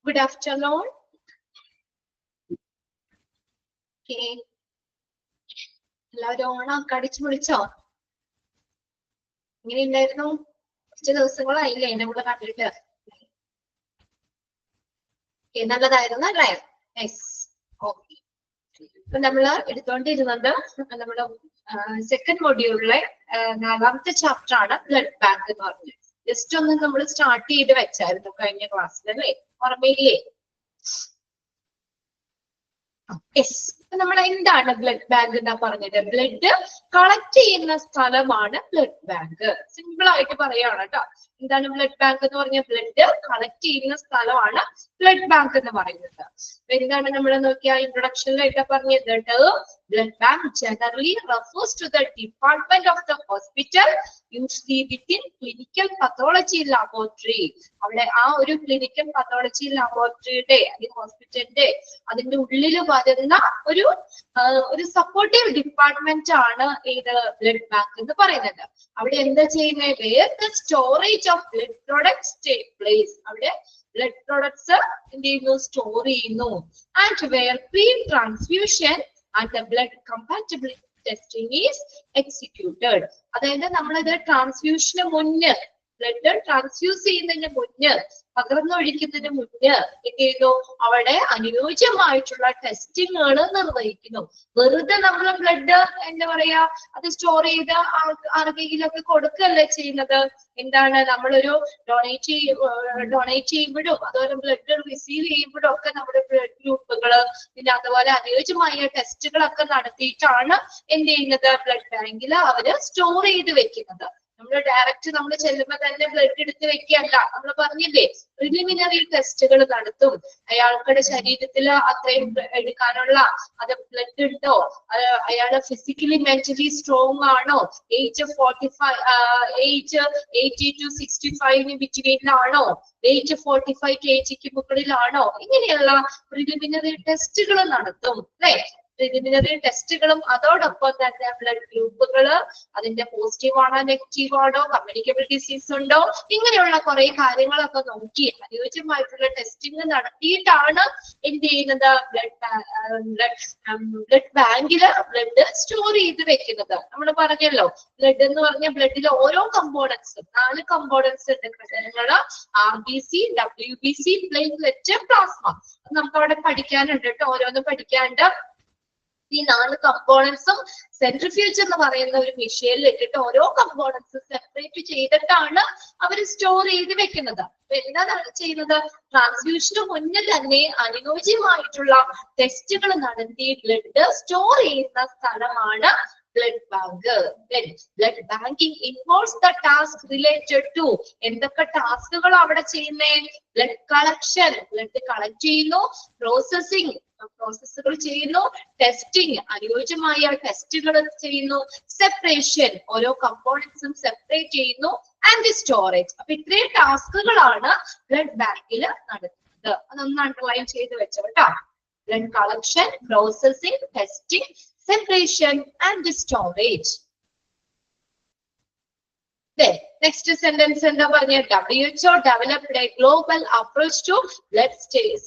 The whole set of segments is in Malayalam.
Good afternoon. Okay. എല്ലാവരും ഓണമൊക്കെ അടിച്ചു പൊളിച്ചോ? ഇങ്ങനെ ഉണ്ടായിരുന്നു? കുറച്ച് ദിവസങ്ങളായില്ലേ എന്നെ കൂടെ കണ്ടിട്ട്. നല്ലതായിരുന്നു അല്ലേ? യെസ്. ഓക്കെ. ഇപ്പൊ നമ്മള് എടുത്തോണ്ടിരുന്നത് നമ്മുടെ സെക്കൻഡ് മൊഡ്യൂളിലെ 4ാമത്തെ ചാപ്റ്റർ ആണ് ബ്ലഡ് ബാങ്ക് എന്ന് പറഞ്ഞത്. ജസ്റ്റ് ഒന്ന് നമ്മൾ സ്റ്റാർട്ട് ചെയ്ത് വെച്ചായിരുന്നു കഴിഞ്ഞ ക്ലാസ്സിൽ അല്ലേ? ഓർമ്മയില്ലേ? യെസ്. നമ്മൾ എന്താണ് ബ്ലഡ് ബാങ്ക് എന്നാ പറഞ്ഞത്? ബ്ലഡ് കളക്ട് ചെയ്യുന്ന സ്ഥലമാണ് ബ്ലഡ് ബാങ്ക്. സിമ്പിൾ ആയിട്ട് പറയാണ് കേട്ടോ. എന്താണ് ബ്ലഡ് ബാങ്ക് എന്ന് പറഞ്ഞ? ബ്ലഡ് കളക്ട് ചെയ്യുന്ന സ്ഥലമാണ് ബ്ലഡ് ബാങ്ക് എന്ന് പറയുന്നത്. എന്താണ് നമ്മൾ നോക്കിയ ഇൻട്രൊഡക്ഷനിലായിട്ട് പറഞ്ഞത്? Blood bank generally refers to the department of the hospital usually within clinical pathology laboratory. അവിടെ ആ ഒരു ക്ലിനിക്കൽ പത്തോളജി ലാബോറട്ടറിയുടെ അല്ലെങ്കിൽ ഹോസ്പിറ്റലിന്റെ അതിന്റെ ഉള്ളിൽ വരുന്ന ഒരു സപ്പോർട്ടീവ് ഡിപ്പാർട്ട്മെന്റ് ആണ് ഏത് ബ്ലഡ് ബാങ്ക് എന്ന് പറയുന്നത്. അവിടെ എന്താ ചെയ്യുന്നത്? Where the storage of blood products take place. അവിടെ ബ്ലഡ് പ്രൊഡക്ട്സ് എന്ത് ചെയ്യുന്നു? സ്റ്റോർ ചെയ്യുന്നു. And where pre transfusion and the blood compatibility testing is executed. അതായത് നമ്മളിത് ട്രാൻസ്ഫ്യൂഷന് മുന്നേ, ബ്ലഡ് ട്രാൻസ്ഫ്യൂസ് ചെയ്യുന്നതിന് മുന്നേ, പകർന്നൊഴിക്കുന്നതിന് മുന്നേ എന്ത് ചെയ്യുന്നു? അവിടെ അനുയോജ്യമായിട്ടുള്ള ടെസ്റ്റിങ്ങുകൾ നിർവഹിക്കുന്നു. വെറുതെ നമ്മൾ ബ്ലഡ് എന്താ പറയാ അത് സ്റ്റോർ ചെയ്ത് ആർക്കെങ്കിലും ഒക്കെ കൊടുക്കുകയല്ലേ ചെയ്യുന്നത്. എന്താണ് നമ്മളൊരു ഡൊണേറ്റ് ചെയ്യുമ്പോഴും അതുപോലെ ബ്ലഡ് റിസീവ് ചെയ്യുമ്പോഴും ഒക്കെ നമ്മുടെ ബ്ലഡ് ഗ്രൂപ്പുകള് പിന്നെ അതുപോലെ അനുയോജ്യമായ ടെസ്റ്റുകളൊക്കെ നടത്തിയിട്ടാണ് എന്ത് ചെയ്യുന്നത്? ബ്ലഡ് ബാങ്കിൽ അവര് സ്റ്റോർ ചെയ്ത് വെക്കുന്നത്. നമ്മൾ ഡയറക്റ്റ് നമ്മൾ ചെല്ലുമ്പോൾ തന്നെ ബ്ലഡ് എടുത്ത് വെക്കുകയല്ല. നമ്മൾ പറഞ്ഞില്ലേ പ്രിലിമിനറി ടെസ്റ്റുകൾ നടത്തും. അയാൾക്കുടെ ശരീരത്തിൽ അത്രയും എടുക്കാനുള്ള അത് ബ്ലഡ് ഉണ്ടോ, അയാള് ഫിസിക്കലി മെന്റലി സ്ട്രോങ് ആണോ, ഏജ് 80 to 65 ബിറ്റ്വീനിലാണോ, വെയിറ്റ് 45 kg മുകളിലാണോ, ഇങ്ങനെയുള്ള പ്രിലിമിനറി ടെസ്റ്റുകൾ നടത്തും അല്ലെ? പ്രിലിമിനറി ടെസ്റ്റുകളും അതോടൊപ്പം തന്നെ ബ്ലഡ് ഗ്രൂപ്പുകള് അതിന്റെ പോസിറ്റീവ് ആണോ നെഗറ്റീവ് ആണോ, കമ്മ്യൂണിക്കബിൾ ഡിസീസ് ഉണ്ടോ, ഇങ്ങനെയുള്ള കുറെ കാര്യങ്ങളൊക്കെ നോക്കി അനുയോജ്യമായിട്ടുള്ള ടെസ്റ്റിംഗ് നടത്തിയിട്ടാണ് എന്ത് ചെയ്യുന്നത്? ബ്ലഡ് ബാങ്കില് ബ്ലഡ് സ്റ്റോർ ചെയ്ത് വെക്കുന്നത്. നമ്മൾ പറഞ്ഞല്ലോ ബ്ലഡ് എന്ന് പറഞ്ഞ ബ്ലഡിലെ ഓരോ കമ്പോണൻസും 4 കമ്പോണൻസ് ഉണ്ട്. ഘടകങ്ങള് RBC, WBC, പ്ലേറ്റ്ലെറ്റ്, പ്ലാസ്മ. നമുക്ക് അവിടെ പഠിക്കാനുണ്ട് കേട്ടോ, ഓരോന്നും പഠിക്കാണ്ട്. ഈ 4 കമ്പോണൻസും സെൻട്രിഫ്യൂജ് എന്ന് പറയുന്ന ഒരു മെഷീനിൽ ഇട്ടിട്ട് ഓരോ കമ്പോണൻസും സെപ്പറേറ്റ് ചെയ്തിട്ടാണ് അവർ സ്റ്റോർ ചെയ്ത് വെക്കുന്നത്. അപ്പൊ എന്താണ് ചെയ്യുന്നത്? ട്രാൻസ്ഫ്യൂഷന് മുന്നേ തന്നെ അനുയോജ്യമായിട്ടുള്ള ടെസ്റ്റുകൾ നടത്തി ബ്ലഡ് സ്റ്റോർ ചെയ്യുന്ന സ്ഥലമാണ് blood bank. Blood banking involves the task related to എന്തൊക്കെ ടാസ്കുകൾ അവിടെ ചെയ്യുന്നേ? ബ്ലഡ് കളക്ഷൻ, ബ്ലഡ് കളക്ട് ചെയ്യുന്നു, പ്രോസസ്സുകൾ ചെയ്യുന്നു, ടെസ്റ്റിംഗ് അനുയോജ്യമായ ടെസ്റ്റുകൾ ചെയ്യുന്നു, സെപ്പറേഷൻ ഓരോ കമ്പോണൻസും സെപ്പറേറ്റ് ചെയ്യുന്നു, ആൻഡ് സ്റ്റോറേജ്. അപ്പൊ ഇത്രയും ടാസ്കുകളാണ് ബ്ലഡ് ബാങ്കിൽ നടത്തുന്നത്. അതൊന്ന് അണ്ടർലൈൻ ചെയ്ത് വെച്ചോ കേട്ടോ. Blood collection, processing, testing, separation and storage. Then next sentence എന്താ പറഞ്ഞ? WHO developed a global approach to blood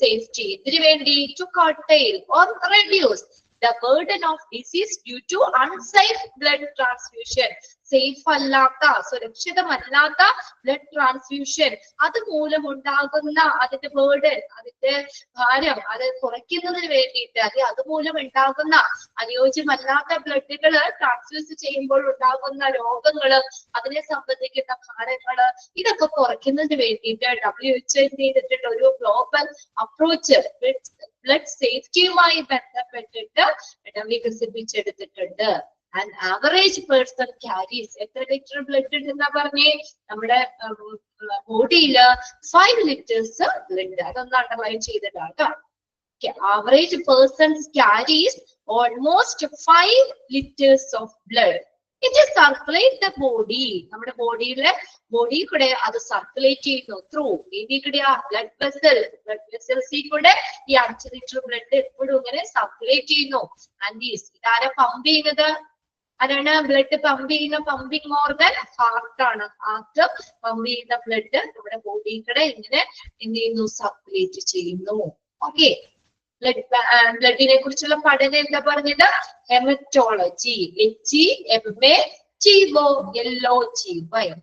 safety. ഇതിനു വേണ്ടി to curtail or reduce the burden of disease due to unsafe blood transfusion. Safe അല്ലാത്ത, സുരക്ഷിതമല്ലാത്ത ബ്ലഡ് ട്രാൻസ്ഫ്യൂഷൻ അത് മൂലമുണ്ടാകുന്ന അതിന്റെ ബേർഡൻ, അതിന്റെ ഭാരം അത് കുറയ്ക്കുന്നതിന് വേണ്ടിയിട്ട്, അതുമൂലം ഉണ്ടാകുന്ന അനുയോജ്യമല്ലാത്ത ബ്ലഡുകള് ട്രാൻസ്ഫ്യൂസ് ചെയ്യുമ്പോൾ ഉണ്ടാകുന്ന രോഗങ്ങള്, അതിനെ സംബന്ധിക്കുന്ന ഭാരങ്ങള്, ഇതൊക്കെ കുറയ്ക്കുന്നതിന് വേണ്ടിയിട്ട് WHO ചെയ്തിട്ടുള്ള ഒരു ഗ്ലോബൽ അപ്രോച്ച് ബ്ലഡ് സേഫ്റ്റിയുമായി ബന്ധപ്പെട്ടിട്ട് വികസിപ്പിച്ചെടുത്തിട്ടുണ്ട്. An average person carries എത്ര ലിറ്റർ ബ്ലഡ് ഉണ്ടെന്നാ പറഞ്ഞേ? നമ്മുടെ ബോഡിയില് 5 liters ബ്ലഡ്. അതൊന്ന് അണ്ടർലൈൻ ചെയ്തിട്ടാണ്. Average person carries almost 5 liters of blood. It is circulate the body. നമ്മുടെ ബോഡി കൂടെ അത് സർക്കുലേറ്റ് ചെയ്യുന്നു ത്രൂ ഏതി കൂടെയാ? ബ്ലഡ് വെസൽസിൽ കൂടെ ഈ 5 ലിറ്റർ ബ്ലഡ് എപ്പോഴും ഇങ്ങനെ സർക്കുലേറ്റ് ചെയ്യുന്നു. ആൻഡ് ഇതാരെ പമ്പ് ചെയ്യുന്നത്? അതാണ് ബ്ലഡ് പമ്പ് ചെയ്യുന്ന പമ്പിങ് ഓർഗൻ ഹാർട്ട് ആണ്. ഹാർട്ട് പമ്പ് ചെയ്യുന്ന ബ്ലഡ് നമ്മുടെ ബോഡി കൂടെ ഇങ്ങനെ എന്ത് ചെയ്യുന്നു, സർക്കുലേറ്റ് ചെയ്യുന്നു. ഓക്കെ, ബ്ലഡിനെ കുറിച്ചുള്ള പഠനം എന്താ പറഞ്ഞത്? Haematology. HEMATOLOGY.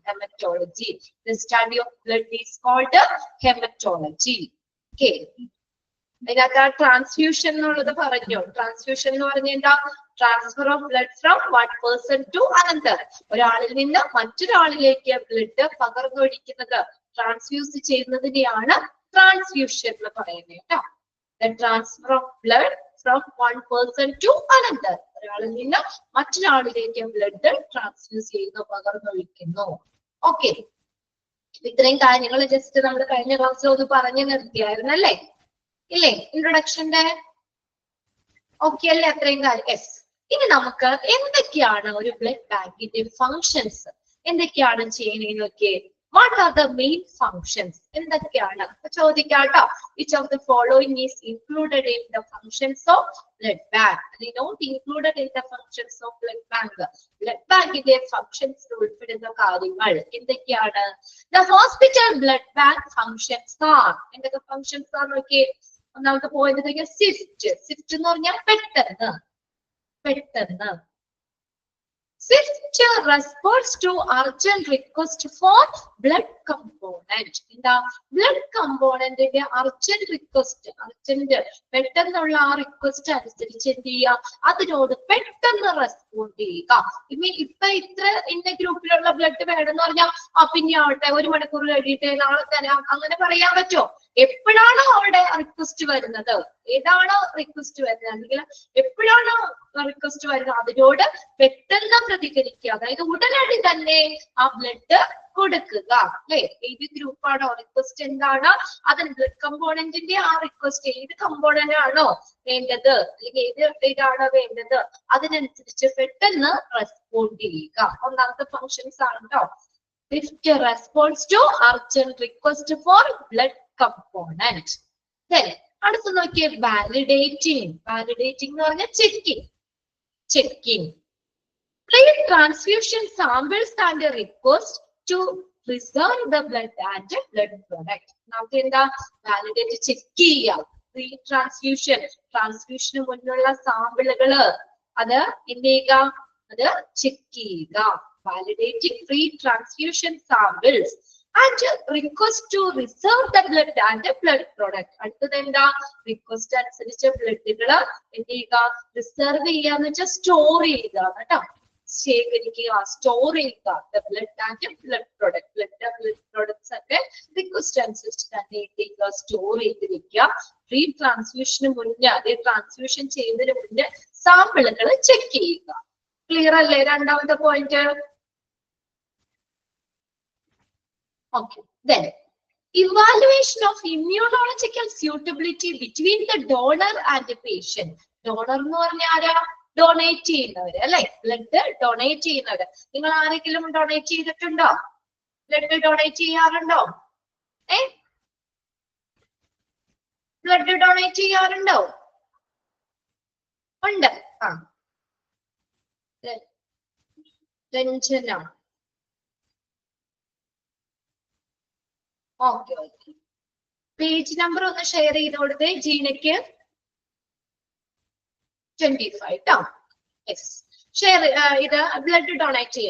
Haematology. The study of blood is called hematology. Okay. അതിനകത്ത് ട്രാൻസ്ഫ്യൂഷൻ എന്നുള്ളത് പറഞ്ഞു. ട്രാൻസ്ഫ്യൂഷൻ എന്ന് പറഞ്ഞാൽ എന്താ? Transfer of blood from one person to another. ഒരാളിൽ നിന്ന് മറ്റൊരാളിലേക്ക് ബ്ലഡ് പകർന്നൊഴിക്കുന്നത്, ട്രാൻസ്ഫ്യൂസ് ചെയ്യുന്നതിനെയാണ് ട്രാൻസ്ഫ്യൂഷൻ എന്ന് പറയുന്നത് കേട്ടോ. The transfer of blood from one person to another. ഒരാളിൽ നിന്ന് മറ്റൊരാളിലേക്ക് ബ്ലഡ് ട്രാൻസ്ഫ്യൂസ് ചെയ്യുന്നു, പകർന്നൊഴിക്കുന്നു. ഓക്കെ, ഇത്രയും കാര്യങ്ങൾ ജസ്റ്റ് നമ്മൾ കഴിഞ്ഞ ക്ലാസ്സിൽ ഒന്ന് പറഞ്ഞു നിർത്തിയായിരുന്നു അല്ലേ? ഇല്ലേ? ഇൻട്രൊഡക്ഷന്റെ ഓക്കെ അല്ലേ? അത്രയും കാര്യം. യെസ്. ഇനി നമുക്ക് എന്തൊക്കെയാണ് ഒരു ബ്ലഡ് ബാങ്കിന്റെ ഫങ്ഷൻസ്, എന്തൊക്കെയാണ് ചെയ്യുന്നതൊക്കെ? What are the main functions? എന്തൊക്കെയാണ് ചോദിക്കാട്ടോ. Which of the following is included in the functions of blood bank? They not included in the functions of blood bank. Blood bankന്റെ functions ഉൾപ്പെടുന്ന കാര്യങ്ങൾ എന്തൊക്കെയാണ്? The hospital blood bank functions are. എന്തൊക്കെ functions ആണ് നോക്കിയേ? ഒന്നാമത്തെ പോയിന്റ് സ്വിഫ്റ്റ്. സ്വിഫ്റ്റ് എന്ന് പറഞ്ഞാൽ പെട്ടെന്ന്. Swift response to urgent request for blood component. എന്താ? ബ്ലഡ് കമ്പോണന്റിന്റെ അർജന്റ് റിക്വസ്റ്റ്, അർജന്റ് പെട്ടെന്നുള്ള ആ റിക്വസ്റ്റ് അനുസരിച്ച് എന്ത് ചെയ്യുക? അതിനോട് പെട്ടെന്ന് റെസ്പോണ്ട് ചെയ്യുക. ഇപ്പൊ ഇത്ര ഇന്ന ഗ്രൂപ്പിലുള്ള ബ്ലഡ് വേണമെന്ന് പറഞ്ഞാൽ പിന്നെ ആവട്ടെ, 1 മണിക്കൂർ കഴിഞ്ഞിട്ട് നാളെ തരാം, അങ്ങനെ പറയാൻ പറ്റുമോ? എപ്പോഴാണോ അവിടെ റിക്വസ്റ്റ് വരുന്നത്, ഏതാണോ റിക്വസ്റ്റ് വരുന്നത്, അല്ലെങ്കിൽ എപ്പോഴാണോ റിക്വസ്റ്റ് വരുന്നത് അതിനോട് പെട്ടെന്ന് പ്രതികരിക്കുക. അതായത് ഉടനടി തന്നെ ആ ബ്ലഡ് കൊടുക്കുക. അല്ലെ? ഏത് ഗ്രൂപ്പാണോ റിക്വസ്റ്റ് എന്താണ്, അതിന് ബ്ലഡ് കമ്പോണന്റിന്റെ ആ റിക്വസ്റ്റ് ഏത് കമ്പോണന്റ് ആണോ വേണ്ടത്, അല്ലെങ്കിൽ ഏതാണോ വേണ്ടത് അതിനനുസരിച്ച് പെട്ടെന്ന് റെസ്പോണ്ട് ചെയ്യുക. ഒന്നാമത്തെ ഫങ്ഷൻസ് ആണ് കേട്ടോ. Swift response to urgent request for blood component. അടുത്ത് നോക്കിയേ വാലിഡേറ്റിംഗ്. വാലിഡേറ്റിംഗ് എന്ന് പറഞ്ഞാൽ checking. Pre-transfusion samples and a request to preserve the blood and blood product. നമുക്ക് എന്താ? വാലിഡേറ്റ്, ചെക്ക് ചെയ്യാം. പ്രീ ട്രാൻസ്ഫ്യൂഷന് മുന്നുള്ള സാമ്പിളുകള് അത് എന്ത് ചെയ്യുക? അത് ചെക്ക് ചെയ്യുക. Validating pre transfusion samples and request to reserve the blood and the blood product. അടുത്തത് എന്താ? റിക്വസ്റ്റ് അനുസരിച്ച് ബ്ലഡുകള് എന്ത് ചെയ്യുക? റിസർവ് ചെയ്യാന്ന് വെച്ചാൽ സ്റ്റോർ ചെയ്യുക കേട്ടോ. ശേഖരിക്കുക, സ്റ്റോർ ചെയ്യുക. Blood and blood product, blood products ഒക്കെ റിക്വസ്റ്റ് അനുസരിച്ച് തന്നെ സ്റ്റോർ ചെയ്ത് വെക്കുക. പ്രീ ട്രാൻസ്ഫ്യൂഷന് മുന്നേ, അതേ ട്രാൻസ്ഫ്യൂഷൻ ചെയ്യുന്നതിന് മുന്നേ സാമ്പിളുകൾ ചെക്ക് ചെയ്യുക. ക്ലിയർ അല്ലേ? രണ്ടാമത്തെ point. Okay, then evaluation of immunological suitability between the donor and the patient. Donor എന്ന് പറഞ്ഞാൽ ആരാ? ഡൊണേറ്റ് ചെയ്യുന്നവര് അല്ലെ? ബ്ലഡ് ഡൊണേറ്റ് ചെയ്യുന്നവര്. നിങ്ങൾ ആരെങ്കിലും ഡൊണേറ്റ് ചെയ്തിട്ടുണ്ടോ? ബ്ലഡ് ഡൊണേറ്റ് ചെയ്യാറുണ്ടോ? ബ്ലഡ് ഡൊണേറ്റ് ചെയ്യാറുണ്ടോ? ഉണ്ട്. രഞ്ജന. ഓക്കെ. പേജ് നമ്പർ ഒന്ന് ഷെയർ ചെയ്ത് കൊടുത്തേ ജീനയ്ക്ക്. 25 ട്ടോ. Yes, share. ഇത് ബ്ലഡ് ഡൊണേറ്റ്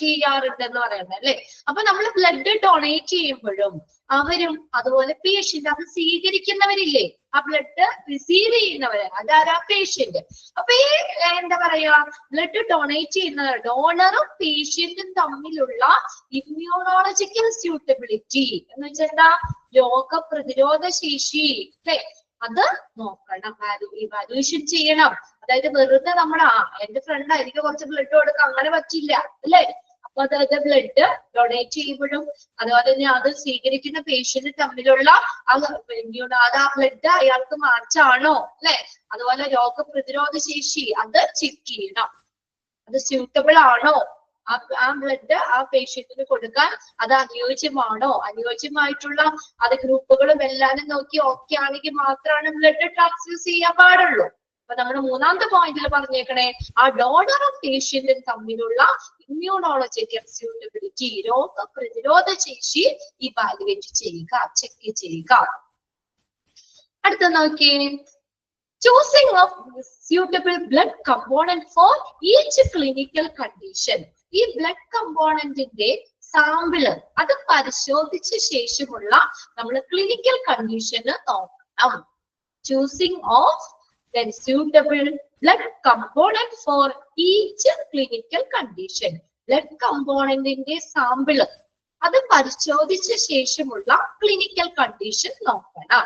ചെയ്യാറുണ്ടെന്ന് പറയുന്നത് അല്ലെ? അപ്പൊ നമ്മൾ ബ്ലഡ് ഡൊണേറ്റ് ചെയ്യുമ്പോഴും അവരും അതുപോലെ പേഷ്യന്റ് അത് സ്വീകരിക്കുന്നവരില്ലേ, ആ ബ്ലഡ് റിസീവ് ചെയ്യുന്നവര്, അതാരാ? പേഷ്യന്റ്. അപ്പൊ ഈ എന്താ പറയാ, ബ്ലഡ് ഡൊണേറ്റ് ചെയ്യുന്ന ഡോണറും പേഷ്യന്റും തമ്മിലുള്ള ഇമ്മ്യൂണോളജിക്കൽ സ്യൂട്ടബിലിറ്റി എന്ന് വെച്ചാൽ എന്താ? രോഗപ്രതിരോധ ശേഷി അല്ലെ? അത് നോക്കണം, ഇവാലുവേഷൻ ചെയ്യണം. അതായത് വെറുതെ നമ്മുടെ എന്റെ ഫ്രണ്ട് എനിക്ക് കുറച്ച് ബ്ലഡ് കൊടുക്കാം, അങ്ങനെ പറ്റില്ല അല്ലെ? അപ്പൊ അതായത് ബ്ലഡ് ഡൊണേറ്റ് ചെയ്യുമ്പോഴും അതുപോലെ തന്നെ അത് സ്വീകരിക്കുന്ന പേഷ്യന്റ് തമ്മിലുള്ള അത് ആ ബ്ലഡ് അയാൾക്ക് മാച്ചാണോ അല്ലെ? അതുപോലെ രോഗപ്രതിരോധ ശേഷി അത് ചെക്ക് ചെയ്യണം. അത് സ്യൂട്ടബിൾ ആണോ? ആ ബ്ലഡ് ആ പേഷ്യന്റിന് കൊടുക്കാൻ അത് അനുയോജ്യമാണോ? അനുയോജ്യമായിട്ടുള്ള അത് ഗ്രൂപ്പുകളും എല്ലാരും നോക്കി ഓക്കെ ആണെങ്കിൽ മാത്രമാണ് ബ്ലഡ് ട്രാൻസ്ഫ്യൂസ് ചെയ്യാൻ പാടുള്ളൂ. അപ്പൊ നമ്മുടെ മൂന്നാമത്തെ പോയിന്റിൽ പറഞ്ഞേക്കണേ ആ ഡോണറും പേഷ്യന്റും തമ്മിലുള്ള ഇമ്മ്യൂണോളജിക്കൽ സ്യൂട്ടബിലിറ്റി, രോഗപ്രതിരോധ ശേഷി ഇവാലുവേറ്റ് ചെയ്യുക, ചെക്ക് ചെയ്യുക. അടുത്ത നോക്കിയേ, choosing of suitable blood component for each clinical condition. ഈ ബ്ലഡ് കമ്പോണന്റിന്റെ സാമ്പിള് അത് പരിശോധിച്ച ശേഷമുള്ള നമ്മൾ ക്ലിനിക്കൽ കണ്ടീഷന് നോക്കണം. Choosing of the suitable blood component for each clinical condition. Blood കമ്പോണന്റിന്റെ സാമ്പിള് അത് പരിശോധിച്ച ശേഷമുള്ള ക്ലിനിക്കൽ കണ്ടീഷൻ നോക്കണം.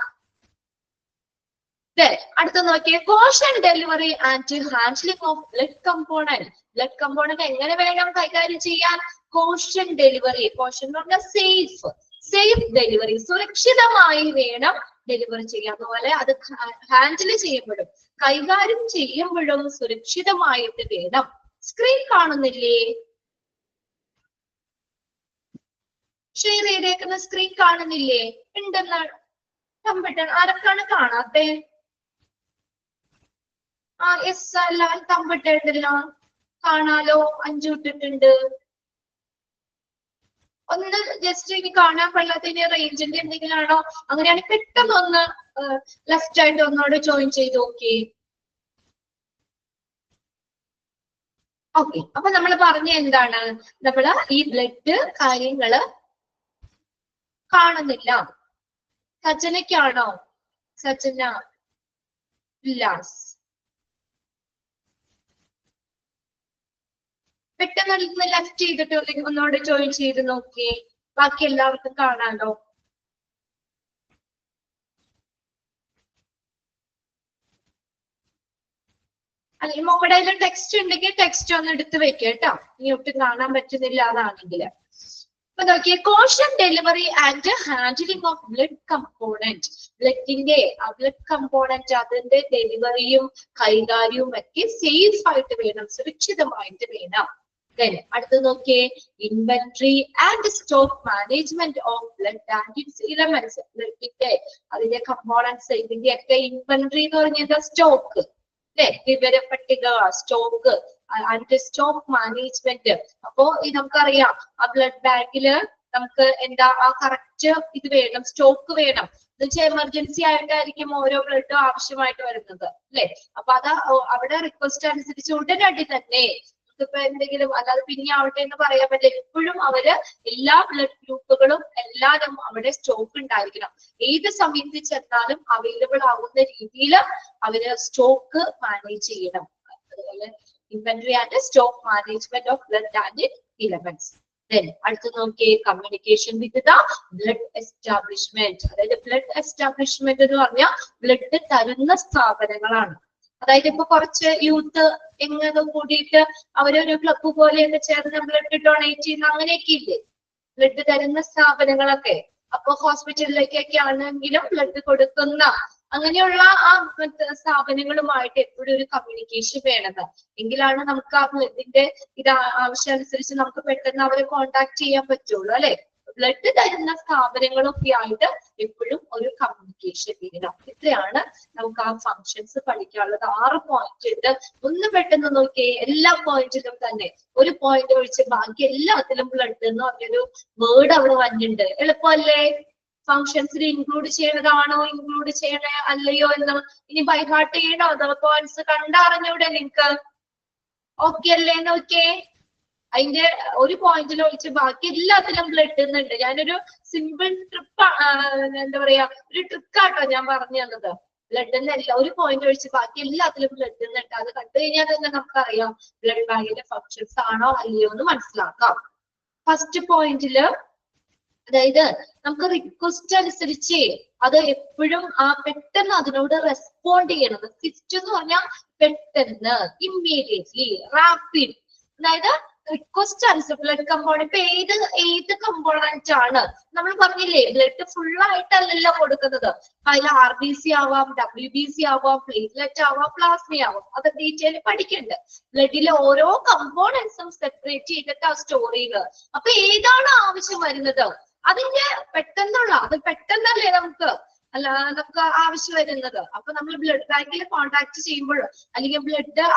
അടുത്ത നോക്കിയേ, caution delivery and handling of blood component. Blood component എങ്ങനെ വേണം കൈകാര്യം ചെയ്യാൻ? കോഷൻ ഡെലിവറി, കോഷൻ എന്ന് പറഞ്ഞാൽ സേഫ് ഡെലിവറി, സുരക്ഷിതമായി വേണം ഡെലിവറി ചെയ്യാൻ. അതുപോലെ അത് ഹാൻഡിൽ ചെയ്യുമ്പോഴും കൈകാര്യം ചെയ്യുമ്പോഴും സുരക്ഷിതമായിട്ട് വേണം. സ്ക്രീൻ കാണുന്നില്ലേ? ഷെയർ ചെയ്തേക്കുന്ന സ്ക്രീൻ കാണുന്നില്ലേ? ഉണ്ടെന്ന് കമ്പ്യൂട്ടർ ആരൊക്കെയാണ് കാണാത്തെ? എസ് എല്ലാവരും കമ്പ്യൂട്ടറിലോ കാണാലോ, 5 ഇട്ടിട്ടുണ്ട്. ഒന്ന് ജസ്റ്റ് ഇനി കാണാൻ പാടില്ലാത്തതിന് റേഞ്ചിന്റെ എന്തെങ്കിലും ആണോ? അങ്ങനെയാണെങ്കിൽ പെട്ടെന്ന് ഒന്ന് ലെഫ്റ്റ് ആയിട്ട് ഒന്നോട് ജോയിൻ ചെയ്ത് നോക്കി. ഓക്കെ, അപ്പൊ നമ്മൾ പറഞ്ഞ എന്താണ്, നമ്മള് ഈ ബ്ലഡ് കാര്യങ്ങള് കാണുന്നില്ല. സജനയ്ക്കാണോ? സജന, ഉല്ലാസ്, പെട്ടെന്ന് ലെഫ്റ്റ് ചെയ്തിട്ട് ഒന്നോട് ജോയിൻ ചെയ്ത് നോക്കിയേ, ബാക്കി എല്ലാവർക്കും കാണാലോ. അല്ലെങ്കിൽ മൊബൈലിൽ ടെക്സ്റ്റ് ഉണ്ടെങ്കിൽ ടെക്സ്റ്റ് ഒന്ന് എടുത്ത് വെക്കുക കേട്ടോ, ഇനി ഒട്ടും കാണാൻ പറ്റുന്നില്ല അതാണെങ്കിൽ. അപ്പൊ നോക്കിയേ, caution delivery and handling of blood component. ബ്ലഡിന്റെ ബ്ലഡ് കമ്പോണന്റ് അതിന്റെ ഡെലിവറിയും കൈകാര്യവും ഒക്കെ സേഫ് ആയിട്ട് വേണം, സുരക്ഷിതമായിട്ട് വേണം. അടുത്ത് നോക്കിയേ, inventory and stock management of blood and its elements. ബ്ലഡിന്റെ അതിന്റെ കമ്പോണന്റ്സ് ഇതിന്റെ ഒക്കെ ഇൻവെന്ററി എന്ന് പറഞ്ഞത് സ്റ്റോക്ക്, വിവരപ്പട്ടിക, സ്റ്റോക്ക് ആൻഡ് സ്റ്റോക്ക് മാനേജ്മെന്റ്. അപ്പോ നമുക്കറിയാം ആ ബ്ലഡ് ബാങ്കില് നമുക്ക് എന്താ ആ കറക്റ്റ് ഇത് വേണം, സ്റ്റോക്ക് വേണം. എന്നുവെച്ചാൽ എമർജൻസി ആയിട്ടായിരിക്കും ഓരോ ബ്ലഡും ആവശ്യമായിട്ട് വരുന്നത് അല്ലെ. അപ്പൊ അത് അവിടെ റിക്വസ്റ്റ് അനുസരിച്ച് ഉടനടി തന്നെ ഇപ്പൊ എന്തെങ്കിലും അല്ലാതെ പിന്നെ ആവട്ടെ എന്ന് പറയാൻ പറ്റില്ല. എപ്പോഴും അവര് എല്ലാ ബ്ലഡ് ഗ്രൂപ്പുകളും എല്ലാരും അവിടെ സ്റ്റോക്ക് ഉണ്ടായിരിക്കണം. ഏത് സമയത്ത് ചെന്നാലും അവൈലബിൾ ആവുന്ന രീതിയിൽ അവര് സ്റ്റോക്ക് മാനേജ് ചെയ്യണം. അതുപോലെ inventory and stock management of blood and elements. അടുത്ത് നോക്കിയേ, communication with the blood establishment. അതായത് ബ്ലഡ് എസ്റ്റാബ്ലിഷ്മെന്റ് എന്ന് പറഞ്ഞാൽ ബ്ലഡ് തരുന്ന സ്ഥാപനങ്ങളാണ്. അതായത് ഇപ്പൊ കുറച്ച് യൂത്ത് എങ്ങനെ കൂടിയിട്ട് അവരൊരു ക്ലബ്ബ് പോലെയൊക്കെ ചേർന്ന് ബ്ലഡ് ഡൊണേറ്റ് ചെയ്യുന്ന അങ്ങനെയൊക്കെ ഇല്ലേ, ബ്ലഡ് തരുന്ന സ്ഥാപനങ്ങളൊക്കെ. അപ്പൊ ഹോസ്പിറ്റലിലേക്കൊക്കെ ആണെങ്കിലും ബ്ലഡ് കൊടുക്കുന്ന അങ്ങനെയുള്ള ആ സ്ഥാപനങ്ങളുമായിട്ട് എപ്പോഴും ഒരു കമ്മ്യൂണിക്കേഷൻ വേണത്. എങ്കിലാണ് നമുക്ക് ആ ബ്ലഡിന്റെ ഇത് ആവശ്യമനുസരിച്ച് നമുക്ക് പെട്ടെന്ന് അവരെ കോണ്ടാക്ട് ചെയ്യാൻ പറ്റുള്ളൂ അല്ലെ. ബ്ലഡ് തരുന്ന സ്ഥാപനങ്ങളൊക്കെ ആയിട്ട് എപ്പോഴും ഒരു കമ്മ്യൂണിക്കേഷൻ വേണം. ഇത്രയാണ് നമുക്ക് ആ ഫങ്ഷൻസ് പഠിക്കാനുള്ളത്. 6 പോയിന്റ് ഉണ്ട്. ഒന്ന് പെട്ടെന്ന് നോക്കിയേ, എല്ലാ പോയിന്റിലും തന്നെ ഒരു പോയിന്റ് ഒഴിച്ച് ബാക്കി എല്ലാത്തിലും ബ്ലഡ് എന്ന് പറഞ്ഞൊരു വേർഡ് അവിടെ വന്നിട്ടുണ്ട്. എളുപ്പമല്ലേ? ഫങ്ഷൻസിൽ ഇൻക്ലൂഡ് ചെയ്യണതാണോ, ഇൻക്ലൂഡ് ചെയ്യണേ അല്ലയോ എന്ന് ഇനി ബൈഹാർട്ട് ചെയ്യണോ? അതോ പോയിന്റ്സ് കണ്ടറിഞ്ഞൂടെ നിങ്ങക്ക്? ഓക്കെ അല്ലേ? നോക്കിയേ, അതിന്റെ ഒരു പോയിന്റിൽ ഒഴിച്ച് ബാക്കി എല്ലാത്തിലും ബ്ലഡ് എന്നുണ്ട്. ഞാനൊരു സിമ്പിൾ ട്രിപ്പ് എന്താ പറയാ, ഒരു ട്രിക്കാട്ടോ ഞാൻ പറഞ്ഞു തന്നത്. ബ്ലഡ് എന്നല്ല, ഒരു പോയിന്റ് ഒഴിച്ച് ബാക്കി എല്ലാത്തിലും ബ്ലഡ് എന്നുണ്ട്. അത് കണ്ടു കഴിഞ്ഞാൽ തന്നെ നമുക്കറിയാം ബ്ലഡ് ബാങ്കിന്റെ ഫങ്ഷൻസ് ആണോ അല്ലയോ എന്ന് മനസ്സിലാക്കാം. ഫസ്റ്റ് പോയിന്റില് അതായത് നമുക്ക് റിക്വസ്റ്റ് അനുസരിച്ച് അത് എപ്പോഴും പെട്ടെന്ന് അതിനോട് റെസ്പോണ്ട് ചെയ്യണത്. സ്വിഫ്റ്റ് എന്ന് പറഞ്ഞാൽ പെട്ടെന്ന്, ഇമ്മീഡിയറ്റ്ലി, റാപ്പിഡ്. അതായത് റിക്വസ്റ്റ് അനുസരിച്ച് ബ്ലഡ് കമ്പോണന്റ് ഇപ്പൊ ഏത് കമ്പോണന്റ് ആണ് നമ്മൾ പറഞ്ഞില്ലേ, ബ്ലഡ് ഫുൾ ആയിട്ടല്ലല്ലോ കൊടുക്കുന്നത്. അതിൽ RBC ആവാം, WBC ആവാം, പ്ലേറ്റ്ലെറ്റ് ആവാം, പ്ലാസ്മ ആവാം. അത് ഡീറ്റെയിൽ പഠിക്കണ്ട്. ബ്ലഡിലെ ഓരോ കമ്പോണന്റ്സും സെപ്പറേറ്റ് ചെയ്തിട്ട് സ്റ്റോർ ചെയ്യുക. അപ്പൊ ഏതാണ് ആവശ്യം വരുന്നത് അതിന്റെ പെട്ടെന്നുള്ള, അത് പെട്ടെന്നല്ലേ നമുക്ക് അല്ല നമുക്ക് ആവശ്യം വരുന്നത്. അപ്പൊ നമ്മൾ ബ്ലഡ് ബാങ്കിൽ കോൺടാക്ട് ചെയ്യുമ്പോൾ അല്ലെങ്കിൽ ബ്ലഡ്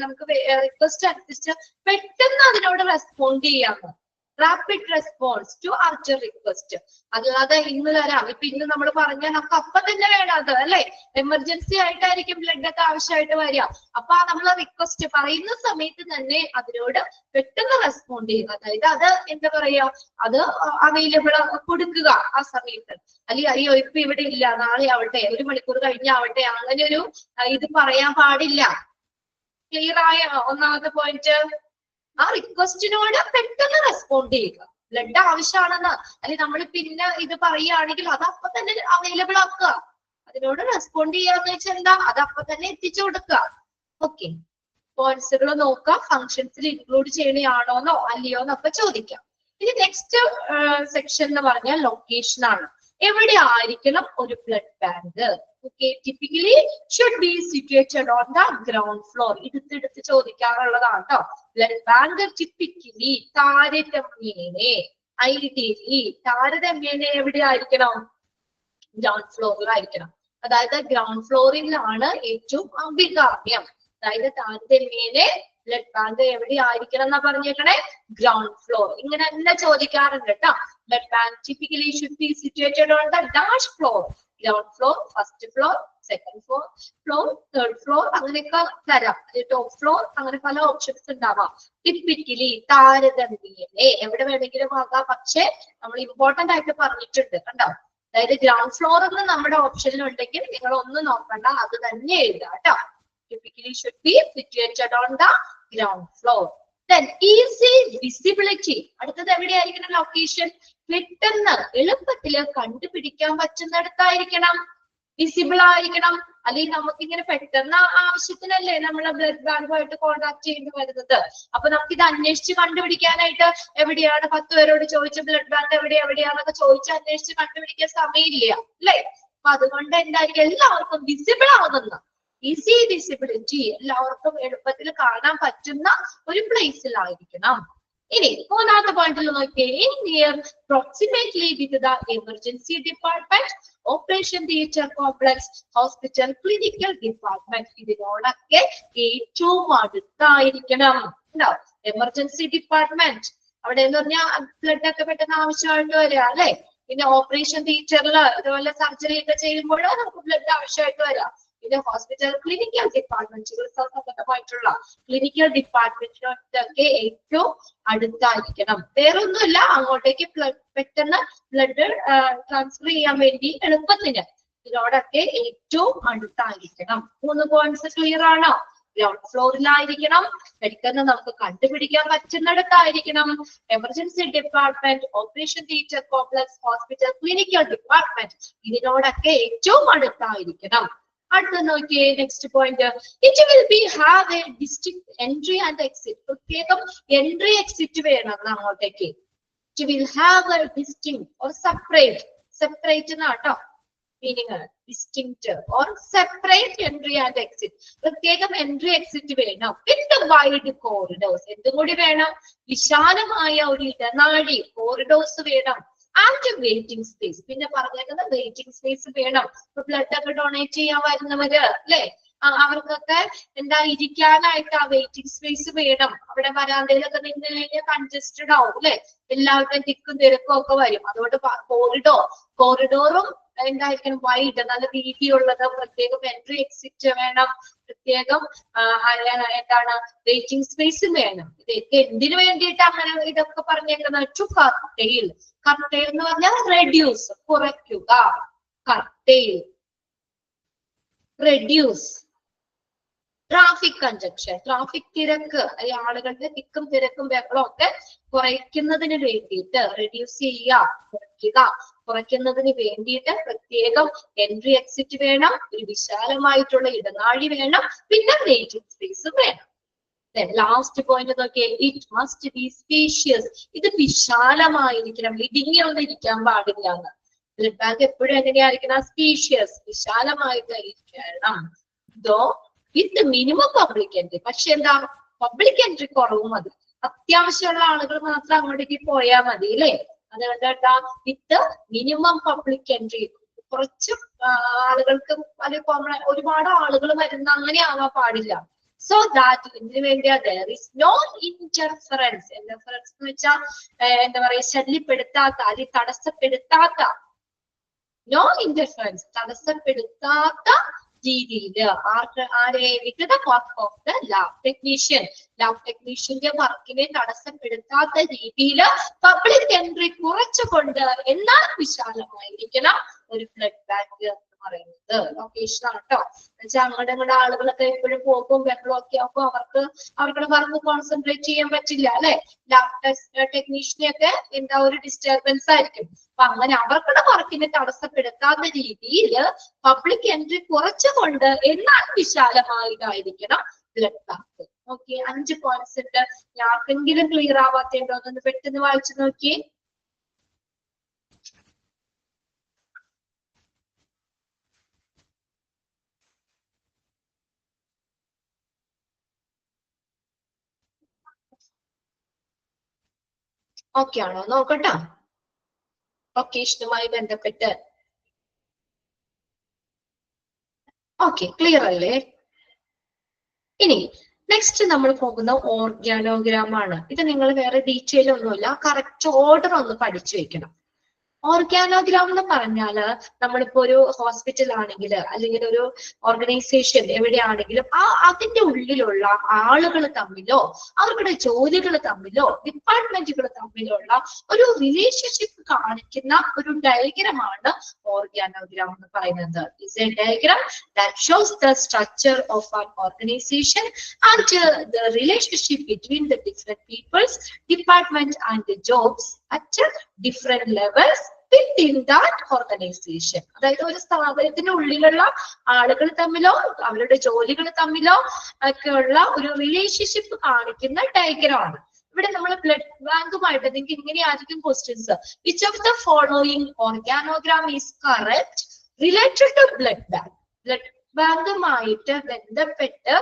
നമുക്ക് റിക്വസ്റ്റ് അനുസരിച്ച് പെട്ടെന്ന് അതിനോട് റെസ്പോണ്ട് ചെയ്യാമോ? Rapid response to urgent request. അല്ലാതെ ഇന്ന് തരാം, ഇപ്പൊ ഇന്ന് നമ്മൾ പറഞ്ഞാൽ നമുക്ക് അപ്പൊ തന്നെ വേണം അത്, അല്ലെ? എമർജൻസി ആയിട്ടായിരിക്കും ബ്ലഡ് ഒക്കെ ആവശ്യമായിട്ട് വരിക. അപ്പൊ നമ്മൾ റിക്വസ്റ്റ് പറയുന്ന സമയത്ത് തന്നെ അതിനോട് പെട്ടെന്ന് റെസ്പോണ്ട് ചെയ്യുക. അതായത് അത് എന്താ പറയാ, അത് അവൈലബിൾ കൊടുക്കുക ആ സമയത്ത്. അല്ലെങ്കിൽ അയ്യോ ഇപ്പൊ ഇവിടെ ഇല്ല, നാളെ ആവട്ടെ, 1 മണിക്കൂർ കഴിഞ്ഞാവട്ടെ, അങ്ങനെ ഒരു ഇത് പറയാൻ പാടില്ല. ക്ലിയർ ആയ ഒന്നാമത്തെ പോയിന്റ്? ആ റിക്വസ്റ്റിനോട് പെട്ടെന്ന് റെസ്പോണ്ട് ചെയ്യുക. ബ്ലഡ് ആവശ്യമാണെന്ന് അല്ലെങ്കിൽ നമ്മൾ പിന്നെ ഇത് പറയുകയാണെങ്കിൽ അത് അപ്പൊ തന്നെ അവൈലബിൾ ആക്കുക. അതിനോട് റെസ്പോണ്ട് ചെയ്യാന്ന് വെച്ചാൽ എന്താ, അത് അപ്പൊ തന്നെ എത്തിച്ചു കൊടുക്കുക. ഓക്കെ, പോയിന്റ്സുകൾ നോക്കാം, ഫങ്ഷൻസിൽ ഇൻക്ലൂഡ് ചെയ്യണയാണോന്നോ അല്ലയോ എന്നൊക്കെ ചോദിക്കാം. ഇനി നെക്സ്റ്റ് സെക്ഷൻ എന്ന് പറഞ്ഞാൽ ലൊക്കേഷൻ ആണ്. എവിടെ ആയിരിക്കണം ഒരു blood bank? Okay, typically should be situated on the ground floor. എടുത്ത് ചോദിക്കാറുള്ളതാണ് കേട്ടോ. ബ്ലഡ് ബാങ്ക് ടിപ്പിക്കലി താരതമ്യേന എവിടെ ആയിരിക്കണം? ഗ്രൗണ്ട് ഫ്ലോറിലായിരിക്കണം. അതായത് ഗ്രൗണ്ട് ഫ്ലോറിലാണ് ഏറ്റവും അഭികാമ്യം. അതായത് താരതമ്യേന ബ്ലഡ് ബാങ്ക് എവിടെ ആയിരിക്കണം എന്നാ പറഞ്ഞേക്കണേ? Ground floor. ഇങ്ങനെ തന്നെ ചോദിക്കാറുണ്ട് കേട്ടോ. Blood bank typically should be situated on the dash floor. Ground floor, first floor, second floor, third floor, അങ്ങനെയൊക്കെ തരാം. ടോപ്പ് ഫ്ലോർ, അങ്ങനെ പല ഓപ്ഷൻസ് ഉണ്ടാവാം. ടിപ്പിക്കലി താരതമ്യേന എവിടെ വേണമെങ്കിലും ആകാം, പക്ഷെ നമ്മൾ ഇമ്പോർട്ടന്റ് ആയിട്ട് പറഞ്ഞിട്ടുണ്ട് കണ്ടോ. അതായത് ഗ്രൗണ്ട് ഫ്ലോർ എന്ന് നമ്മുടെ ഓപ്ഷനിൽ ഉണ്ടെങ്കിൽ നിങ്ങൾ ഒന്നും നോക്കണ്ട, അത് തന്നെ എഴുതാം കേട്ടോ. Typically should be situated on the ground floor. Then easy visibility. അടുത്തത് എവിടെയായിരിക്കണം ലൊക്കേഷൻ? പെട്ടെന്ന് എളുപ്പത്തിൽ കണ്ടുപിടിക്കാൻ പറ്റുന്നിടത്തായിരിക്കണം, വിസിബിൾ ആയിരിക്കണം. അല്ലെങ്കിൽ നമുക്കിങ്ങനെ പെട്ടെന്ന് ആവശ്യത്തിനല്ലേ നമ്മളെ ബ്ലഡ് ബാങ്കുമായിട്ട് കോൺടാക്ട് ചെയ്യേണ്ടി വരുന്നത്. അപ്പൊ നമുക്കിത് അന്വേഷിച്ച് കണ്ടുപിടിക്കാനായിട്ട് എവിടെയാണ് 10 പേരോട് ചോദിച്ച ബ്ലഡ് ബാങ്ക് എവിടെയാന്നൊക്കെ ചോദിച്ച് അന്വേഷിച്ച് കണ്ടുപിടിക്കാൻ സമയമില്ല, അല്ലേ? അപ്പൊ അതുകൊണ്ട് എന്തായിരിക്കും എല്ലാവർക്കും വിസിബിൾ ആകുന്ന ഈസി വിസിബിലിറ്റി, എല്ലാവർക്കും എളുപ്പത്തിൽ കാണാൻ പറ്റുന്ന ഒരു പ്ലേസിലായിരിക്കണം. ഇനി മൂന്നാമത്തെ പോയിന്റിൽ നോക്കിയേ, near proximately with the emergency department, operation theatre complex, hospital, clinical department. ഇതിനോടൊക്കെ ഏറ്റവും അടുത്തായിരിക്കണം. ഉണ്ടോ? എമർജൻസി ഡിപ്പാർട്ട്മെന്റ് അവിടെ എന്ന് പറഞ്ഞാൽ ബ്ലഡ് ഒക്കെ പെട്ടെന്ന് ആവശ്യമായിട്ട് വരിക, അല്ലെ? പിന്നെ ഓപ്പറേഷൻ തിയേറ്ററിൽ ഇതുപോലെ സർജറി ഒക്കെ ചെയ്യുമ്പോൾ നമുക്ക് ബ്ലഡ് ആവശ്യമായിട്ട് വരാം. പിന്നെ ഹോസ്പിറ്റൽ, ക്ലിനിക്കൽ ഡിപ്പാർട്ട്മെന്റ്, ചികിത്സാ സംബന്ധമായിട്ടുള്ള ക്ലിനിക്കൽ ഡിപ്പാർട്ട്മെന്റിനൊക്കെ ഏറ്റവും അടുത്തായിരിക്കണം. വേറൊന്നുമില്ല, അങ്ങോട്ടേക്ക് പെട്ടെന്ന് ബ്ലഡ് ട്രാൻസ്ഫർ ചെയ്യാൻ വേണ്ടി എളുപ്പത്തിന് ഇതിനോടൊക്കെ ഏറ്റവും അടുത്തായിരിക്കണം. 3 പോയിന്റ്സ് ക്ലിയർ ആണോ? ഗ്രൗണ്ട് ഫ്ലോറിലായിരിക്കണം, പെട്ടെന്ന് നമുക്ക് കണ്ടുപിടിക്കാൻ പറ്റുന്നിടത്തായിരിക്കണം, emergency department, operation theatre complex, hospital, clinical department ഇതിനോടൊക്കെ ഏറ്റവും അടുത്തായിരിക്കണം. അടുത്ത നോക്കിയേ, next point, it will be have a distinct entry and exit. പ്രത്യേകം എൻട്രി എക്സിറ്റ് വേണം അങ്ങോട്ടേക്ക്. It will have a distinct or separate എന്നാട്ടോ meaning. Distinct or separate entry and exit. പ്രത്യേകം എൻട്രി എക്സിറ്റ് വേണം. With wide corridors. എന്തും കൂടി വേണം? വിശാലമായ ഒരു ഇടനാഴി, കോറിഡോർസ് വേണം. And waiting space. പിന്നെ പറഞ്ഞേക്കുന്നത് വെയിറ്റിംഗ് സ്പേസ് വേണം. ഇപ്പൊ ബ്ലഡ് ഒക്കെ ഡൊണേറ്റ് ചെയ്യാൻ വരുന്നവര്, അല്ലെ, അവർക്കൊക്കെ എന്താ ഇരിക്കാനായിട്ട് ആ വെയിറ്റിംഗ് സ്പേസ് വേണം. അവിടെ വരാന്തയിലൊക്കെ നിന്ന് കഴിഞ്ഞാൽ കൺജസ്റ്റഡ് ആവും, അല്ലെ? എല്ലാവരുടെയും തിക്കും തിരക്കും ഒക്കെ വരും. അതുകൊണ്ട് കോറിഡോറും എന്തായിരിക്കണം? വൈഡ്, നല്ല വീതിയുള്ളത്. പ്രത്യേകം എൻട്രി എക്സിറ്റ് വേണം. പ്രത്യേകം എന്താണ് വെയിറ്റിംഗ് സ്പേസ് വേണം. ഇതൊക്കെ എന്തിനു വേണ്ടിയിട്ട് അങ്ങനെ ഇതൊക്കെ പറഞ്ഞേക്കുന്നത്? ടു കർടെയിൽ. കർടെയിൽ എന്ന് പറഞ്ഞാൽ റെഡ്യൂസ്, കുറയ്ക്കുക. കർടെയിൽ, റെഡ്യൂസ് ട്രാഫിക് കൺജക്ഷൻ, ട്രാഫിക് തിരക്ക്, ആളുകളുടെ തിക്കും തിരക്കും ബഹളവും ഒക്കെ കുറയ്ക്കുന്നതിന് വേണ്ടിയിട്ട്, റെഡ്യൂസ് ചെയ്യുക, കുറയ്ക്കുന്നതിന് വേണ്ടിയിട്ട് പ്രത്യേകം എൻട്രി എക്സിറ്റ് വേണം, ഒരു വിശാലമായിട്ടുള്ള ഇടനാഴി വേണം, പിന്നെ വെയിറ്റിംഗ് സ്പേസ് വേണം. ലാസ്റ്റ് പോയിന്റ് നോക്കിയേ, ഇറ്റ് മസ്റ്റ് ബി സ്പേഷ്യസ്. ഇത് വിശാലമായിരിക്കണം, ഇടുങ്ങി ഒന്നും ഇരിക്കാൻ പാടില്ല എന്ന്. ബ്ലഡ് ബാങ്ക് എപ്പോഴും എങ്ങനെയായിരിക്കണം? സ്പേഷ്യസ്, വിശാലമായിട്ടായിരിക്കണം. Though with minimum public entry. പക്ഷെ എന്താ? പബ്ലിക് എൻട്രി കുറവ് മതി. അത്യാവശ്യമുള്ള ആളുകൾ മാത്രം അങ്ങോട്ടേക്ക് പോയാൽ മതി, അല്ലേ? അതുകൊണ്ട് എന്താ? വിത്ത് മിനിമം പബ്ലിക് എൻട്രി. കുറച്ച് ആളുകൾക്ക് വലിയ കോമൺ ഒരുപാട് ആളുകൾ വരുന്ന അങ്ങനെ ആവാൻ പാടില്ല. സോ ദാറ്റ് ഇതിനു വേണ്ടിയാ there is no interference. Interference എന്ന് വെച്ചാൽ എന്താ പറയാ ശല്യപ്പെടുത്താത്ത അല്ലെങ്കിൽ തടസ്സപ്പെടുത്താത്ത, നോ ഇന്റർഫറൻസ് തടസ്സപ്പെടുത്താത്ത രീതിയിൽ ആരെ work of the lab technician, lab ടെക്നീഷ്യന്റെ വർക്കിനെ തടസ്സപ്പെടുത്താത്ത രീതിയിൽ പബ്ലിക് എൻട്രി കുറച്ചുകൊണ്ട് എന്നാൽ വിശാലമായിരിക്കണം ഒരു ബ്ലഡ് ബാങ്ക് എന്ന് പറയുന്നത്. ലൊക്കേഷൻ ആണ് കേട്ടോ. എന്നുവെച്ചാൽ അങ്ങോട്ട് ആളുകളൊക്കെ എപ്പോഴും പോകും വെള്ളമൊക്കെ ആകുമ്പോൾ അവർക്കുടെ വർക്ക് കോൺസെൻട്രേറ്റ് ചെയ്യാൻ പറ്റില്ല അല്ലെ. ലാബ് ടെക്നീഷ്യനെയൊക്കെ എന്താ ഒരു ഡിസ്റ്റർബൻസ് ആയിരിക്കും. അപ്പൊ അങ്ങനെ അവർക്കുടെ വർക്കിനെ തടസ്സപ്പെടുത്താത്ത രീതിയിൽ പബ്ലിക് എൻട്രി കുറച്ചുകൊണ്ട് എന്നാൽ വിശാലമായതായിരിക്കണം ബ്ലഡ് ബാങ്ക്. ഓക്കെ, 5 പോയിന്റ്സ് ഉണ്ട്. ആർക്കെങ്കിലും ക്ലിയർ ആവാത്തേണ്ടോ ഒന്ന് പെട്ടെന്ന് വായിച്ചു നോക്കിയേ. ഓക്കെ ആണോ നോക്കട്ടോ. ലൊക്കേഷനുമായി ബന്ധപ്പെട്ട് ഓക്കെ ക്ലിയർ അല്ലേ? ഇനി നെക്സ്റ്റ് നമ്മൾ പോകുന്ന ഓർഗാനോഗ്രാം ആണ്. ഇത് നിങ്ങൾ വേറെ ഡീറ്റെയിൽ ഒന്നുമില്ല, കറക്റ്റ് ഓർഡർ ഒന്ന് പഠിച്ചു വെക്കണം. ഓർഗാനോഗ്രാം എന്ന് പറഞ്ഞാല് നമ്മളിപ്പോ ഒരു ഹോസ്പിറ്റൽ ആണെങ്കിൽ അല്ലെങ്കിൽ ഒരു ഓർഗനൈസേഷൻ എവിടെയാണെങ്കിലും അതിന്റെ ഉള്ളിലുള്ള ആളുകൾ തമ്മിലോ അവരുടെ ജോലികൾ തമ്മിലോ ഡിപ്പാർട്ട്മെന്റുകൾ തമ്മിലുള്ള ഒരു റിലേഷൻഷിപ്പ് കാണിക്കുന്ന ഒരു ഡയഗ്രമാണ് ഓർഗാനോഗ്രാം എന്ന് പറയുന്നത്. Is a diagram that shows the structure of an organization and the relationship between the different peoples, department and jobs at different levels within that organization. അതായത് ഒരു സ്ഥാപനത്തിന്റെ ഉള്ളിലുള്ള ആളുകൾ തമ്മിലോ അവരുടെ ജോലികൾ തമ്മിലോ ഒക്കെ ഉള്ള ഒരു റിലേഷൻഷിപ്പ് കാണിക്കുന്ന ഡയഗ്രാം ആണ്. ഇവിടെ നമ്മൾ ബ്ലഡ് ബാങ്കുമായിട്ട് നിങ്ങൾക്ക് ഇങ്ങനെയായിരിക്കും questions. Which of the following organogram is correct related to blood bank? Blood ബാങ്കുമായിട്ട് ബന്ധപ്പെട്ട്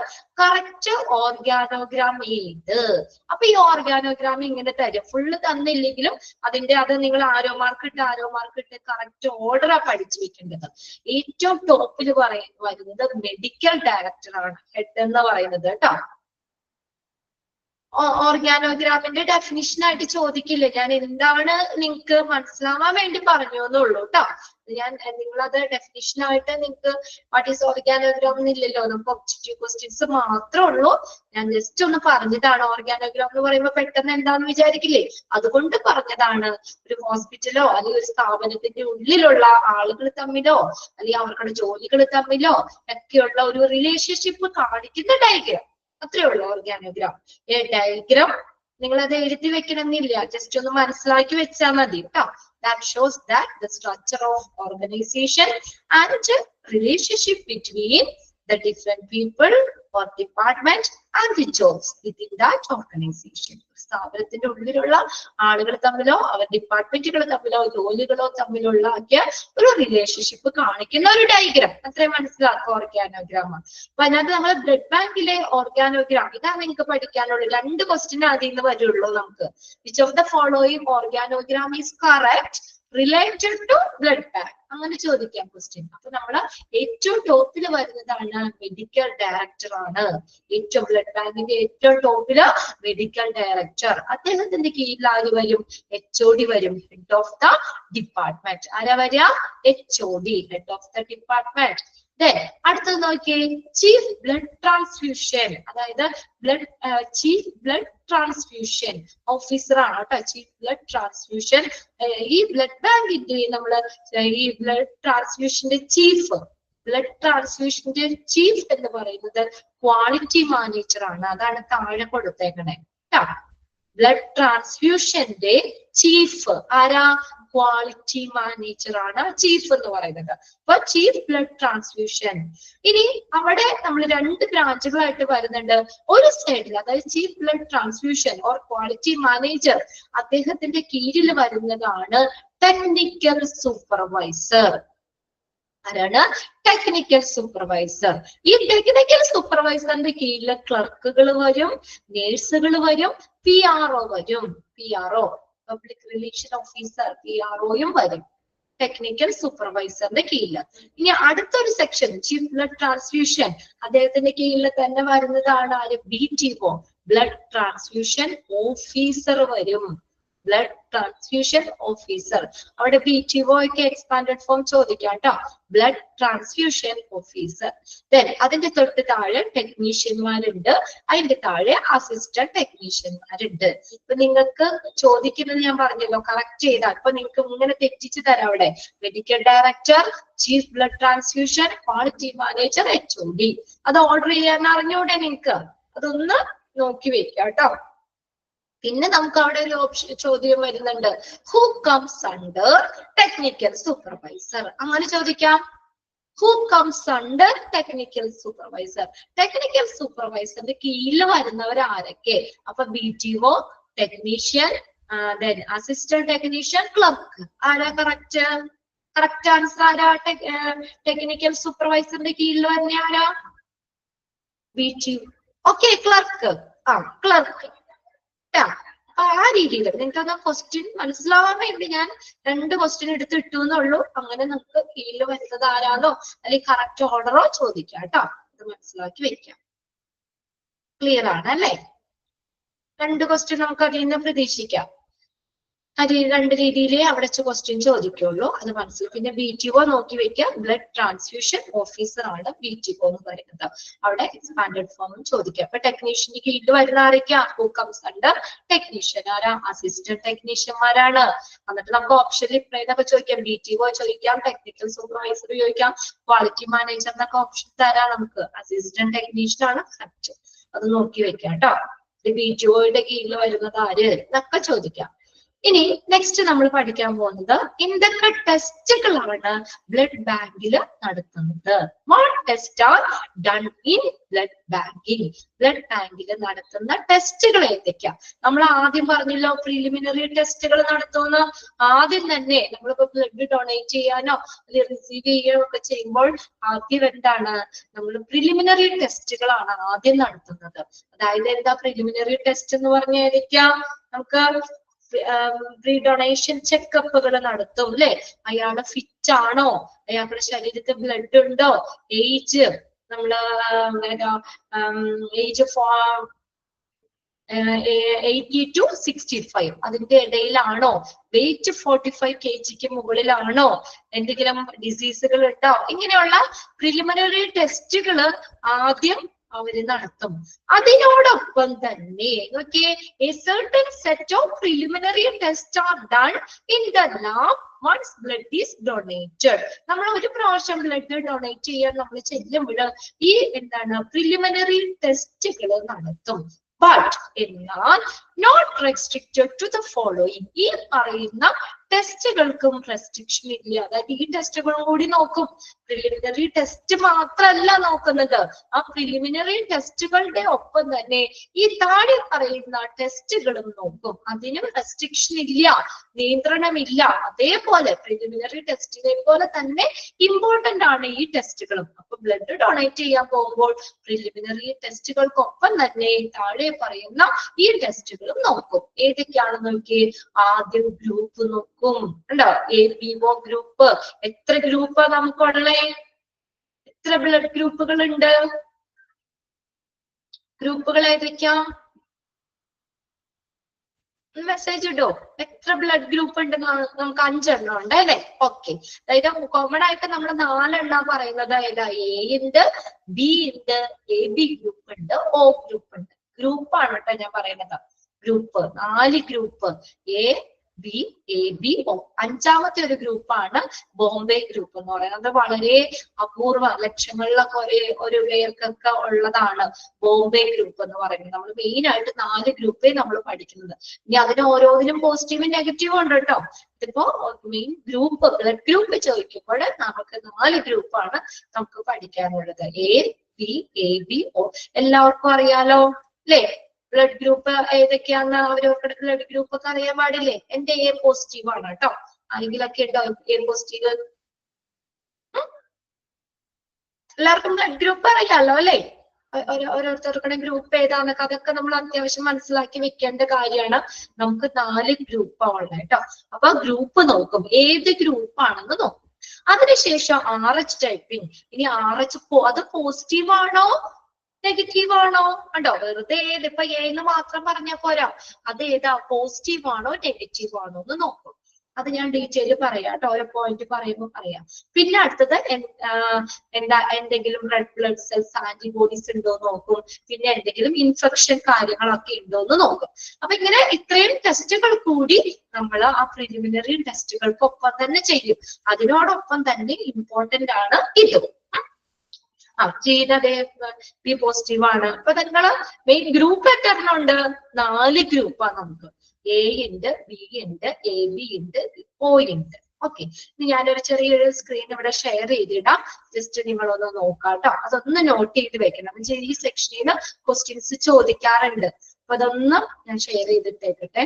കറക്റ്റ് ഓർഗാനോഗ്രാം ഏത്? അപ്പൊ ഈ ഓർഗാനോഗ്രാം ഇങ്ങനെ തരും. ഫുള്ള് തന്നില്ലെങ്കിലും അത് നിങ്ങൾ ആരോ മാർക്ക് ഇട്ട് കറക്റ്റ് ഓർഡറാ പഠിച്ചു വെക്കേണ്ടത്. ഏറ്റവും ടോപ്പിൽ വരുന്നത് മെഡിക്കൽ ഡയറക്ടർ ആണ്, ഹെഡ് എന്ന് പറയുന്നത് കേട്ടോ. ഓർഗാനോഗ്രാമിന്റെ ഡെഫിനിഷൻ ആയിട്ട് ചോദിക്കില്ല. ഞാൻ എന്താണ് നിങ്ങൾക്ക് മനസ്സിലാവാൻ വേണ്ടി പറഞ്ഞു എന്നുള്ളൂ കേട്ടോ. നിങ്ങളത് ഡെഫിനിഷൻ ആയിട്ട് നിങ്ങൾക്ക് വാട്ട് ഈസ് ഓർഗാനോഗ്രാം എന്നില്ലല്ലോ, നമുക്ക് ഒബ്ജക്റ്റീവ് ക്വസ്റ്റ്യൻസ് മാത്രമേ ഉള്ളൂ. ഞാൻ ജസ്റ്റ് ഒന്ന് പറഞ്ഞതാണ്. ഓർഗാനോഗ്രാം എന്ന് പറയുമ്പോൾ പെട്ടെന്ന് എന്താന്ന് വിചാരിക്കില്ലേ, അതുകൊണ്ട് പറഞ്ഞതാണ്. ഒരു ഹോസ്പിറ്റലോ അല്ലെങ്കിൽ ഒരു സ്ഥാപനത്തിന്റെ ഉള്ളിലുള്ള ആളുകൾ തമ്മിലോ അല്ലെങ്കിൽ അവരുടെ ജോലികൾ തമ്മിലോ ഒക്കെയുള്ള ഒരു റിലേഷൻഷിപ്പ് കാണിക്കുന്ന ഡയഗ്രാം. അത്രേ ഉള്ളൂ ഓർഗാനോഗ്രാം. ഡയഗ്രാം നിങ്ങൾ അത് എഴുതി വെക്കണമെന്നില്ല, ജസ്റ്റ് ഒന്ന് മനസ്സിലാക്കി വെച്ചാൽ മതി കേട്ടോ. That shows that the structure of organization and relationship between the different people or department and the jobs within that organization. സ്ഥാപനത്തിന്റെ ഉള്ളിലുള്ള ആളുകൾ തമ്മിലോ അവർ ഡിപ്പാർട്ട്മെന്റുകൾ തമ്മിലോ ജോലികളോ തമ്മിലുള്ള ഒരു റിലേഷൻഷിപ്പ് കാണിക്കുന്ന ഒരു ഡയഗ്രാം. അത്രയും മനസ്സിലാക്കുക ഓർഗാനോഗ്രാം. അപ്പൊ അതിനകത്ത് നമ്മൾ ബ്ലഡ് ബാങ്കിലെ ഓർഗാനോഗ്രാം ഇതാണ് നിങ്ങൾക്ക് പഠിക്കാനുള്ളത്. 2 ക്വസ്റ്റ്യൻ അതിൽ നിന്ന് വരുള്ളൂ നമുക്ക്. Which of the following organogram is correct related to blood bank? അങ്ങനെ ചോദിക്കാം ക്വസ്റ്റ്യൻ. അപ്പൊ നമ്മള് ഏറ്റവും ടോപ്പിൽ വരുന്നതാണ് മെഡിക്കൽ ഡയറക്ടർ ആണ്. ഏറ്റവും ബ്ലഡ് ബാങ്കിന്റെ ഏറ്റവും ടോപ്പില് മെഡിക്കൽ ഡയറക്ടർ. അദ്ദേഹത്തിന്റെ കീഴിൽ ആര് വരും? HOD വരും, ഹെഡ് ഓഫ് ദ ഡിപ്പാർട്ട്മെന്റ്. ആരാ വരിക? HOD, head of the department. അടുത്തത് നോക്കിയേ, ചീഫ് ബ്ലഡ് ട്രാൻസ്ഫ്യൂഷൻ, അതായത് ചീഫ് ബ്ലഡ് ട്രാൻസ്ഫ്യൂഷൻ ഓഫീസർ ആണ് കേട്ടോ. Chief blood transfusion. ഈ ബ്ലഡ് ബാങ്കിന്റെ ഈ ബ്ലഡ് ട്രാൻസ്ഫ്യൂഷന്റെ ചീഫ് എന്ന് പറയുന്നത് ക്വാളിറ്റി മാനേജർ ആണ്. അതാണ് താഴെ കൊടുത്തേക്കണേ കേട്ടോ. ബ്ലഡ് ട്രാൻസ്ഫ്യൂഷന്റെ ചീഫ് ആരാ? ക്വാളിറ്റി മാനേജർ ആണ് ചീഫ് എന്ന് പറയുന്നത്. അപ്പൊ ചീഫ് ബ്ലഡ് ട്രാൻസ്ഫ്യൂഷൻ. ഇനി അവിടെ നമ്മൾ 2 ബ്രാഞ്ചുകളായിട്ട് വരുന്നുണ്ട്. ഒരു സൈഡിൽ അതായത് chief blood transfusion or quality manager, അദ്ദേഹത്തിന്റെ കീഴിൽ വരുന്നതാണ് ടെക്നിക്കൽ സൂപ്പർവൈസർ. ആരാണ്? Technical supervisor. ഈ ടെക്നിക്കൽ സൂപ്പർവൈസറിന്റെ കീഴിൽ ക്ലർക്കുകൾ വരും, നേഴ്സുകൾ വരും, PRO വരും. PRO പബ്ലിക് റിലേഷൻ ഓഫീസർ, PROയും വരും. ടെക്നിക്കൽ സൂപ്പർവൈസറിന്റെ കീഴിൽ. ഇനി അടുത്തൊരു സെക്ഷൻ ചീഫ് ബ്ലഡ് ട്രാൻസ്ഫ്യൂഷൻ, അദ്ദേഹത്തിന്റെ കീഴിൽ തന്നെ വരുന്നതാണ് ആര്? BTO, ബ്ലഡ് ട്രാൻസ്ഫ്യൂഷൻ ഓഫീസർ വരും. Blood transfusion officer. അവിടെ BTO ഒക്കെ എക്സ്പാൻഡഡ് ഫോം ചോദിക്കാം കേട്ടോ. Blood transfusion officer. ദെൻ അതിന്റെ തൊട്ട് താഴെ ടെക്നീഷ്യന്മാരുണ്ട്, അതിന്റെ താഴെ അസിസ്റ്റന്റ് ടെക്നീഷ്യന്മാരുണ്ട്. ഇപ്പൊ നിങ്ങൾക്ക് ചോദിക്കുന്നത് ഞാൻ പറഞ്ഞല്ലോ, കറക്റ്റ് ചെയ്താൽ ഇപ്പൊ നിങ്ങൾക്ക് ഇങ്ങനെ തെറ്റിച്ച് തരാം. അവിടെ medical director, chief blood transfusion, quality manager, HOD. അത് ഓർഡർ ചെയ്യാൻ അറിഞ്ഞൂടെ നിങ്ങൾക്ക്? അതൊന്ന് നോക്കി വെക്കാം കേട്ടോ. പിന്നെ നമുക്ക് അവിടെ ഒരു ഓപ്ഷൻ ചോദ്യം വരുന്നുണ്ട്, who comes under technical supervisor. അങ്ങനെ ചോദിക്കാം. Who comes under technical supervisor. Technical സൂപ്പർവൈസറിന്റെ കീഴിൽ വരുന്നവർ ആരൊക്കെ? അപ്പൊ BTO, technician, then assistant technician, clerk. ആരാ കറക്റ്റ്? കറക്റ്റ് ആൻസർ ആരാ? ടെക്നിക്കൽ സൂപ്പർവൈസറിന്റെ കീഴിൽ വരുന്ന ആരാ? BTO. Okay, clerk. ക്ലർക്ക്. ആ രീതിയിൽ നിങ്ങൾക്ക് ക്വസ്റ്റ്യൻ മനസ്സിലാവാൻ വേണ്ടി ഞാൻ 2 ക്വസ്റ്റ്യൻ എടുത്ത് ഇട്ടു എന്നുള്ളൂ. അങ്ങനെ നമുക്ക് കീഴിൽ വരുന്നത് ആരാന്നോ അല്ലെങ്കിൽ കറക്റ്റ് ഓർഡറോ ചോദിക്കാം കേട്ടോ. ഇത് മനസ്സിലാക്കി വെക്കാം. ക്ലിയർ ആണ് അല്ലേ? 2 ക്വസ്റ്റ്യൻ നമുക്ക് അതിൽ നിന്ന് പ്രതീക്ഷിക്കാം. അത് 2 രീതിയിലേ അവിടെ ക്വസ്റ്റ്യൻ ചോദിക്കുള്ളൂ, അത് മനസ്സിൽ. പിന്നെ BTO നോക്കി വെക്കുക, ബ്ലഡ് ട്രാൻസ്ഫ്യൂഷൻ ഓഫീസർ ആണ് BTO എന്ന് പറയുന്നത്. അവിടെ എക്സ്പാൻഡഡ് ഫോമും ചോദിക്കാം. അപ്പൊ ടെക്നീഷ്യന്റെ കീഴിൽ വരുന്ന ആരൊക്കെയാ? Who comes under technician. ആരാ? അസിസ്റ്റന്റ് ടെക്നീഷ്യന്മാരാണ്. എന്നിട്ട് നമുക്ക് ഓപ്ഷനിൽ ഇപ്പഴൊക്കെ ചോദിക്കാം, BTO ചോദിക്കാം, ടെക്നിക്കൽ സൂപ്പർവൈസർ ചോദിക്കാം, ക്വാളിറ്റി മാനേജർ എന്നൊക്കെ ഓപ്ഷൻ തരാം നമുക്ക്. അസിസ്റ്റന്റ് ടെക്നീഷ്യൻ ആണ് കറക്റ്റ്. അത് നോക്കി വെക്കാം കേട്ടോ. BTOയുടെ കീഴിൽ വരുന്നത് ആര് എന്നൊക്കെ ചോദിക്കാം. ഇനി നെക്സ്റ്റ് നമ്മൾ പഠിക്കാൻ പോകുന്നത് എന്തൊക്കെ ടെസ്റ്റുകളാണ് ബ്ലഡ് ബാങ്കിൽ നടത്തുന്നത്. What test are done in blood banking. Blood ബാങ്കിൽ നടത്തുന്ന ടെസ്റ്റുകൾ ഏതൊക്കെയാ? നമ്മൾ ആദ്യം പറഞ്ഞല്ലോ പ്രിലിമിനറി ടെസ്റ്റുകൾ നടത്തുന്ന. ആദ്യം തന്നെ നമ്മളിപ്പോ ബ്ലഡ് ഡൊണേറ്റ് ചെയ്യാനോ അല്ലെങ്കിൽ റിസീവ് ചെയ്യുകയോ ഒക്കെ ചെയ്യുമ്പോൾ ആദ്യം എന്താണ്? നമ്മൾ പ്രിലിമിനറി ടെസ്റ്റുകളാണ് ആദ്യം നടത്തുന്നത്. അതായത് എന്താ പ്രിലിമിനറി ടെസ്റ്റ് എന്ന് പറഞ്ഞാൽ ഏതൊക്കെയാ? നമുക്ക് പ്രീ ഡൊണേഷൻ ചെക്കപ്പുകൾ നടത്തും അല്ലെ? അയാള് ഫിറ്റ് ആണോ, അയാളുടെ ശരീരത്തിൽ ബ്ലഡ് ഉണ്ടോ, ഏജ് നമ്മള് ഏജ് 80 to 65 അതിന്റെ ഇടയിലാണോ, വെയിറ്റ് 45 kg മുകളിലാണോ, എന്തെങ്കിലും ഡിസീസുകൾ ഉണ്ടോ, ഇങ്ങനെയുള്ള പ്രിലിമിനറി ടെസ്റ്റുകൾ ആദ്യം അവര് നടത്തും. അതിനോടൊപ്പം തന്നെ a certain set of preliminary tests are done in the lab once blood is donated. നമ്മൾ ഒരു പ്രാവശ്യം ബ്ലഡ് ഡൊണേറ്റ് ചെയ്യാൻ നമ്മൾ ചെല്ലുമ്പോൾ ഈ എന്താണ് പ്രിലിമിനറി ടെസ്റ്റുകൾ നടത്തും. ബട്ട് എന്നാൽ not restricted to the following. ഈ പറയുന്ന ടെസ്റ്റുകൾക്കും റെസ്ട്രിക്ഷൻ ഇല്ല. അതായത് ഈ ടെസ്റ്റുകളും കൂടി നോക്കും. പ്രിലിമിനറി ടെസ്റ്റ് മാത്രമല്ല നോക്കുന്നത്, ആ പ്രിലിമിനറി ടെസ്റ്റുകളുടെ ഒപ്പം തന്നെ ഈ താഴെ പറയുന്ന ടെസ്റ്റുകളും നോക്കും. അതിനും റെസ്ട്രിക്ഷൻ ഇല്ല, നിയന്ത്രണമില്ല. അതേപോലെ പ്രിലിമിനറി ടെസ്റ്റിനെ പോലെ തന്നെ ഇമ്പോർട്ടന്റ് ആണ് ഈ ടെസ്റ്റുകളും. അപ്പൊ ബ്ലഡ് ഡൊണേറ്റ് ചെയ്യാൻ പോകുമ്പോൾ പ്രിലിമിനറി ടെസ്റ്റുകൾക്കൊപ്പം തന്നെ താഴെ പറയുന്ന ഈ ടെസ്റ്റുകളും നോക്കും. ഏതൊക്കെയാണെന്ന് നോക്കി. ആദ്യം ഗ്രൂപ്പ് നോക്കും. ഉണ്ടോ? ABO group. എത്ര ഗ്രൂപ്പാ നമുക്കുള്ളേ? എത്ര ബ്ലഡ് ഗ്രൂപ്പുകൾ ഉണ്ട്? ഗ്രൂപ്പുകൾ ഏതൊക്കെയാ? മെസ്സേജ് ഇടോ. എത്ര ബ്ലഡ് ഗ്രൂപ്പ് ഉണ്ട്? നമുക്ക് 5 എണ്ണം ഉണ്ട് അല്ലെ? ഓക്കെ. അതായത് കോമൺ ആയിട്ട് നമ്മൾ 4 എണ്ണം പറയുന്നത്. ഏതാ? A ഉണ്ട്, B ഉണ്ട്, AB ഗ്രൂപ്പ് ഉണ്ട്, O ഗ്രൂപ്പ് ഉണ്ട്. ഗ്രൂപ്പാണ് കേട്ടോ ഞാൻ പറയുന്നത്. Group 4 group AB, O. 5ാമത്തെ ഒരു ഗ്രൂപ്പാണ് ബോംബെ ഗ്രൂപ്പ് എന്ന് പറയുന്നത്. വളരെ അപൂർവ ലക്ഷങ്ങളിലൊക്കെ ഒരു പേർക്കൊക്കെ ഉള്ളതാണ് ബോംബെ ഗ്രൂപ്പ് എന്ന് പറയുന്നത്. നമ്മൾ മെയിൻ ആയിട്ട് 4 ഗ്രൂപ്പേ നമ്മൾ പഠിക്കുന്നത്. ഇനി അതിന് ഓരോന്നിനും പോസിറ്റീവും നെഗറ്റീവും ഉണ്ട് കേട്ടോ. ഇതിപ്പോ മെയിൻ ഗ്രൂപ്പ് ബ്ലഡ് ഗ്രൂപ്പ് ചോദിക്കുമ്പോൾ നമുക്ക് 4 ഗ്രൂപ്പാണ് നമുക്ക് പഠിക്കാനുള്ളത്. AB, O. എല്ലാവർക്കും അറിയാലോ അല്ലേ? ബ്ലഡ് ഗ്രൂപ്പ് ഏതൊക്കെയാന്ന് അവരവരുടെ ബ്ലഡ് ഗ്രൂപ്പ് ഒക്കെ അറിയാൻ പാടില്ലേ? എന്റെ A പോസിറ്റീവ് ആണ് കേട്ടോ. ആരെങ്കിലൊക്കെ ഉണ്ടോ A പോസിറ്റീവ്? എല്ലാവർക്കും ബ്ലഡ് ഗ്രൂപ്പ് അറിയാലോ അല്ലെ? ഓരോരുത്തർക്കുടെ ഗ്രൂപ്പ് ഏതാന്നൊക്കെ അതൊക്കെ നമ്മൾ അത്യാവശ്യം മനസ്സിലാക്കി വെക്കേണ്ട കാര്യമാണ്. നമുക്ക് 4 ഗ്രൂപ്പാണ് ഉള്ളത് കേട്ടോ. അപ്പൊ ഗ്രൂപ്പ് നോക്കും, ഏത് ഗ്രൂപ്പാണെന്ന് നോക്കും. അതിനുശേഷം RH ടൈപ്പിംഗ്. ഇനി RH അത് പോസിറ്റീവ് ആണോ നെഗറ്റീവ് ആണോ കണ്ടോ, വെറുതെ ഇപ്പൊ എന്ന് മാത്രം പറഞ്ഞാൽ പോരാ, അത് ഏതാ പോസിറ്റീവ് ആണോ നെഗറ്റീവ് ആണോ എന്ന് നോക്കും. അത് ഞാൻ ഡീറ്റെയിൽ പറയാം കേട്ടോ, ഓരോ പോയിന്റ് പറയുമ്പോൾ പറയാം. പിന്നെ അടുത്തത് എന്തെങ്കിലും റെഡ് ബ്ലഡ് സെൽസ് ആന്റിബോഡീസ് ഉണ്ടോ നോക്കും. പിന്നെ എന്തെങ്കിലും ഇൻഫെക്ഷൻ കാര്യങ്ങളൊക്കെ ഉണ്ടോ എന്ന് നോക്കും. അപ്പൊ ഇങ്ങനെ ഇത്രയും ടെസ്റ്റുകൾ കൂടി നമ്മൾ ആ പ്രിലിമിനറി ടെസ്റ്റുകൾക്കൊപ്പം തന്നെ ചെയ്യും. അതിനോടൊപ്പം തന്നെ ഇമ്പോർട്ടന്റ് ആണ് ഇതും. ബി പോസിറ്റീവ് ആണ്. അപ്പൊ നിങ്ങള് മെയിൻ ഗ്രൂപ്പ് എത്ര ഉണ്ട്? 4 ഗ്രൂപ്പാണ് നമുക്ക്. A ഉണ്ട്, B ഉണ്ട്, AB ഉണ്ട്, O ഉണ്ട്. ഓക്കെ, ഇനി ഞാനൊരു ചെറിയൊരു സ്ക്രീൻ ഇവിടെ ഷെയർ ചെയ്തിടാം. ജസ്റ്റ് നിങ്ങളൊന്ന് നോക്കാം കേട്ടോ. അതൊന്ന് നോട്ട് ചെയ്ത് വെക്കണം. ഈ സെക്ഷനിൽ നിന്ന് ക്വസ്റ്റ്യൻസ് ചോദിക്കാറുണ്ട്. അപ്പൊ അതൊന്ന് ഞാൻ ഷെയർ ചെയ്തിട്ടേക്കട്ടെ.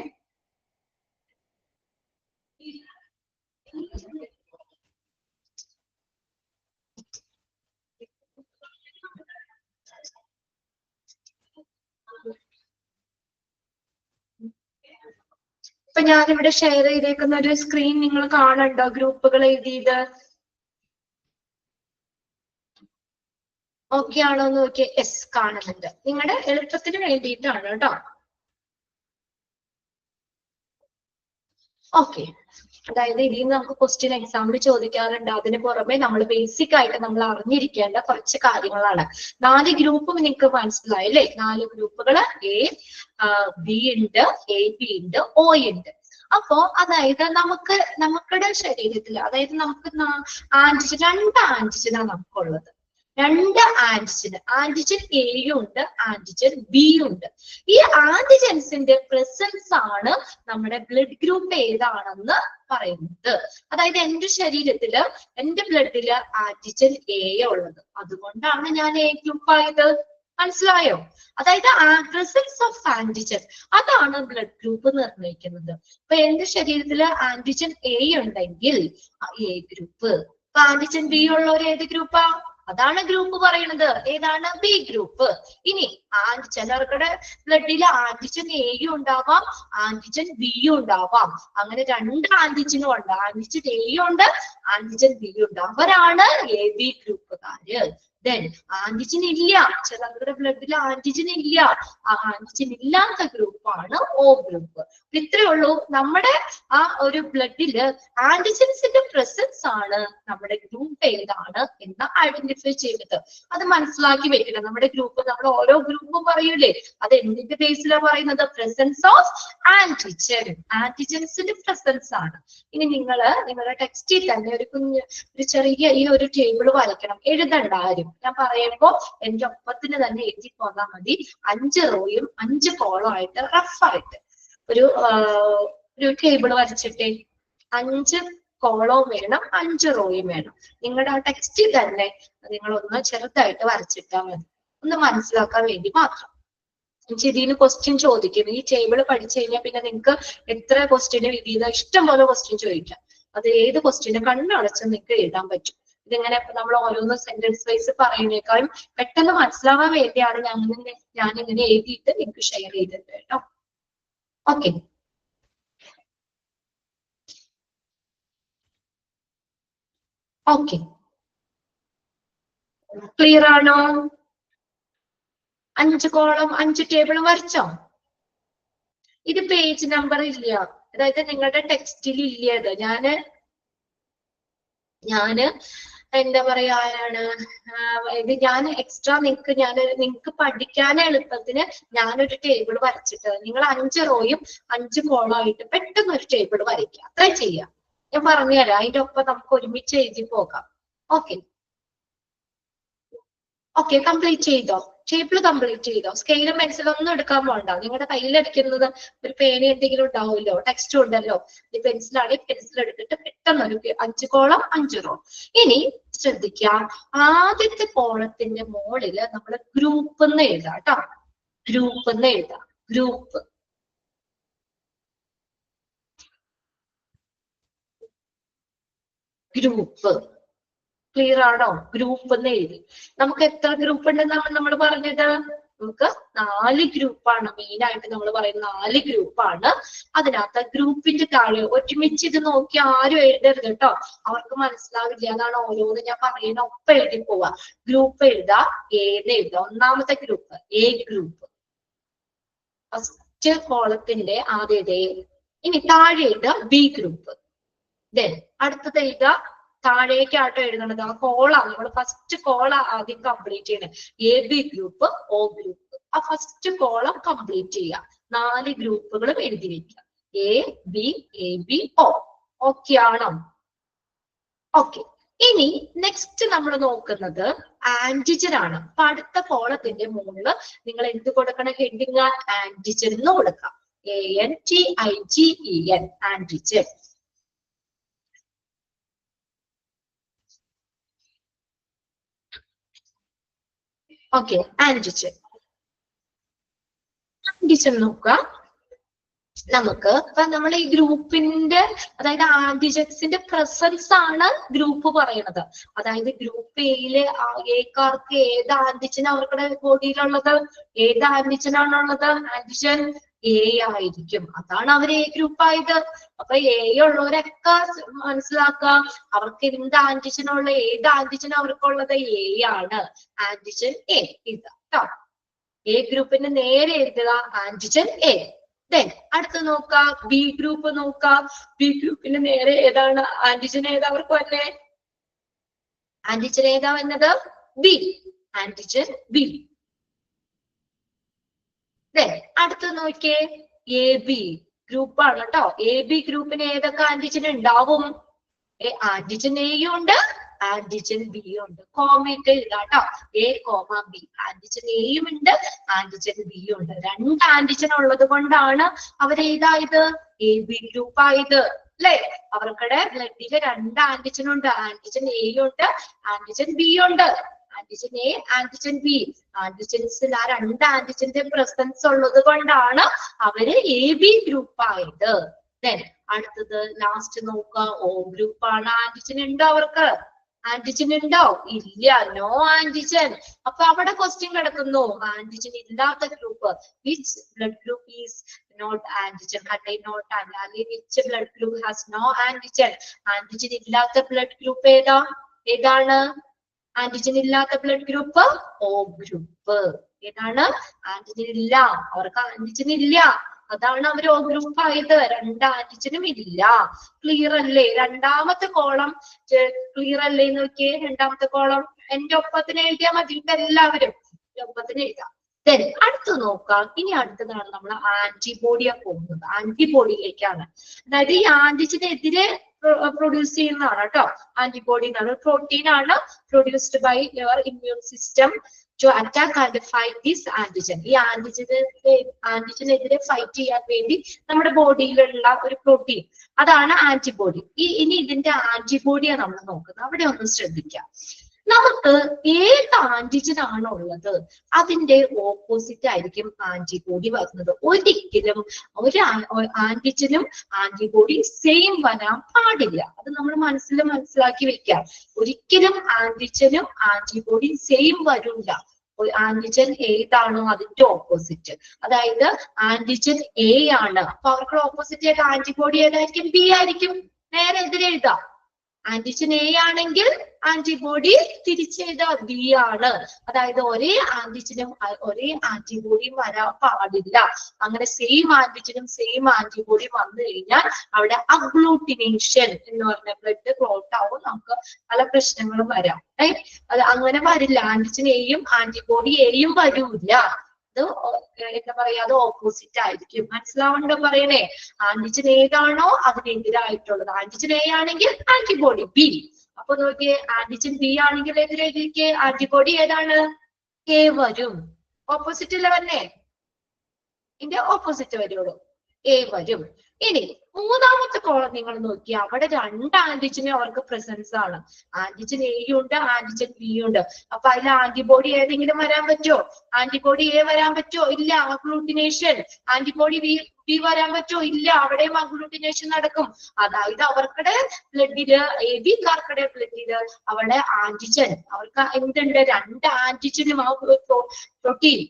ഇപ്പൊ ഞാനിവിടെ ഷെയർ ചെയ്തേക്കുന്ന ഒരു സ്ക്രീൻ നിങ്ങൾ കാണുന്നുണ്ടോ? ഗ്രൂപ്പുകൾ എഴുതിയത് ഓക്കെ ആണോ എന്ന് നോക്കിയേ. യെസ്, കാണുന്നുണ്ട്. നിങ്ങളുടെ എളുപ്പത്തിന് വേണ്ടിയിട്ടാണ് കേട്ടോ. ഓക്കെ, അതായത് ഇതിൽ നിന്ന് നമുക്ക് ക്വസ്റ്റ്യൻ എക്സാമിൽ ചോദിക്കാറുണ്ട്. അതിന് പുറമെ നമ്മൾ ബേസിക് ആയിട്ട് നമ്മൾ അറിഞ്ഞിരിക്കേണ്ട കുറച്ച് കാര്യങ്ങളാണ്. 4 ഗ്രൂപ്പും നിങ്ങൾക്ക് മനസ്സിലായി അല്ലേ? 4 ഗ്രൂപ്പുകൾ B ഉണ്ട്, AB ഉണ്ട്, O ഉണ്ട്. അപ്പോ അതായത് നമുക്കുടെ ശരീരത്തിൽ, അതായത് നമുക്ക് 2 ആന്റിജനാണ് നമുക്കുള്ളത്. 2 ആന്റിജൻ എയും ഉണ്ട്, ആന്റിജൻ ബിയും ഉണ്ട്. ഈ ആന്റിജൻസിന്റെ പ്രസൻസ് ആണ് നമ്മുടെ ബ്ലഡ് ഗ്രൂപ്പ് ഏതാണെന്ന് പറയുന്നത്. അതായത് എന്റെ ശരീരത്തില്, എന്റെ ബ്ലഡില് ആന്റിജൻ എ ഉള്ളത്, അതുകൊണ്ടാണ് ഞാൻ എ ഗ്രൂപ്പ് ആയത്. മനസ്സിലായോ? അതായത് പ്രസൻസ് ഓഫ് ആന്റിജൻ അതാണ് ബ്ലഡ് ഗ്രൂപ്പ് നിർണ്ണയിക്കുന്നത്. ഇപ്പൊ എന്റെ ശരീരത്തില് ആന്റിജൻ എ ഉണ്ടെങ്കിൽ എ ഗ്രൂപ്പ്. അപ്പൊ ആന്റിജൻ ബി ഉള്ളവർ ഏത് ഗ്രൂപ്പാ? അതാണ് ഗ്രൂപ്പ് പറയുന്നത്. ഏതാണ്? B group. ഇനി ചിലർക്കുടെ ബ്ലഡിൽ ആന്റിജൻ എയും ഉണ്ടാവാം, ആന്റിജൻ ബിയും ഉണ്ടാവാം. അങ്ങനെ 2 ആന്റിജനും ഉണ്ട്. ആന്റിജൻ എയും ഉണ്ട്, ആന്റിജൻ ബിയും ഉണ്ട്. അവരാണ് AB ഗ്രൂപ്പുകാര്. ദെൻ ആന്റിജൻ ഇല്ല, ചിലരുടെ ബ്ലഡിൽ ആന്റിജൻ ഇല്ല, ആ ആന്റിജൻ ഇല്ലാത്ത ഗ്രൂപ്പാണ് O ഗ്രൂപ്പ്. ഇത്രയേ ഉള്ളൂ. നമ്മുടെ ആ ഒരു ബ്ലഡില് ആന്റിജൻസിന്റെ പ്രസൻസ് ആണ് നമ്മുടെ ഗ്രൂപ്പ് ഏതാണ് എന്ന് ഐഡന്റിഫൈ ചെയ്യുന്നത്. അത് മനസ്സിലാക്കി വെക്കണം. നമ്മുടെ ഗ്രൂപ്പ്, നമ്മൾ ഓരോ ഗ്രൂപ്പും പറയൂലേ, അത് എന്തിന്റെ ബേസിലാണ് പറയുന്നത്? Presence of antigen. ആന്റിജൻസിന്റെ പ്രസൻസ് ആണ്. ഇനി നിങ്ങളുടെ ടെക്സ്റ്റിൽ തന്നെ ഒരു ചെറിയ ഈ ഒരു ടേബിൾ വരയ്ക്കണം. എഴുതണ്ട ആരും, ഞാൻ പറയുമ്പോ എന്റെ ഒപ്പത്തിന് തന്നെ എഴുതി പോന്നാൽ മതി. 5 റോയും 5 കോളം ആയിട്ട് റഫായിട്ട് ഒരു ടേബിൾ വരച്ചിട്ടേ. 5 കോളവും വേണം, 5 റോയും വേണം. നിങ്ങളുടെ ആ ടെക്സ്റ്റിൽ തന്നെ നിങ്ങളൊന്ന് ചെറുതായിട്ട് വരച്ചിട്ടാൽ മതി, ഒന്ന് മനസ്സിലാക്കാൻ വേണ്ടി മാത്രം. ഇതിന് ക്വസ്റ്റ്യൻ ചോദിക്കും. ഈ ടേബിൾ പഠിച്ചു കഴിഞ്ഞാൽ പിന്നെ നിങ്ങൾക്ക് എത്ര ക്വസ്റ്റ്യന് വിധീത ഇഷ്ടം പോലെ ക്വസ്റ്റ്യൻ ചോദിക്കാം. അത് ഏത് ക്വസ്റ്റ്യന് കണ്ണടച്ച് നിങ്ങൾക്ക് എഴുതാൻ പറ്റും. ഇതിങ്ങനെ നമ്മൾ ഓരോന്ന് സെന്റൻസ് വൈസ് പറയുന്നേക്കാളും പെട്ടെന്ന് മനസ്സിലാവാൻ വേണ്ടിയാണ് ഞാനിങ്ങനെ എഴുതിയിട്ട് നിങ്ങൾക്ക് ഷെയർ ചെയ്തിട്ടുണ്ട് കേട്ടോ. ഓക്കെ, ഓക്കെ, ക്ലിയർ ആണോ? 5 കോളം 5 ടേബിൾ വരച്ചോ? ഇത് പേജ് നമ്പർ ഇല്ല, അതായത് നിങ്ങളുടെ ടെക്സ്റ്റിൽ ഇല്ല. ഇത് ഞാന് എന്താ പറയാ, ഇത് ഞാൻ എക്സ്ട്രാ നിങ്ങൾക്ക് പഠിക്കാൻ എളുപ്പത്തിന് ഞാനൊരു ടേബിൾ വരച്ചിട്ട്, നിങ്ങൾ 5 റോയും 5 കോളം ആയിട്ട് പെട്ടെന്ന് ഒരു ടേബിൾ വരയ്ക്കുക. അത്ര ചെയ്യാം. ഞാൻ പറഞ്ഞുതരാം. അതിന്റെ ഒപ്പം നമുക്ക് ഒരുമിച്ച് എഴുതി പോകാം. ഓക്കെ, ഓക്കെ, കംപ്ലീറ്റ് ചെയ്തോ? ടേബിൾ കംപ്ലീറ്റ് ചെയ്തോ? സ്കെയിലും പെൻസിലും ഒന്നും എടുക്കാൻ പോകണ്ട. നിങ്ങളുടെ കയ്യിലെടുക്കുന്നത് ഒരു പേന എന്തെങ്കിലും ഉണ്ടാവുമല്ലോ, ടെക്സ്റ്റ് ഉണ്ടല്ലോ. ഈ പെൻസിലാണെങ്കിൽ പെൻസിൽ എടുത്തിട്ട് പെട്ടെന്ന് ഒരു 5 കോളം 5 റോ. ഇനി ശ്രദ്ധിക്കാം, ആദ്യത്തെ കോളത്തിന്റെ മുകളില് നമ്മൾ ഗ്രൂപ്പ് എന്ന് എഴുതാം കേട്ടോ. ഗ്രൂപ്പ് എന്ന് എഴുതാം. Group, group. ക്ലിയർ ആണോ? ഗ്രൂപ്പ് എന്ന് എഴുതി. നമുക്ക് എത്ര ഗ്രൂപ്പ് ഉണ്ടെന്നാണ് നമ്മൾ പറഞ്ഞത്? നമുക്ക് 4 ഗ്രൂപ്പാണ് മെയിൻ ആയിട്ട് നമ്മൾ പറയുന്ന 4 ഗ്രൂപ്പാണ്. അതിനകത്ത് ഗ്രൂപ്പിന്റെ താഴെ ഒരുമിച്ച് ഇത് നോക്കി ആരും എഴുതരുത് കേട്ടോ, അവർക്ക് മനസ്സിലാവില്ല. അതാണ് ഓരോന്ന് ഞാൻ പറയുന്ന ഒപ്പം എഴുതി പോവാ. ഗ്രൂപ്പ് എഴുതാ, ഏന്ന് എഴുതാ. ഒന്നാമത്തെ ഗ്രൂപ്പ് എ ഗ്രൂപ്പ്, ഫസ്റ്റ് കോളത്തിന്റെ ആദ്യത്തെ. ഇനി താഴെ എഴുതാ ബി ഗ്രൂപ്പ്. ദെൻ അടുത്തത് എഴുതാ, താഴേക്കാട്ടോ എഴുതണത്. ആ കോളാണ് നമ്മൾ ഫസ്റ്റ് കോള ആദ്യം കംപ്ലീറ്റ് ചെയ്യണേ. A B group, O group. ആ ഫസ്റ്റ് കോളം കംപ്ലീറ്റ് ചെയ്യുക. 4 ഗ്രൂപ്പുകളും എഴുതി വെക്കുക. A B O. ഓക്കെ ആണോ? ഓക്കെ. ഇനി നെക്സ്റ്റ് നമ്മൾ നോക്കുന്നത് ആന്റിജൻ ആണ്. അപ്പൊ അടുത്ത കോളത്തിന്റെ മുകളിൽ നിങ്ങൾ എന്ത് കൊടുക്കണം? ഹെഡിങ് ആന്റിജൻ എന്ന് കൊടുക്കാം. ANTIGEN antigen. Okay, antigen. Antigen നോക്കുക. നമുക്ക് ഇപ്പൊ നമ്മൾ ഈ ഗ്രൂപ്പിന്റെ, അതായത് ആന്റിജൻസിന്റെ പ്രസൻസ് ആണ് ഗ്രൂപ്പ് പറയണത്. അതായത് ഗ്രൂപ്പ് എയില് എക്കാർക്ക് ഏത് ആന്റിജൻ അവരുടെ ബോഡിയിലുള്ളത്? ഏത് ആന്റിജൻ ആണുള്ളത്? ആന്റിജൻ എ ആയിരിക്കും. അതാണ് അവർ എ ഗ്രൂപ്പ് ആയത്. അപ്പൊ എ ഉള്ളവരൊക്കെ മനസ്സിലാക്കുക, അവർക്ക് എന്ത് ആന്റിജനുള്ള, ഏത് ആന്റിജൻ അവർക്കുള്ളത്? എ ആണ്. ആന്റിജൻ എ ഇതാ. എ ഗ്രൂപ്പിന്റെ നേരെ എഴുതുക ആന്റിജൻ എ. ദെൻ അടുത്ത് നോക്കാം ബി ഗ്രൂപ്പ്. നോക്കാം ബി ഗ്രൂപ്പിന്റെ നേരെ ഏതാണ് ആന്റിജൻ? ഏതാ അവർക്ക് വന്നെ? ആന്റിജൻ ഏതാ വന്നത്? ബി. Antigen B. ദെൻ അടുത്ത് നോക്കിയേ എ ബി ഗ്രൂപ്പ് ആണ് കേട്ടോ. എ ബി ഗ്രൂപ്പിന് ഏതൊക്കെ ആന്റിജൻ ഉണ്ടാവും? ആന്റിജൻ എയും ഉണ്ട്, ആന്റിജൻ ബിയും ഉണ്ട്. കോമയിട്ട് ഇതാട്ടോ, എ കോമ ബി. ആന്റിജൻ എയും ഉണ്ട്, ആന്റിജൻ ബിയും ഉണ്ട്. 2 ആന്റിജൻ ഉള്ളത് കൊണ്ടാണ് അവരേതായത്? എ ബി ഗ്രൂപ്പ് ആയത് അല്ലെ? അവർക്കടെ ബ്ലഡില് 2 ആന്റിജൻ ഉണ്ട്. ആന്റിജൻ എയും ഉണ്ട്, ആന്റിജൻ ബിയും ഉണ്ട്. Antigen A, antigen B. ആന്റിജൻസിൽ ആ 2 ആന്റിജന്റെ പ്രസൻസ് ഉള്ളത് കൊണ്ടാണ് അവര് എ ബി ഗ്രൂപ്പ് ആയത്. ദെൻ അടുത്തത് ലാസ്റ്റ് നോക്കുക, ഓ ഗ്രൂപ്പ് ആണ്. ആന്റിജൻ ഉണ്ടോ അവർക്ക്? ആന്റിജൻ ഉണ്ടോ? ഇല്ല, നോ ആന്റിജൻ. അപ്പൊ അവിടെ ക്വസ്റ്റ്യൻ കിടക്കുന്നു, ആന്റിജൻ ഇല്ലാത്ത group. Which blood group is not antigen? Contain not അല്ലെങ്കിൽ which blood group has no antigen? Antigen ഇല്ലാത്ത ബ്ലഡ് ഗ്രൂപ്പ് ഏതാണ്? ആന്റിജൻ ഇല്ലാത്ത ബ്ലഡ് ഗ്രൂപ്പ് ഓ ഗ്രൂപ്പ്. ഏതാണ്? ആന്റിജൻ ഇല്ല, അവർക്ക് ആന്റിജൻ ഇല്ല. അതാണ് അവർ ഓ ഗ്രൂപ്പ് ആയത്. 2 ആന്റിജനും ഇല്ല. ക്ലിയർ അല്ലേ? രണ്ടാമത്തെ കോളം ക്ലിയർ അല്ലേ? നോക്കിയേ, രണ്ടാമത്തെ കോളം എന്റെ ഒപ്പത്തിന് എഴുതിയാൽ മതി. ഇപ്പൊ എല്ലാവരും ഒപ്പത്തിന് എഴുതാം. ദെൻ അടുത്ത് നോക്കാം. ഇനി അടുത്തതാണ് നമ്മൾ ആന്റിബോഡിയാ പോകുന്നത്. ആന്റിബോഡിയിലേക്കാണ്. അതായത് ഈ ആന്റിജനെതിരെ പ്രൊഡ്യൂസ് ചെയ്യുന്നതാണ് കേട്ടോ. ആന്റിബോഡി എന്നാണ്, പ്രോട്ടീൻ ആണ് produced by your immune system to attack and fight this antigen. ഈ ആന്റിജനെതിരെ ഫൈറ്റ് ചെയ്യാൻ വേണ്ടി നമ്മുടെ ബോഡിയിലുള്ള ഒരു പ്രോട്ടീൻ, അതാണ് ആന്റിബോഡി. ഇനി ഇതിന്റെ ആന്റിബോഡിയാണ് നമ്മൾ നോക്കുന്നത്. അവിടെ ഒന്ന് ശ്രദ്ധിക്കാം. നമുക്ക് ഏത് ആന്റിജൻ ആണോ ഉള്ളത് അതിന്റെ ഓപ്പോസിറ്റ് ആയിരിക്കും ആന്റിബോഡി വരുന്നത്. ഒരിക്കലും ഒരു ആന്റിജനും ആന്റിബോഡി സെയിം വരാൻ പാടില്ല. അത് നമ്മൾ മനസ്സിലാക്കി വെക്കാം. ഒരിക്കലും ആന്റിജനും ആന്റിബോഡി സെയിം വരില്ല. ആന്റിജൻ ഏതാണോ അതിന്റെ ഓപ്പോസിറ്റ്. അതായത് ആന്റിജൻ എ ആണ്, അപ്പൊ അവർക്ക് ഓപ്പോസിറ്റ് ആയിട്ട് ആന്റിബോഡി ഏതായിരിക്കും? ബി ആയിരിക്കും. നേരെ എതിരെ എഴുതാം. ആന്റിജൻ എ ആണെങ്കിൽ ആന്റിബോഡി തിരിച്ചെഴുതാ ബി ആണ്. അതായത് ഒരേ ആന്റിജനും ഒരേ ആന്റിബോഡിയും വരാൻ പാടില്ല. അങ്ങനെ സെയിം ആന്റിജനും സെയിം ആന്റിബോഡിയും വന്നു കഴിഞ്ഞാൽ അവിടെ അഗ്ലൂട്ടിനേഷൻ എന്ന് പറഞ്ഞ ബ്ലഡ് ക്ലോട്ട് ആവും, നമുക്ക് പല പ്രശ്നങ്ങളും വരാം. അത് അങ്ങനെ വരില്ല. ആന്റിജൻ എയും ആന്റിബോഡി എയും വരൂല്ല. എന്താ പറയാ, അത് ഓപ്പോസിറ്റ് ആയിരിക്കും. മനസ്സിലാവണ്ടോ പറയണേ? ആന്റിജൻ ഏതാണോ അതിനെതിരായിട്ടുള്ളത്. ആന്റിജൻ എ ആണെങ്കിൽ ആന്റിബോഡി ബി. അപ്പൊ നോക്കിയേ, ആന്റിജൻ ബി ആണെങ്കിൽ എതിരെതിരെ ആന്റിബോഡി ഏതാണ്? എ വരും. ഓപ്പോസിറ്റ് അല്ല വന്നേ, ഇതിന്റെ ഓപ്പോസിറ്റ് വരുള്ളൂ, എ വരും. ഇനി മൂന്നാമത്തെ കോളം നിങ്ങൾ നോക്കി, അവിടെ 2 ആന്റിജനും അവർക്ക് പ്രസൻസ് ആണ്. ആന്റിജൻ എ ഉണ്ട്, ആന്റിജൻ ബി ഉണ്ട്. അപ്പൊ അതിൽ ആന്റിബോഡി ഏതെങ്കിലും വരാൻ പറ്റുമോ? ആന്റിബോഡി എ വരാൻ പറ്റുമോ? ഇല്ല. അഗ്ലൂട്ടിനേഷൻ. ആന്റിബോഡി ബി വരാൻ പറ്റുമോ? ഇല്ല. അവിടെയും അഗ്ലൂട്ടിനേഷൻ നടക്കും. അതായത് അവർക്കടെ ബ്ലഡില്, എ ബി കാർക്കടെ ബ്ലഡില് അവിടെ ആന്റിജൻ, അവർക്ക് എന്തുണ്ട്? 2 ആന്റിജനും ആ പ്രോട്ടീൻ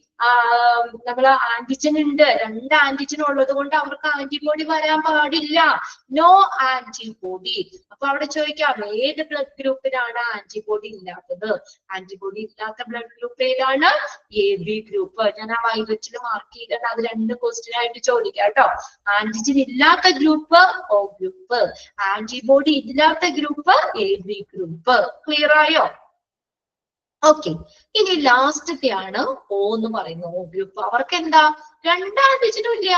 നമ്മള് ആന്റിജൻ ഉണ്ട്. 2 ആന്റിജൻ ഉള്ളത് കൊണ്ട് അവർക്ക് ആന്റിബോഡി വരാൻ പാടില്ല. No antibody. അപ്പൊ അവിടെ ചോദിക്കാം, ഏത് ബ്ലഡ് ഗ്രൂപ്പിനാണ് ആന്റിബോഡി ഇല്ലാത്തത്? ആന്റിബോഡി ഇല്ലാത്ത ബ്ലഡ് ഗ്രൂപ്പ് ഏതാണ്? A B group. ഞാൻ ആ വൈലറ്റിൽ മാർക്ക് ചെയ്തിട്ട് അത് 2 ക്വസ്റ്റ്യൻ ആയിട്ട് ചോദിക്കാം കേട്ടോ. ആന്റിജൻ ഇല്ലാത്ത ഗ്രൂപ്പ് ഒ ഗ്രൂപ്പ്, ആന്റിബോഡി ഇല്ലാത്ത group A B group. Clear ആയോ? ഓക്കെ. ഇനി ലാസ്റ്റത്തെയാണ് ഒ എന്ന് പറയുന്നത്, ഒ ഗ്രൂപ്പ്. അവർക്ക് എന്താ? 2 ആന്റിജനും ഇല്ല.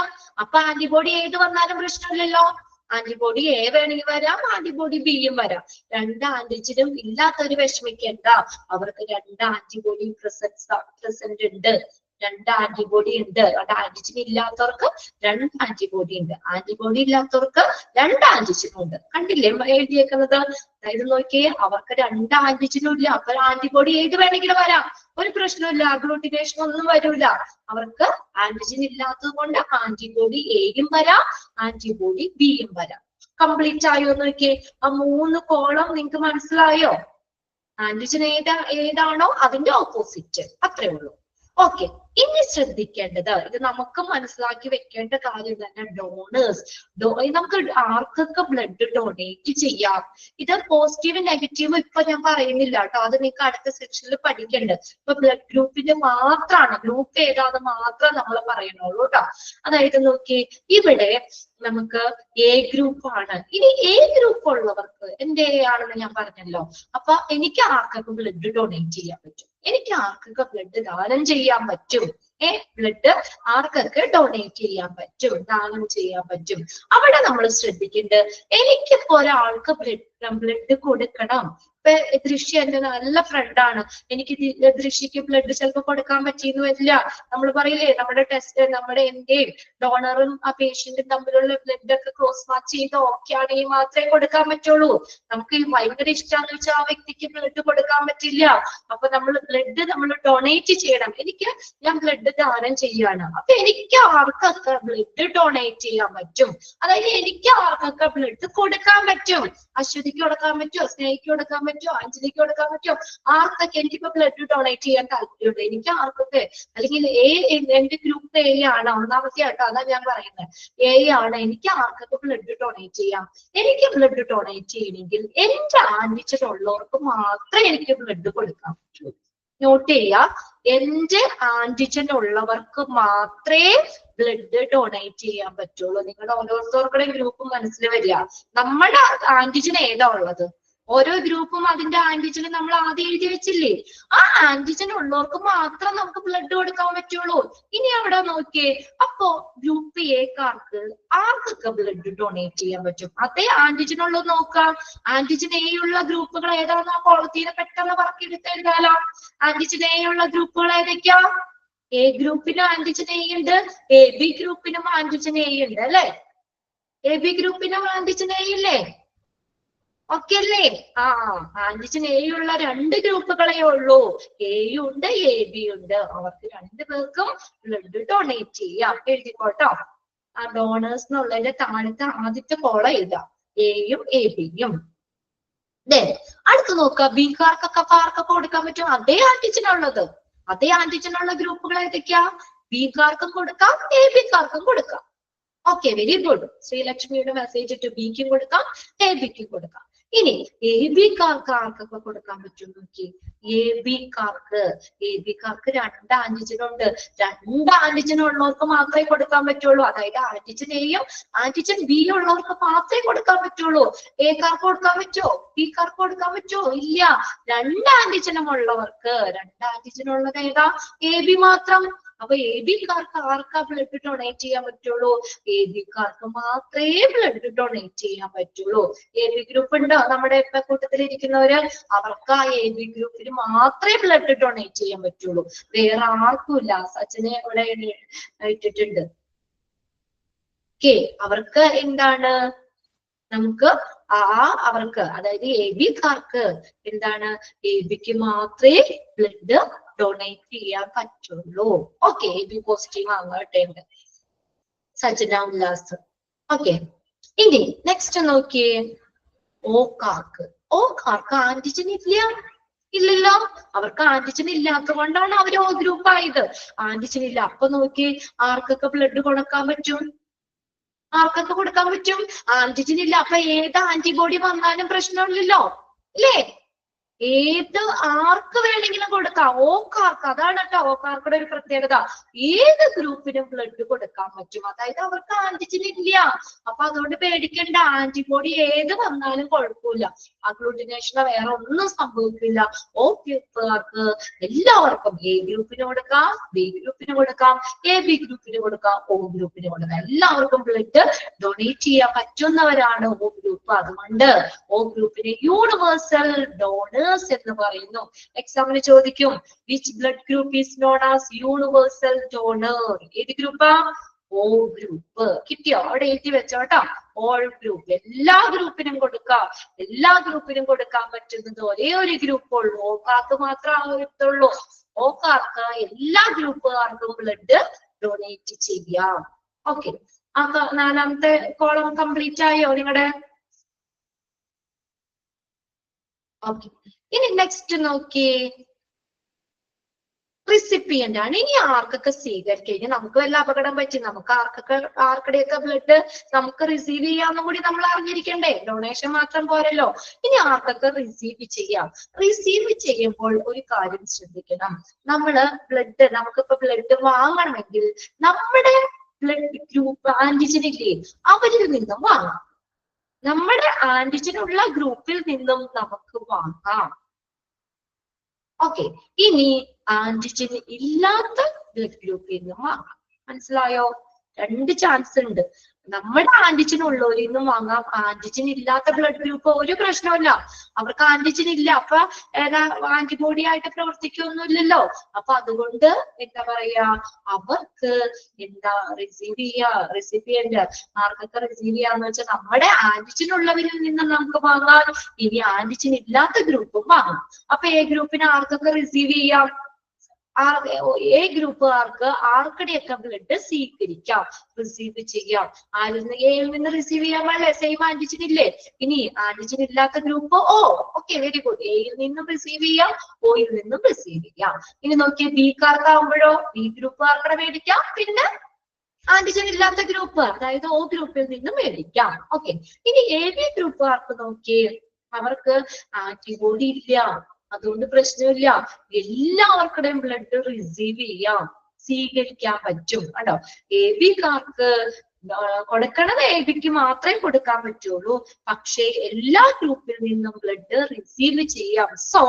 അപ്പൊ ആന്റിബോഡി ഏത് വന്നാലും പ്രശ്നമില്ലല്ലോ. ആന്റിബോഡി എ വേണമെങ്കിൽ വരാം, ആന്റിബോഡി ബിയും വരാം. 2 ആന്റിജനും ഇല്ലാത്തൊരു വിഷമിക്കേണ്ട. അവർക്ക് 2 ആന്റിബോഡി പ്രസന്റ് ഉണ്ട്. 2 ആന്റിബോഡി ഉണ്ട്. അത് ആന്റിജൻ ഇല്ലാത്തവർക്ക് 2 ആന്റിബോഡി ഉണ്ട്. ആന്റിബോഡി ഇല്ലാത്തവർക്ക് 2 ആന്റിജനും ഉണ്ട്. കണ്ടില്ലേ എഴുതിയേക്കുന്നത്? അതായത് നോക്കിയേ, അവർക്ക് 2 ആന്റിജനും ഇല്ല. അപ്പൊ ആന്റിബോഡി ഏത് വേണമെങ്കിലും വരാം, ഒരു പ്രശ്നമില്ല. അഗ്ലൂട്ടിനേഷൻ ഒന്നും വരൂല. അവർക്ക് ആന്റിജൻ ഇല്ലാത്തത് കൊണ്ട് ആന്റിബോഡി എയും വരാം, ആന്റിബോഡി ബിയും വരാം. കംപ്ലീറ്റ് ആയോ നോക്കിയേ? ആ 3 കോളം നിങ്ങൾക്ക് മനസ്സിലായോ? ആന്റിജൻ ഏതാണോ അതിന്റെ ഓപ്പോസിറ്റ്. അത്രേ ഉള്ളൂ. ഓക്കെ. ഇനി ശ്രദ്ധിക്കേണ്ടത്, ഇത് നമുക്ക് മനസ്സിലാക്കി വെക്കേണ്ട കാര്യം തന്നെ, ഡോണേഴ്സ്. നമുക്ക് ആർക്കൊക്കെ ബ്ലഡ് ഡൊണേറ്റ് ചെയ്യാം? ഇത് പോസിറ്റീവ് നെഗറ്റീവ് ഇപ്പൊ ഞാൻ പറയുന്നില്ല കേട്ടോ, അത് നിങ്ങൾക്ക് അടുത്ത സെക്ഷനിൽ പഠിക്കണ്ട്. ഇപ്പൊ ബ്ലഡ് ഗ്രൂപ്പിന്റെ മാത്രമാണ്, ഗ്രൂപ്പ് ഏതാന്ന് മാത്രം നമ്മൾ പറയണുള്ളൂ കേട്ടോ. അതായത് നോക്കി, ഇവിടെ നമുക്ക് എ ഗ്രൂപ്പ് ആണ്. ഇനി എ ഗ്രൂപ്പ് ഉള്ളവർക്ക് എന്റെ എ ആണെന്ന് ഞാൻ പറഞ്ഞല്ലോ. അപ്പൊ എനിക്ക് ആർക്കൊക്കെ ബ്ലഡ് ഡൊണേറ്റ് ചെയ്യാൻ പറ്റും? എനിക്ക് ആർക്കൊക്കെ ബ്ലഡ് ദാനം ചെയ്യാൻ പറ്റും? ബ്ലഡ് ആർക്കൊക്കെ ഡൊണേറ്റ് ചെയ്യാൻ പറ്റും, ദാനം ചെയ്യാൻ പറ്റും? അവിടെ നമ്മൾ ശ്രദ്ധിക്കേണ്ടത്, എനിക്കിപ്പോ ഒരാൾക്ക് ബ്ലഡ് കൊടുക്കണം. ഇപ്പൊ ദൃശ്യ എന്റെ നല്ല ഫ്രണ്ടാണ്, എനിക്ക് ദൃശ്യക്ക് ബ്ലഡ് ചിലപ്പോൾ കൊടുക്കാൻ പറ്റിയെന്ന് വരില്ല. നമ്മൾ പറയില്ലേ, നമ്മുടെ ടെസ്റ്റ്, നമ്മുടെ എന്റെയും ഡോണറും ആ പേഷ്യന്റും തമ്മിലുള്ള ബ്ലഡ് ഒക്കെ ക്രോസ് മാച്ച് ചെയ്ത് ഓക്കെ ആണെങ്കിൽ മാത്രമേ കൊടുക്കാൻ പറ്റുള്ളൂ. നമുക്ക് ഭയങ്കര ഇഷ്ടമാണെന്ന് വെച്ചാൽ ആ വ്യക്തിക്ക് ബ്ലഡ് കൊടുക്കാൻ പറ്റില്ല. അപ്പൊ നമ്മൾ ബ്ലഡ് ഡൊണേറ്റ് ചെയ്യണം. ഞാൻ ബ്ലഡ് ദാനം ചെയ്യാണ്. അപ്പൊ എനിക്ക് ആർക്കൊക്കെ ബ്ലഡ് ഡൊണേറ്റ് ചെയ്യാൻ പറ്റും? അതായത് എനിക്ക് ആർക്കൊക്കെ ബ്ലഡ് കൊടുക്കാൻ പറ്റും? അശ്വതിക്ക് കൊടുക്കാൻ പറ്റുമോ? സ്നേഹിക്ക് കൊടുക്കാൻ പറ്റുമോ? അഞ്ജലിക്ക് കൊടുക്കാൻ പറ്റുമോ? ആർക്കൊക്കെ എനിക്കിപ്പോ ബ്ലഡ് ഡൊണേറ്റ് ചെയ്യാൻ താല്പര്യമുണ്ട്? എനിക്ക് ആർക്കൊക്കെ, അല്ലെങ്കിൽ എന്റെ ഗ്രൂപ്പ് എ ആണ്, ഒന്നാമത്തെ ആട്ടോ, അതാ ഞാൻ പറയുന്നത്. എ ആണ്. എനിക്ക് ആർക്കൊക്കെ ബ്ലഡ് ഡൊണേറ്റ് ചെയ്യാം? എനിക്ക് ബ്ലഡ് ഡൊണേറ്റ് ചെയ്യണമെങ്കിൽ എന്റെ ആന്റിജൻ ഉള്ളവർക്ക് മാത്രമേ എനിക്ക് ബ്ലഡ് കൊടുക്കാൻ പറ്റൂ. നോട്ട് ചെയ്യുക, എന്റെ ആന്റിജൻ ഉള്ളവർക്ക് മാത്രമേ ബ്ലഡ് ഡൊണേറ്റ് ചെയ്യാൻ പറ്റുള്ളൂ. നിങ്ങൾ ഓരോരുത്തർക്കുടെ ഗ്രൂപ്പ് മനസ്സിൽ വരിക. നമ്മുടെ ആന്റിജൻ ഏതാ ഉള്ളത്? ഓരോ ഗ്രൂപ്പും അതിന്റെ ആന്റിജന് നമ്മൾ ആദ്യം എഴുതി വെച്ചില്ലേ? ആ ആന്റിജൻ ഉള്ളവർക്ക് മാത്രം നമുക്ക് ബ്ലഡ് കൊടുക്കാൻ പറ്റുള്ളൂ. ഇനി അവിടെ നോക്കിയേ, അപ്പോ ഗ്രൂപ്പ് എക്കാർക്ക് ആർക്കൊക്കെ ബ്ലഡ് ഡൊണേറ്റ് ചെയ്യാൻ പറ്റും? അതേ ആന്റിജൻ ഉള്ളത് നോക്കാം. ആന്റിജൻ എ ഉള്ള ഗ്രൂപ്പുകൾ ഏതാണെന്ന് ആ കോളത്തിന് പെട്ടെന്ന് പറക്കിയെടുത്ത് എഴുതാലോ. ആന്റിജൻ എ ഉള്ള ഗ്രൂപ്പുകൾ ഏതൊക്കെയാ? എ ഗ്രൂപ്പിനും ആന്റിജൻ എ ഉണ്ട്, എ ബി ഗ്രൂപ്പിനും ആന്റിജൻ എ ഉണ്ട് അല്ലെ? എ ബി ഗ്രൂപ്പിനും ആന്റിജൻ എ ഇല്ലേ? ഓക്കെ അല്ലേ? ആന്റിജൻ എ ഉള്ള 2 ഗ്രൂപ്പുകളെ ഉള്ളൂ. എയും ഉണ്ട്, എ ബി ഉണ്ട്. അവർക്ക് 2 പേർക്കും ബ്ലഡ് ഡൊണേറ്റ് ചെയ്യാം. എഴുതിക്കോട്ടോ. ആ ഡോണേഴ്സ് എന്നുള്ളതിന്റെ താഴത്തെ ആദ്യത്തെ കോളം എഴുതാം, എയും എ ബിയും. അടുത്ത് നോക്കുക, ബിക്കാർക്കൊക്കെ ആർക്കൊക്കെ കൊടുക്കാൻ പറ്റും? അതേ ആന്റിജനുള്ളത്. അതേ ആന്റിജനുള്ള ഗ്രൂപ്പുകൾ ഏതൊക്കെയാ? ബിക്കാർക്കും കൊടുക്കാം, എ ബിക്കാർക്കും കൊടുക്കാം. Okay, very good. ശ്രീലക്ഷ്മിയുടെ മെസ്സേജ് ടു ബിക്കും കൊടുക്കാം, എ ബിക്കും കൊടുക്കാം. ഇനി എ ബിക്കാർക്ക് ആർക്കൊക്കെ കൊടുക്കാൻ പറ്റും നോക്കി? എ ബിക്കാർക്ക് 2 ആന്റിജൻ ഉണ്ട്. 2 ആന്റിജൻ ഉള്ളവർക്ക് മാത്രമേ കൊടുക്കാൻ പറ്റുള്ളൂ. അതായത് ആന്റിജൻ എയും ആന്റിജൻ ബി ഉള്ളവർക്ക് മാത്രമേ കൊടുക്കാൻ പറ്റുള്ളൂ. എക്കാർക്ക് കൊടുക്കാൻ പറ്റുമോ? ബിക്കാർക്ക് കൊടുക്കാൻ പറ്റുമോ? ഇല്ല. 2 ആന്റിജനും ഉള്ളവർക്ക്, 2 ആന്റിജൻ ഉള്ളത് ഏതാ? എ ബി മാത്രം. അപ്പൊ എ ബിക്കാർക്ക് ആർക്കാ ബ്ലഡ് ഡൊണേറ്റ് ചെയ്യാൻ പറ്റുള്ളൂ? എ ബിക്കാർക്ക് മാത്രമേ ബ്ലഡ് ഡൊണേറ്റ് ചെയ്യാൻ പറ്റുള്ളൂ. എ ബി ഗ്രൂപ്പ് ഉണ്ടോ നമ്മുടെ ഇപ്പൊ കൂട്ടത്തിലിരിക്കുന്നവര്? അവർക്ക് ആ എ ബി ഗ്രൂപ്പിന് മാത്രമേ ബ്ലഡ് ഡൊണേറ്റ് ചെയ്യാൻ പറ്റുള്ളൂ, വേറെ ആർക്കും ഇല്ല. സച്ചിനെ ഇവിടെ ഇട്ടിട്ടുണ്ട്. ഓക്കെ, അവർക്ക് എന്താണ്, നമുക്ക് അവർക്ക് അതായത് എ ബിക്കാർക്ക് എന്താണ്, എ ബിക്ക് മാത്രമേ ബ്ലഡ് ഡൊണേറ്റ് ചെയ്യാൻ പറ്റുള്ളൂ. ഓക്കെ, എ ബി പോസിറ്റീവ് ആകട്ടെ സജ്ജന ഉല്ലാസ്. ഓക്കെ, ഇനി നെക്സ്റ്റ് നോക്കിയേ, ഓക്കാർക്ക്. ഓക്കാർക്ക് ആന്റിജൻ ഇല്ലല്ലോ, അവർക്ക് ആന്റിജൻ ഇല്ലാത്തത് കൊണ്ടാണ് അവർ ഓ ഗ്രൂപ്പ് ആയത്. ആന്റിജൻ ഇല്ല, അപ്പൊ നോക്കി ആർക്കൊക്കെ ബ്ലഡ് കൊടുക്കാൻ പറ്റും, ആർക്കൊക്കെ കൊടുക്കാൻ പറ്റും, ആന്റിജൻ ഇല്ല. അപ്പൊ ഏത് ആന്റിബോഡി വന്നാലും പ്രശ്നമില്ലല്ലോ, അല്ലേ? ഏത് ആർക്ക് വേണമെങ്കിലും കൊടുക്കാം, ഓക്കാർക്ക്. അതാണ് കേട്ടോ ഓക്കാർക്കുടെ ഒരു പ്രത്യേകത, ഏത് ഗ്രൂപ്പിനും ബ്ലഡ് കൊടുക്കാൻ പറ്റും. അതായത് അവർക്ക് ആന്റിജൻ ഇല്ല, അപ്പൊ അതുകൊണ്ട് പേടിക്കേണ്ട, ആന്റിബോഡി ഏത് വന്നാലും കുഴപ്പമില്ല, അഗ്ലൂട്ടിനേഷനോ വേറെ ഒന്നും സംഭവിക്കില്ല. ഓ ഗ്രൂപ്പുകാർക്ക് എല്ലാവർക്കും എ ഗ്രൂപ്പിന് കൊടുക്കാം, ബി ഗ്രൂപ്പിന് കൊടുക്കാം, എ ബി ഗ്രൂപ്പിന് കൊടുക്കാം, ഒ ഗ്രൂപ്പിന് കൊടുക്കാം, എല്ലാവർക്കും ബ്ലഡ് ഡൊണേറ്റ് ചെയ്യാൻ പറ്റുന്നവരാണ് ഒ ഗ്രൂപ്പ്. അതുകൊണ്ട് ഒ ഗ്രൂപ്പിനെ യൂണിവേഴ്സൽ ഡോണേഴ്സ് എന്ന് പറയുന്നു. എക്സാമിന് ചോദിക്കും, which blood group is known as universal donor? ഏത് ഗ്രൂപ്പാ? ഓ ഗ്രൂപ്പ്. കിട്ടിയോ? അവിടെ എഴുതി വെച്ചോട്ടോ, ഓൾ ഗ്രൂപ്പ്. എല്ലാ ഗ്രൂപ്പിനും കൊടുക്കാം, എല്ലാ ഗ്രൂപ്പിനും കൊടുക്കാൻ പറ്റുന്നത് ഒരേ ഒരു ഗ്രൂപ്പ് ഉള്ളൂ, ഓക്കാർക്ക് മാത്രമേ ആകത്തുള്ളൂ. ഓക്കാർക്ക് എല്ലാ ഗ്രൂപ്പുകാർക്കും ബ്ലഡ് ഡൊണേറ്റ് ചെയ്യാം. ഓക്കെ, അപ്പൊ നാലാമത്തെ കോളം കംപ്ലീറ്റ് ആയോ നിങ്ങളുടെ? ഓക്കെ, ഇനി നെക്സ്റ്റ് നോക്കിയേ, റിസിപ്പിയന്റ് ആണ്. ഇനി ആർക്കൊക്കെ സ്വീകരിക്കുക, ഇനി നമുക്ക് വല്ല അപകടം പറ്റി നമുക്ക് ആർക്കടെയൊക്കെ ബ്ലഡ് നമുക്ക് റിസീവ് ചെയ്യാന്നും കൂടി നമ്മൾ അറിഞ്ഞിരിക്കണ്ടേ, ഡൊണേഷൻ മാത്രം പോരല്ലോ. ഇനി ആർക്കൊക്കെ റിസീവ് ചെയ്യാം? റിസീവ് ചെയ്യുമ്പോൾ ഒരു കാര്യം ശ്രദ്ധിക്കണം, നമ്മള് ബ്ലഡ്, നമുക്കിപ്പോ ബ്ലഡ് വാങ്ങണമെങ്കിൽ നമ്മുടെ ബ്ലഡ് ഗ്രൂപ്പ് ആന്റിജൻ ഇല്ലേ, അവരിൽ നിന്നും വാങ്ങാം. നമ്മുടെ ആന്റിജനുള്ള ഗ്രൂപ്പിൽ നിന്നും നമുക്ക് വാങ്ങാം. ഓക്കെ, ഇനി ആന്റിജൻ ഇല്ലാത്ത ബ്ലഡ് ഗ്രൂപ്പിൽ നിന്നും വാങ്ങാം. മനസ്സിലായോ? രണ്ട് ചാൻസ് ഉണ്ട്. നമ്മുടെ ആന്റിജൻ ഉള്ളവരിൽ നിന്നും വാങ്ങാം, ആന്റിജൻ ഇല്ലാത്ത ബ്ലഡ് ഗ്രൂപ്പ് ഒരു പ്രശ്നമില്ല, അവർക്ക് ആന്റിജൻ ഇല്ല, അപ്പൊ ആന്റിബോഡി ആയിട്ട് പ്രവർത്തിക്കൊന്നുമില്ലല്ലോ. അപ്പൊ അതുകൊണ്ട് എന്താ പറയാ, അവർക്ക് എന്താ റിസിപ്പിയന്റ് ആർക്കൊക്കെ റിസീവ് ചെയ്യാന്ന് വെച്ചാൽ നമ്മുടെ ആന്റിജൻ ഉള്ളവരിൽ നിന്ന് നമുക്ക് വാങ്ങാം, ഇനി ആന്റിജൻ ഇല്ലാത്ത ഗ്രൂപ്പും വാങ്ങാം. അപ്പൊ എ ഗ്രൂപ്പിന് ആർക്കൊക്കെ റിസീവ് ചെയ്യാം? എ ഗ്രൂപ്പുകാർക്ക് ആർക്കടെയൊക്കെ ബ്ലഡ് സ്വീകരിക്കാം, റിസീവ് ചെയ്യാം. എയിൽ നിന്ന് റിസീവ് ചെയ്യാൻ പാടില്ലേ, സെയിം ആന്റിജൻ ഇല്ലേ. ഇനി ആന്റിജൻ ഇല്ലാത്ത ഗ്രൂപ്പ് ഓ, ഓക്കെ, വെരി ഗുഡ്, എയിൽ നിന്നും റിസീവ് ചെയ്യാം, ഓയിൽ നിന്നും റിസീവ് ചെയ്യാം. ഇനി നോക്കിയേ, ബിക്കാർക്കാവുമ്പോഴോ ബി ഗ്രൂപ്പുകാർക്കടെ മേടിക്കാം, പിന്നെ ആന്റിജൻ ഇല്ലാത്ത ഗ്രൂപ്പ് അതായത് ഓ ഗ്രൂപ്പിൽ നിന്നും മേടിക്കാം. ഓക്കെ, ഇനി എ ബി ഗ്രൂപ്പുകാർക്ക് നോക്കിയേ, അവർക്ക് ആന്റിബോഡി ഇല്ല, അതുകൊണ്ട് പ്രശ്നമില്ല, എല്ലാവർക്കുടെയും ബ്ലഡ് റിസീവ് ചെയ്യാം, സ്വീകരിക്കാൻ പറ്റും കേട്ടോ. എ ബിക്കാർക്ക് കൊടുക്കണത് എ ബിക്ക് മാത്രമേ കൊടുക്കാൻ പറ്റുള്ളൂ, പക്ഷേ എല്ലാ ഗ്രൂപ്പിൽ നിന്നും ബ്ലഡ് റിസീവ് ചെയ്യാം. So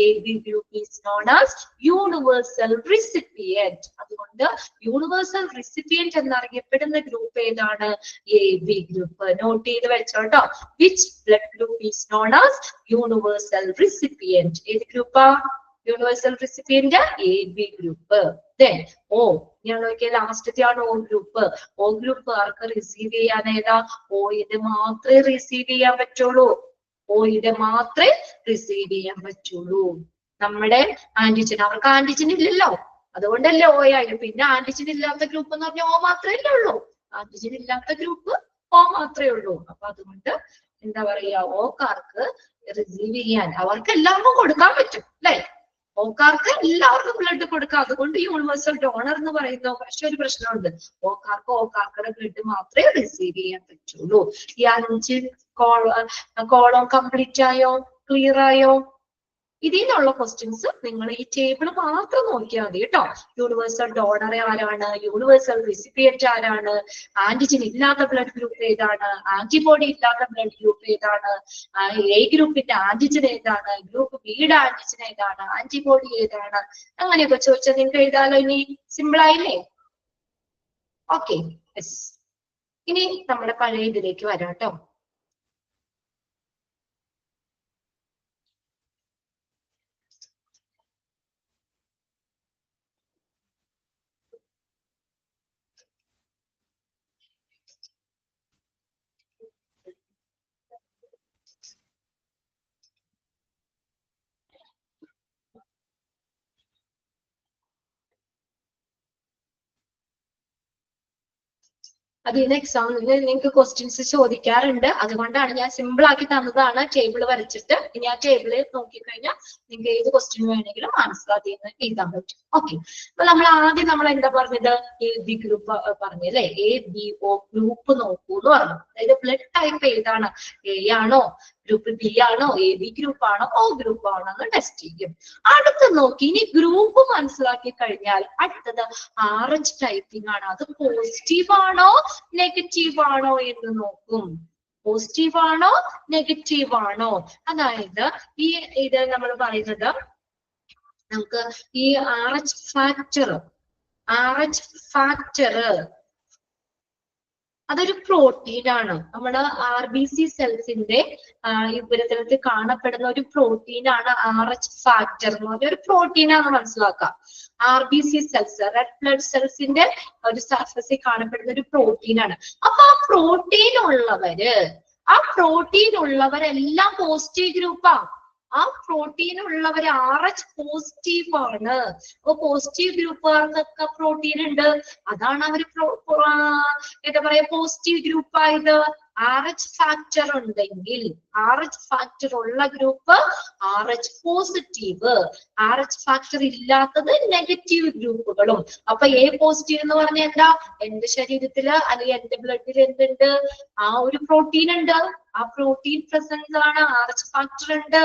A B group is known as universal recipient. അതുകൊണ്ട് യൂണിവേഴ്സൽ റിസിപ്പിയന്റ് എന്നറിയപ്പെടുന്ന ഗ്രൂപ്പ് ഏതാണ്? A B group. നോട്ട് ചെയ്ത് വെച്ചോട്ടോ, which blood group is known as universal recipient? ഏത് ഗ്രൂപ്പാ universal recipient? A B group. Then O, ഞാൻ നോക്കിയ ലാസ്റ്റത്തെ ആണ് ഓ ഗ്രൂപ്പ്. ഓ ഗ്രൂപ്പ് ആർക്ക് റിസീവ് ചെയ്യാൻ ഏതാ? ഓയിന് മാത്രമേ റിസീവ് ചെയ്യാൻ പറ്റുള്ളൂ, ഓയിന് മാത്രമേ റിസീവ് ചെയ്യാൻ പറ്റുള്ളൂ. നമ്മുടെ ആന്റിജൻ, അവർക്ക് ആന്റിജൻ ഇല്ലല്ലോ, അതുകൊണ്ടല്ലേ ഓ ആയാലും. പിന്നെ ആന്റിജൻ ഇല്ലാത്ത ഗ്രൂപ്പ് എന്ന് പറഞ്ഞാൽ ഓ മാത്രമേ ഉള്ളൂ, ആന്റിജൻ ഇല്ലാത്ത ഗ്രൂപ്പ് ഓ മാത്രമേ ഉള്ളൂ. അപ്പൊ അതുകൊണ്ട് എന്താ പറയാ, ഓക്കാർക്ക് റിസീവ് ചെയ്യാൻ അവർക്ക് എല്ലാവർക്കും കൊടുക്കാൻ പറ്റും അല്ലെ, ഓക്കാർക്ക് എല്ലാവർക്കും ബ്ലഡ് കൊടുക്കാം, അതുകൊണ്ട് യൂണിവേഴ്സൽ ഡോണർ എന്ന് പറയുന്നു. പക്ഷെ ഒരു പ്രശ്നമുണ്ട്, ഓക്കാർക്കുടെ ബ്ലഡ് മാത്രമേ റിസീവ് ചെയ്യാൻ പറ്റുള്ളൂ. ഈ 5 കോളം കംപ്ലീറ്റ് ആയോ? ക്ലിയർ ആയോ? ഇതിൽ നിന്നുള്ള ക്വസ്റ്റ്യൻസ് നിങ്ങൾ ഈ ടേബിൾ മാത്രം നോക്കിയാൽ മതി കേട്ടോ. യൂണിവേഴ്സൽ ഡോണർ ആരാണ്, യൂണിവേഴ്സൽ റിസിപ്പിയന്റ് ആരാണ്, ആന്റിജൻ ഇല്ലാത്ത ബ്ലഡ് ഗ്രൂപ്പ് ഏതാണ്, ആന്റിബോഡി ഇല്ലാത്ത ബ്ലഡ് ഗ്രൂപ്പ് ഏതാണ്, എ ഗ്രൂപ്പിന്റെ ആന്റിജൻ ഏതാണ്, ഗ്രൂപ്പ് ബിയുടെ ആന്റിജൻ ഏതാണ്, ആന്റിബോഡി ഏതാണ്, അങ്ങനെയൊക്കെ ചോദിച്ചാൽ നിങ്ങൾക്ക് എഴുതാലോ. ഇനി സിമ്പിൾ ആയില്ലേ? Okay, yes. ഇനി നമ്മുടെ പഴയ ഇതിലേക്ക് വരാം കേട്ടോ. അതിന് എക്സാമിന് നിങ്ങൾക്ക് ക്വസ്റ്റ്യൻസ് ചോദിക്കാറുണ്ട്. അതുകൊണ്ടാണ് ഞാൻ സിമ്പിൾ ആക്കി തന്നതാണ് ടേബിൾ വരച്ചിട്ട്. ഇനി ആ ടേബിളിൽ നോക്കിക്കഴിഞ്ഞാൽ നിങ്ങൾക്ക് ഏത് ക്വസ്റ്റ്യൻ വേണമെങ്കിലും ആൻസർ അതിൽ നിന്ന് എഴുതാൻ പറ്റും. ഓക്കെ, അപ്പൊ നമ്മൾ ആദ്യം നമ്മൾ എന്താ പറഞ്ഞത്? എ ബി ഗ്രൂപ്പ് പറഞ്ഞല്ലേ? എ ബി ഒ ഗ്രൂപ്പ് നോക്കൂ എന്ന് പറഞ്ഞു. അതായത് ബ്ലഡ് ടൈപ്പ് ഏതാണ്? എ ആണോ, ഗ്രൂപ്പ് ബി ആണോ, എ ബി ഗ്രൂപ്പ് ആണോ, ഒ ഗ്രൂപ്പ് ആണോ എന്ന് ടെസ്റ്റ് ചെയ്യും. അടുത്ത് നോക്കി ഇനി ഗ്രൂപ്പ് മനസ്സിലാക്കി കഴിഞ്ഞാൽ അടുത്തത് ആറഞ്ച് ടൈപ്പിംഗ് ആണ്. അത് പോസിറ്റീവ് ആണോ നെഗറ്റീവ് ആണോ എന്ന് നോക്കും. പോസിറ്റീവ് ആണോ നെഗറ്റീവ് ആണോ? അതായത് ഇത് നമ്മൾ പറയുന്നത് നമുക്ക് ഈ RH ഫാക്ടർ അതൊരു പ്രോട്ടീൻ ആണ്. നമ്മുടെ RBC സെൽസിന്റെ ഉപരിതലത്തിൽ കാണപ്പെടുന്ന ഒരു പ്രോട്ടീൻ ആണ് RH ഫാക്ടർ എന്ന് പറഞ്ഞ ഒരു പ്രോട്ടീൻ ആണ് മനസ്സിലാക്കുക. RBC സെൽസ്, റെഡ് ബ്ലഡ് സെൽസിന്റെ ഒരു സർഫസിൽ കാണപ്പെടുന്ന ഒരു പ്രോട്ടീൻ ആണ്. അപ്പൊ ആ പ്രോട്ടീൻ ഉള്ളവരെല്ലാം പോസിറ്റീവ് ഗ്രൂപ്പാ. ആ പ്രോട്ടീൻ ഉള്ളവർ RH പോസിറ്റീവ് ആണ്. അപ്പൊ പോസിറ്റീവ് ഗ്രൂപ്പുകാർക്കൊക്കെ പ്രോട്ടീൻ ഉണ്ട്. അതാണ് അവര് എന്താ പറയാ പോസിറ്റീവ് ഗ്രൂപ്പ് ആയത്. RH ഫാക്ടർ ഉണ്ടെങ്കിൽ RH ഫാക്ടർ ഉള്ള group RH positive, RH factor ഇല്ലാത്തത് നെഗറ്റീവ് ഗ്രൂപ്പുകളും. അപ്പൊ എ പോസിറ്റീവ് എന്ന് പറഞ്ഞാൽ എന്താ? എന്റെ ശരീരത്തില് അല്ലെങ്കിൽ എന്റെ ബ്ലഡിൽ എന്തുണ്ട്? ആ ഒരു പ്രോട്ടീൻ ഉണ്ട്. ആ പ്രോട്ടീൻ പ്രസൻസ് ആണ്, RH ഫാക്ടർ ഉണ്ട്.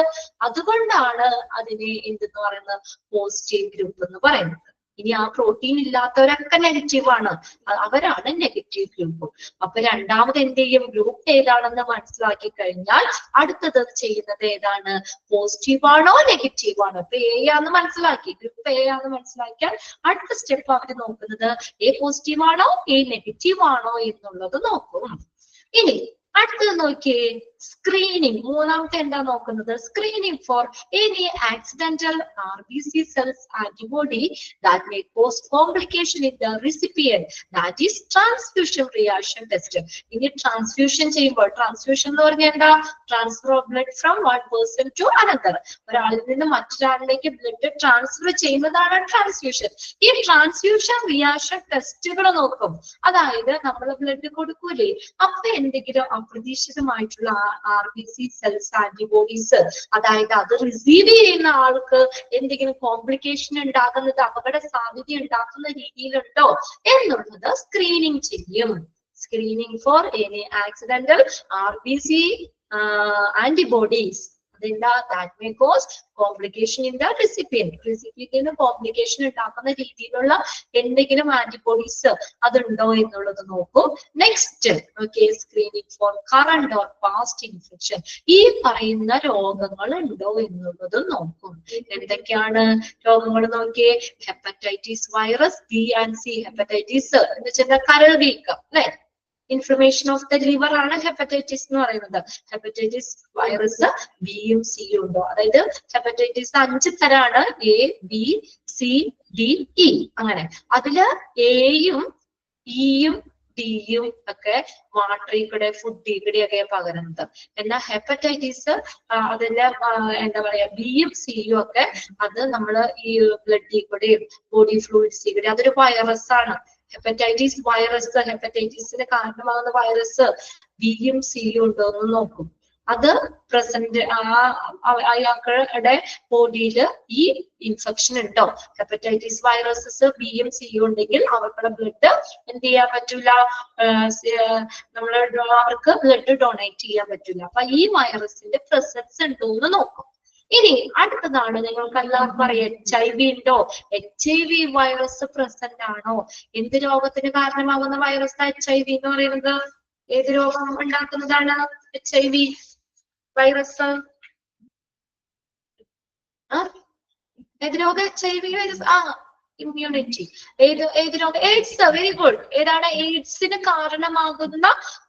അതുകൊണ്ടാണ് അതിനെ എന്തെന്ന് പറയുന്നത്? പോസിറ്റീവ് ഗ്രൂപ്പ് എന്ന് പറയുന്നത്. ഇനി ആ പ്രോട്ടീൻ ഇല്ലാത്തവരൊക്കെ നെഗറ്റീവ് ആണ്, അവരാണ് നെഗറ്റീവ് ഗ്രൂപ്പ്. അപ്പൊ രണ്ടാമത് എന്ത് ചെയ്യും? ഗ്രൂപ്പ് ഏതാണെന്ന് മനസ്സിലാക്കി കഴിഞ്ഞാൽ അടുത്തത് ചെയ്യുന്നത് ഏതാണ്? പോസിറ്റീവ് ആണോ നെഗറ്റീവ് ആണോ? അപ്പൊ എ ആണെന്ന് മനസ്സിലാക്കി, ഗ്രൂപ്പ് എ ആണെന്ന് മനസ്സിലാക്കിയാൽ അടുത്ത സ്റ്റെപ്പ് അവർ നോക്കുന്നത് എ പോസിറ്റീവ് ആണോ എ നെഗറ്റീവ് ആണോ എന്നുള്ളത് നോക്കും. ഇനി അടുത്തത് നോക്കിയേ, സ്ക്രീനിങ്. മൂന്നാമത്തെ എന്താ നോക്കുന്നത്? Screening for any accidental RBC cells antibody that may cause complication in the recipient, that is transfusion reaction test. ഇനി ട്രാൻസ്ഫ്യൂഷൻ ചെയ്യുമ്പോൾ, ട്രാൻസ്ഫ്യൂഷൻ എന്ന് പറഞ്ഞാൽ എന്താ? Transfer of blood from one person to another. ഒരാളിൽ നിന്ന് മറ്റൊരാളിലേക്ക് ബ്ലഡ് ട്രാൻസ്ഫർ ചെയ്യുന്നതാണ് ട്രാൻസ്ഫ്യൂഷൻ. ഈ ട്രാൻസ്ഫ്യൂഷൻ റിയാക്ഷൻ ടെസ്റ്റുകൾ നോക്കും. അതായത് നമ്മൾ ബ്ലഡ് കൊടുക്കൂലേ, അപ്പൊ എന്തെങ്കിലും അപ്രതീക്ഷിതമായിട്ടുള്ള RBC സെൽസ് ആന്റിബോഡീസ്, അതായത് അത് റിസീവ് ചെയ്യുന്ന ആൾക്ക് എന്തെങ്കിലും കോംപ്ലിക്കേഷൻ ഉണ്ടാകുന്നത്, അപകട സാധ്യത ഉണ്ടാക്കുന്ന രീതിയിലുണ്ടോ എന്നുള്ളത് സ്ക്രീനിങ് ചെയ്യും. Screening for any accidental RBC antibodies that may cause complication in the recipient. റെസിപ്പിയന്റിന് കോംപ്ലിക്കേഷൻ ഉണ്ടാക്കുന്ന രീതിയിലുള്ള എന്തെങ്കിലും ആന്റിബോഡീസ് അതുണ്ടോ എന്നുള്ളത് നോക്കും. Next okay, screening for current or past infection. ഈ പറയുന്ന രോഗങ്ങൾ ഉണ്ടോ എന്നുള്ളത് നോക്കും. എന്തൊക്കെയാണ് രോഗങ്ങൾ നോക്കിയേ? Hepatitis virus B and C. Hepatitis എന്ന് വെച്ചാൽ കരൾ വീക്കം അല്ലെ? ഇൻഫ്ലമേഷൻ ഓഫ് ദ ലിവർ ആണ് ഹെപ്പറ്റൈറ്റിസ് എന്ന് പറയുന്നത്. ഹെപ്പറ്റൈറ്റിസ് വൈറസ് ബിയും സിയും ഉണ്ടോ? അതായത് ഹെപ്പറ്റൈറ്റിസ് 5 തരാണ്, A B C D E അങ്ങനെ. അതില് എയും ഇയും ഡിയും ഒക്കെ വാട്ടറിൽ കൂടെ ഫുഡിൽ കൂടെ ഒക്കെ പകരുന്നത്. എന്നാൽ ഹെപ്പറ്റൈറ്റിസ് അതിന്റെ എന്താ പറയാ ബിയും സിയും ഒക്കെ അത് നമ്മള് ഈ ബ്ലഡിൽ കൂടെയും ബോഡി ഫ്ലൂയിഡ്സിൽ കൂടെ, അതൊരു വൈറസ് ആണ്. ഹെപ്പറ്റൈറ്റിസ് വൈറസ്, ഹെപ്പറ്റൈറ്റിസിന് കാരണമാകുന്ന വൈറസ് ബിയും സിയും ഉണ്ടോ എന്ന് നോക്കും. അത് പ്രസന്റ് അയാളുടെ ബോഡിയിൽ ഈ ഇൻഫെക്ഷൻ ഉണ്ടോ? ഹെപ്പറ്റൈറ്റിസ് വൈറസസ് ബിയും സിയും ഉണ്ടെങ്കിൽ അവർക്കുള്ള ബ്ലഡ് എന്ത് ചെയ്യാൻ പറ്റൂല, അവർക്ക് ബ്ലഡ് ഡൊണേറ്റ് ചെയ്യാൻ പറ്റൂല. അപ്പൊ ഈ വൈറസിന്റെ പ്രസൻസ് ഉണ്ടോ എന്ന് നോക്കും. ഇനി അടുത്തതാണ്, നിങ്ങൾക്ക് എല്ലാവർക്കും അറിയാം HIV ഉണ്ടോ? HIV വൈറസ് പ്രസന്റ് ആണോ? എന്ത് രോഗത്തിന് കാരണമാകുന്ന വൈറസ് HIV എന്ന് പറയുന്നത്? ഏത് രോഗം ഉണ്ടാക്കുന്നതാണ് HIV വൈറസ്? ഏത് രോഗം HIV വൈറസ്? ഇമ്മ്യൂണിറ്റി. ഏത് രോഗം? എയ്ഡ്സ്. Very good. ഏതാണ്? എയ്ഡ്സിന് കാരണമാകുന്ന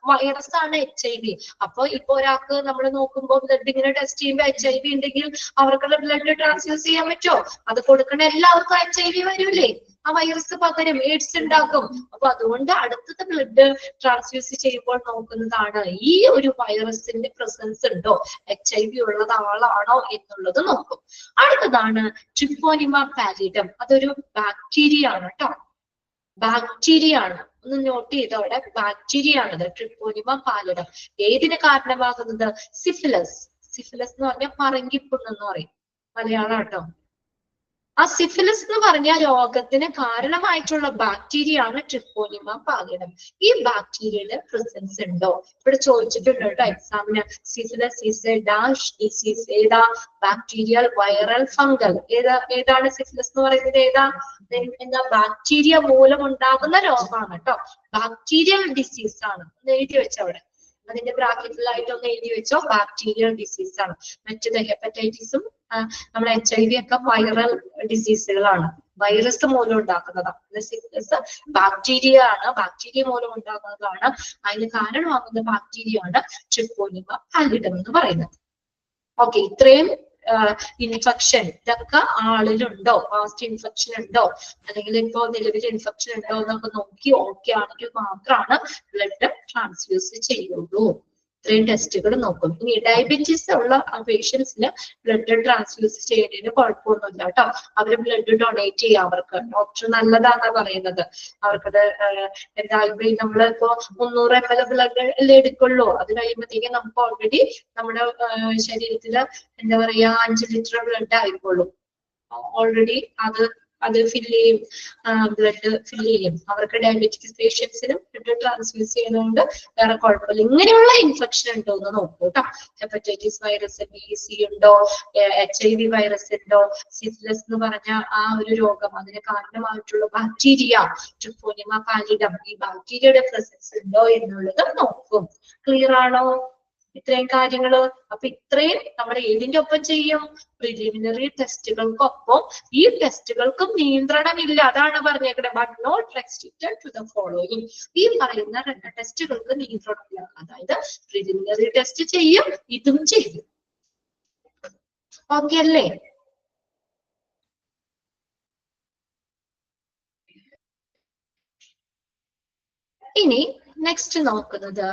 വൈറസ് ആണ് HIV. അപ്പൊ ഇപ്പൊ ഒരാൾക്ക് നമ്മൾ നോക്കുമ്പോൾ ബ്ലഡ് ഇങ്ങനെ ടെസ്റ്റ് ചെയ്യുമ്പോൾ HIV ഉണ്ടെങ്കിൽ അവർക്കുള്ള ബ്ലഡ് ട്രാൻസ്ഫ്യൂസ് ചെയ്യാൻ പറ്റുമോ? അത് കൊടുക്കണ എല്ലാവർക്കും HIV വരൂലേ? ആ വൈറസ് പകരം എയ്ഡ്സ് ഉണ്ടാക്കും. അപ്പൊ അതുകൊണ്ട് അടുത്തത് ബ്ലഡ് ട്രാൻസ്ഫ്യൂസ് ചെയ്യുമ്പോൾ നോക്കുന്നതാണ് ഈ ഒരു വൈറസിന്റെ പ്രസൻസ് ഉണ്ടോ, HIV ഉള്ളത് ആളാണോ എന്നുള്ളത് നോക്കും. അടുത്തതാണ് ട്രിപ്പോനിമ പാലിഡം. അതൊരു ബാക്ടീരിയ ആണ് കേട്ടോ, ബാക്ടീരിയ ആണ്. ഒന്ന് നോട്ട് ചെയ്തോടെ. ബാക്ടീരിയ ആണത്, ട്രിപ്പോനിമ പാലിഡം. ഏതിന് കാരണമാകുന്നത്? സിഫിലസ്. സിഫിലസ് എന്ന് പറഞ്ഞാൽ പറങ്കിപ്പുണ്ണെന്ന് പറയും, മലയാളം കേട്ടോ. ആ സിഫിലിസ് എന്ന് പറഞ്ഞ രോഗത്തിന് കാരണമായിട്ടുള്ള ബാക്ടീരിയ ആണ് ട്രിപ്പോനിമ പാലിഡം. ഈ ബാക്ടീരിയയുടെ പ്രസൻസ് ഉണ്ടോ? ഇവിടെ ചോദിച്ചിട്ടുണ്ട് കേട്ടോ എക്സാമിന്. Syphilis is a dash disease. ഏതാ? Bacterial viral fungal. ഏതാണ് സിഫിലിസ് എന്ന് പറയുന്നത്? എന്താ? ബാക്ടീരിയ മൂലം ഉണ്ടാകുന്ന രോഗമാണ് കേട്ടോ. ബാക്ടീരിയൽ ഡിസീസ് ആണ്. എഴുതി വെച്ചവിടെ, അതിന്റെ ബ്രാക്കറ്റിലായിട്ട് ഒന്ന് എഴുതി വെച്ചോ. ബാക്ടീരിയൽ ഡിസീസ് ആണ്. മറ്റേത് ഹെപ്പറ്റൈറ്റിസും നമ്മുടെ HIV ഒക്കെ വൈറൽ ഡിസീസുകളാണ്, വൈറസ് മൂലം ഉണ്ടാക്കുന്നതാണ്. സിഫിലിസ് ബാക്ടീരിയ ആണ്, ബാക്ടീരിയ മൂലം ഉണ്ടാകുന്നതാണ്. അതിന് കാരണമാകുന്ന ബാക്ടീരിയ ആണ് ട്രിപ്പോനിമ പാലിഡം എന്ന് പറയുന്നത്. ഓക്കെ, ഇത്രയും ഇൻഫെക്ഷൻ ഇതൊക്കെ ആളിലുണ്ടോ, പാസ്റ്റ് ഇൻഫെക്ഷൻ ഉണ്ടോ, അല്ലെങ്കിൽ ഇപ്പോ നിലവിൽ ഇൻഫെക്ഷൻ ഉണ്ടോ എന്നൊക്കെ നോക്കി ഓക്കെ ആണെങ്കിൽ മാത്രമാണ് ബ്ലഡ് ട്രാൻസ്ഫ്യൂസ് ചെയ്യുള്ളൂ. ഇത്രയും ടെസ്റ്റുകൾ നോക്കും. ഇനി ഡയബറ്റീസ് ഉള്ള പേഷ്യൻസിന് ബ്ലഡ് ട്രാൻസ്ഫ്യൂസ് ചെയ്യുന്നതിന് കുഴപ്പമൊന്നുമില്ല കേട്ടോ. അവര് ബ്ലഡ് ഡൊണേറ്റ് ചെയ്യാം, അവർക്ക് ഡോക്ടർ നല്ലതാന്നാ പറയുന്നത്. അവർക്കത് എന്താ, നമ്മളിപ്പോ 300 ml ബ്ലഡ് അല്ലേ എടുക്കുള്ളൂ. അത് കഴിയുമ്പോഴത്തേക്കും നമുക്ക് ഓൾറെഡി നമ്മുടെ ശരീരത്തില് എന്താ പറയാ 5 ലിറ്റർ ബ്ലഡ് ആയിക്കോളും. ഓൾറെഡി അത് ഫില്ല് ചെയ്യും, ബ്ലഡ് ഫില്ല് ചെയ്യും. അവർക്ക് ഡയബറ്റിക്സ് പേഷ്യൻസിനും ബ്ലഡ് ട്രാൻസ്ഫ്യൂസ് ചെയ്യുന്നതുകൊണ്ട് വേറെ കുഴപ്പമില്ല. ഇങ്ങനെയുള്ള ഇൻഫെക്ഷൻ ഉണ്ടോ എന്ന് നോക്കൂ കേട്ടോ. ഹെപ്പറ്റൈറ്റിസ് വൈറസ് BC ഉണ്ടോ, HIV വൈറസ് ഉണ്ടോ, സിഫിലിസ് എന്ന് പറഞ്ഞ ആ ഒരു രോഗം, അതിന് കാരണമായിട്ടുള്ള ബാക്ടീരിയ ട്രിപ്പോനിമ പാലിഡം, ഈ ബാക്ടീരിയയുടെ പ്രസൻസ് ഉണ്ടോ എന്നുള്ളത് നോക്കും. ക്ലിയർ ആണോ ഇത്രയും കാര്യങ്ങള്? അപ്പൊ ഇത്രയും നമ്മൾ ഏതിന്റെ ഒപ്പം ചെയ്യും? പ്രിലിമിനറി ടെസ്റ്റുകൾക്കൊപ്പം. ഈ ടെസ്റ്റുകൾക്കും നിയന്ത്രണമില്ല, അതാണ് പറഞ്ഞേക്കുന്നത്. But not restricted to the following. ഈ പറയുന്ന 2 ടെസ്റ്റുകൾക്ക് നിയന്ത്രണമില്ല. അതായത് പ്രിലിമിനറി ടെസ്റ്റ് ചെയ്യും, ഇതും ചെയ്യും. ഓക്കെ അല്ലേ? ഇനി നെക്സ്റ്റ് നോക്കുന്നത്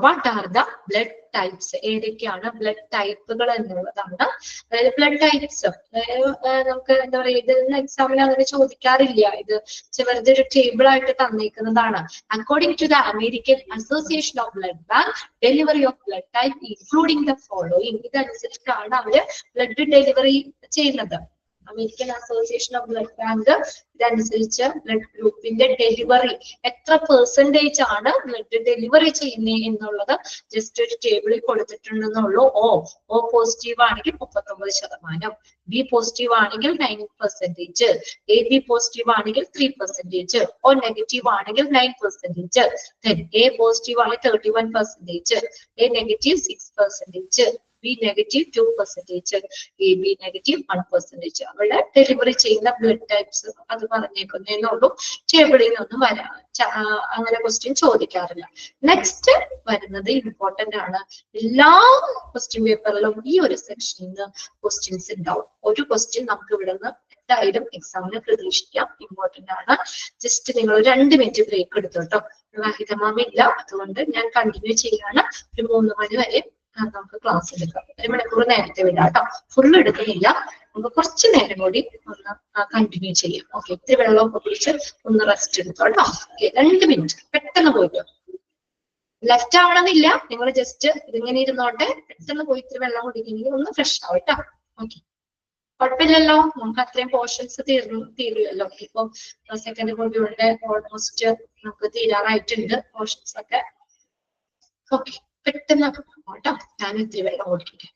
what are the blood types. ഏതൊക്കെയാണ് ബ്ലഡ് ടൈപ്പുകൾ എന്നുള്ളതാണ്. അതായത് ബ്ലഡ് ടൈപ്സ് നമുക്ക് എന്താ പറയുക, ഇത് എക്സാമിന് അങ്ങനെ ചോദിക്കാറില്ല. ഇത് വെറുതെ ഒരു ടേബിൾ ആയിട്ട് തന്നിരിക്കുന്നതാണ്. According to the American association of blood bank, delivery of blood type including the following. ഇതനുസരിച്ചിട്ടാണ് അവര് ബ്ലഡ് ഡെലിവറി ചെയ്യുന്നത്. American association of blood bank ഇതനുസരിച്ച് ബ്ലഡ് ഗ്രൂപ്പിന്റെ ഡെലിവറി എത്ര പെർസെന്റേജ് ആണ് ബ്ലഡ് ഡെലിവറി ചെയ്യുന്നത് എന്നുള്ളത് ജസ്റ്റ് ഒരു ടേബിളിൽ കൊടുത്തിട്ടുണ്ടെന്നുള്ളൂ. ഓ പോസിറ്റീവ് ആണെങ്കിൽ 39%, ബി പോസിറ്റീവ് ആണെങ്കിൽ 9%, AB പോസിറ്റീവ് ആണെങ്കിൽ 3%, ഓ നെഗറ്റീവ് ആണെങ്കിൽ 9%, എ പോസിറ്റീവ് ആണെങ്കിൽ 31%, A negative 6%, B negative 2%, AB negative 1%. അവരുടെ ഡെലിവറി ചെയ്യുന്ന ബ്ലഡ് ടൈപ്സ് അത് പറഞ്ഞേക്കുന്നേന്നുള്ളൂ. ടേബിളിൽ നിന്നൊന്നും അങ്ങനെ ക്വസ്റ്റ്യൻ ചോദിക്കാറില്ല. നെക്സ്റ്റ് വരുന്നത് ഇമ്പോർട്ടന്റ് ആണ്. എല്ലാ ക്വസ്റ്റ്യൻ പേപ്പറിലും ഈ ഒരു സെക്ഷനിൽ നിന്ന് ക്വസ്റ്റ്യൻസ് ഉണ്ടാവും. ഒരു ക്വസ്റ്റ്യൻ നമുക്ക് ഇവിടെ നിന്ന് എന്തായാലും എക്സാമിന് പ്രതീക്ഷിക്കാം. ഇമ്പോർട്ടന്റ് ആണ്. ജസ്റ്റ് നിങ്ങൾ 2 മിനിറ്റ് ബ്രേക്ക് എടുത്തു കേട്ടോ. വിവാഹിതമാമില്ല, അതുകൊണ്ട് ഞാൻ കണ്ടിന്യൂ ചെയ്യാണ്. ഒരു 3 മണി വരെ നമുക്ക് ക്ലാസ് എടുക്കാം. 1 മണിക്കൂർ നേരത്തെ വിടാം കേട്ടോ. ഫുള്ള് എടുക്കുന്നില്ല, നമുക്ക് കുറച്ച് നേരം കൂടി ഒന്ന് കണ്ടിന്യൂ ചെയ്യാം. ഓക്കെ, ഇത്തിരി വെള്ളമൊക്കെ കുടിച്ച് ഒന്ന് റെസ്റ്റ് എടുത്തോ കേട്ടോ. 2 മിനിറ്റ് പെട്ടെന്ന് പോയിട്ട്. ലെഫ്റ്റ് ആവണമെന്നില്ല, നിങ്ങൾ ജസ്റ്റ് ഇതിങ്ങനെ ഇരുന്നോട്ടെ. പെട്ടെന്ന് പോയി ഇത്തിരി വെള്ളം കുടിക്കുന്നെങ്കിൽ ഒന്ന് ഫ്രഷ് ആവും കേട്ടോ. ഓക്കെ, കുഴപ്പമില്ലല്ലോ, നമുക്ക് അത്രയും പോർഷൻസ് തീരുമല്ലോ. ഇപ്പൊ സെക്കൻഡ് മൊഡ്യൂളിന്റെ ഓൾമോസ്റ്റ് നമുക്ക് തീരാറായിട്ടുണ്ട് പോർഷൻസ് ഒക്കെ. ഓക്കെ, പെട്ടെന്ന് കേട്ടോ. ഞാൻ ഇത്തിരി വെള്ളം കുടിക്കട്ടെ.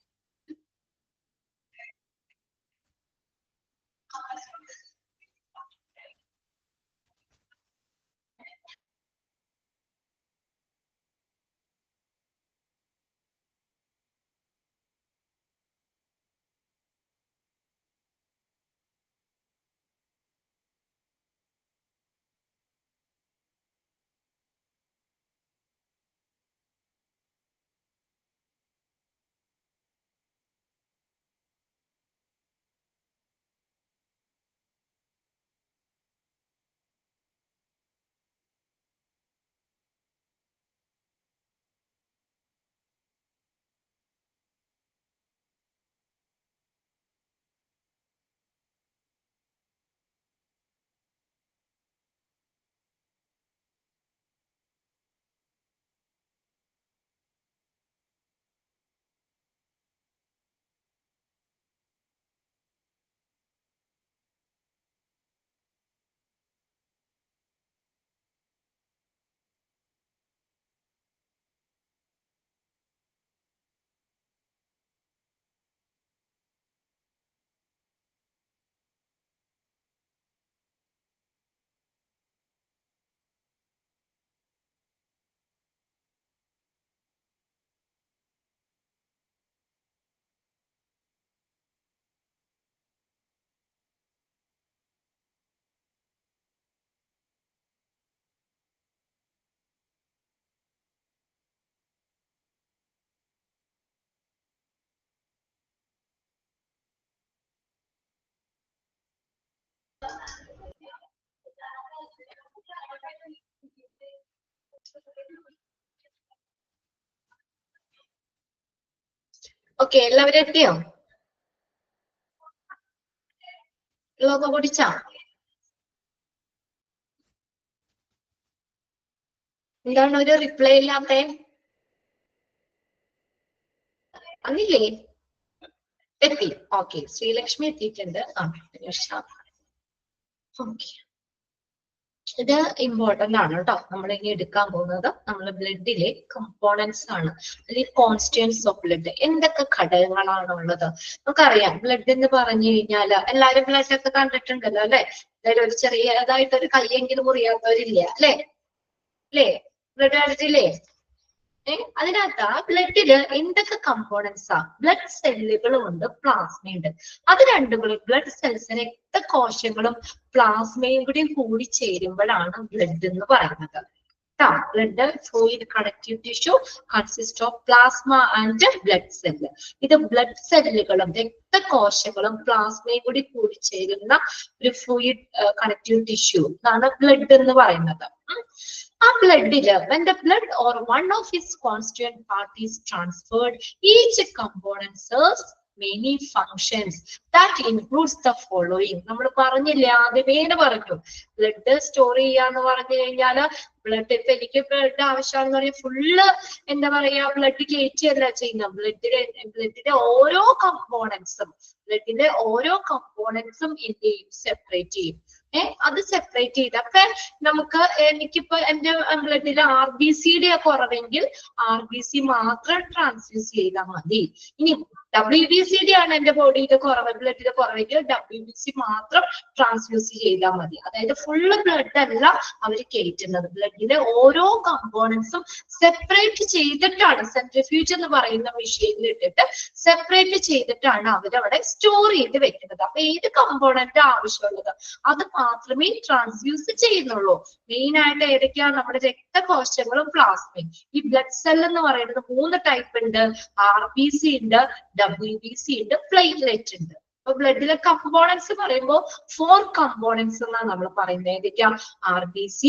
ഓക്കെ, എല്ലാവരും എത്തിയോ? വെള്ളമൊക്കെ കുടിച്ചാ? എന്താണ് ഒരു റിപ്ലൈ ഇല്ലാത്തെ? അന്നില്ലേ? എത്തി. ഓക്കെ, ശ്രീലക്ഷ്മി എത്തിയിട്ടുണ്ട്. ഓക്കെ, ഇത് ഇമ്പോർട്ടന്റ് ആണ് കേട്ടോ. നമ്മൾ ഇനി എടുക്കാൻ പോകുന്നത് നമ്മുടെ ബ്ലഡിലെ കമ്പോണൻസ് ആണ്, അല്ലെങ്കിൽ കോൺസ്റ്റിറ്റ്യൂൻസ് ഓഫ് ബ്ലഡ്. എന്തൊക്കെ ഘടകങ്ങളാണ് ഉള്ളത് നമുക്കറിയാം. ബ്ലഡ് എന്ന് പറഞ്ഞു കഴിഞ്ഞാൽ എല്ലാവരും ബ്ലഡ് ഒക്കെ കണ്ടിട്ടുണ്ടല്ലോ അല്ലെ? എന്തായാലും ഒരു ചെറിയതായിട്ട് ഒരു കയ്യെങ്കിലും മുറിയാത്തവരില്ല അല്ലെ? ബ്ലഡ് കണ്ടിട്ടില്ലേ? അതിനകത്ത് ബ്ലഡില് എന്തൊക്കെ കമ്പോണൻസാ? ബ്ലഡ് സെല്ലുകളും ഉണ്ട്, പ്ലാസ്മയുണ്ട്. അത് രണ്ടും കൂടി, ബ്ലഡ് സെൽസ് രക്തകോശങ്ങളും പ്ലാസ്മയും കൂടി ചേരുമ്പോഴാണ് ബ്ലഡ് എന്ന് പറയുന്നത്. Blood fluid connective tissue consist of plasma and blood cell. ഇത് ബ്ലഡ് സെല്ലുകളും രക്തകോശങ്ങളും പ്ലാസ്മയും കൂടി ചേരുന്ന ഒരു ഫ്ലൂയിഡ് കണക്റ്റീവ് ടിഷ്യൂ ആണ് ബ്ലഡ് എന്ന് പറയുന്നത്. ആ ബ്ലഡില് when the blood or one of its constituent part is transferred, each component serves many functions that includes the following. നമ്മൾ പറഞ്ഞില്ലേ, ആദ്യമേ പറഞ്ഞു ബ്ലഡ് സ്റ്റോർ ചെയ്യാന്ന് പറഞ്ഞു കഴിഞ്ഞാല് ബ്ലഡ് ഇപ്പൊ എനിക്ക് ബ്ലഡ് ആവശ്യമാണെന്ന് പറയാം, ഫുള്ള് എന്താ പറയാ ബ്ലഡ് കയറ്റിയല്ല ചെയ്യുന്നത്. ബ്ലഡിന്റെ ഓരോ കമ്പോണൻസും എന്ത് ചെയ്യും? സെപ്പറേറ്റ് ചെയ്യും. അത് സെപ്പറേറ്റ് ചെയ്ത് അപ്പൊ നമുക്ക് എനിക്കിപ്പോ എന്റെ ബ്ലഡില് RBC കുറവെങ്കിൽ RBC മാത്രം ട്രാൻസ്ഫ്യൂസ് ചെയ്താൽ മതി. ഇനി WBCD ആണ് എന്റെ ബോഡിയിൽ ബ്ലഡിൽ കുറവെങ്കിൽ WBC മാത്രം ട്രാൻസ്ഫ്യൂസ് ചെയ്താൽ മതി. അതായത് ഫുള്ള് ബ്ലഡ് അല്ല അവർ കയറ്റുന്നത്. ബ്ലഡിലെ ഓരോ കമ്പോണൻസും സെപ്പറേറ്റ് ചെയ്തിട്ടാണ്, സെൻട്രിഫ്യൂജ് എന്ന് പറയുന്ന മെഷീനിൽ ഇട്ടിട്ട് സെപ്പറേറ്റ് ചെയ്തിട്ടാണ് അവരവിടെ സ്റ്റോർ ചെയ്ത് വെക്കുന്നത്. അപ്പൊ ഏത് കമ്പോണന്റ് ആവശ്യമുള്ളത് അത് മാത്രമേ ട്രാൻസ്ഫ്യൂസ് ചെയ്യുന്നുള്ളൂ. മെയിൻ ആയിട്ട് ഏതൊക്കെയാണ്? നമ്മുടെ രക്തകോശങ്ങളും പ്ലാസ്മയും. ഈ ബ്ലഡ് സെൽ എന്ന് പറയുന്നത് 3 ടൈപ്പ് ഉണ്ട്. RBC ഉണ്ട്, WBC ഉണ്ട്, പ്ലേറ്റ്ലെറ്റ് ഉണ്ട്. അപ്പൊ ബ്ലഡിലെ കമ്പോണൻസ് പറയുമ്പോൾ 4 കമ്പോണൻസ് എന്നാണ് നമ്മൾ പറയുന്നത്. ഏതൊക്കെയാ? RBC,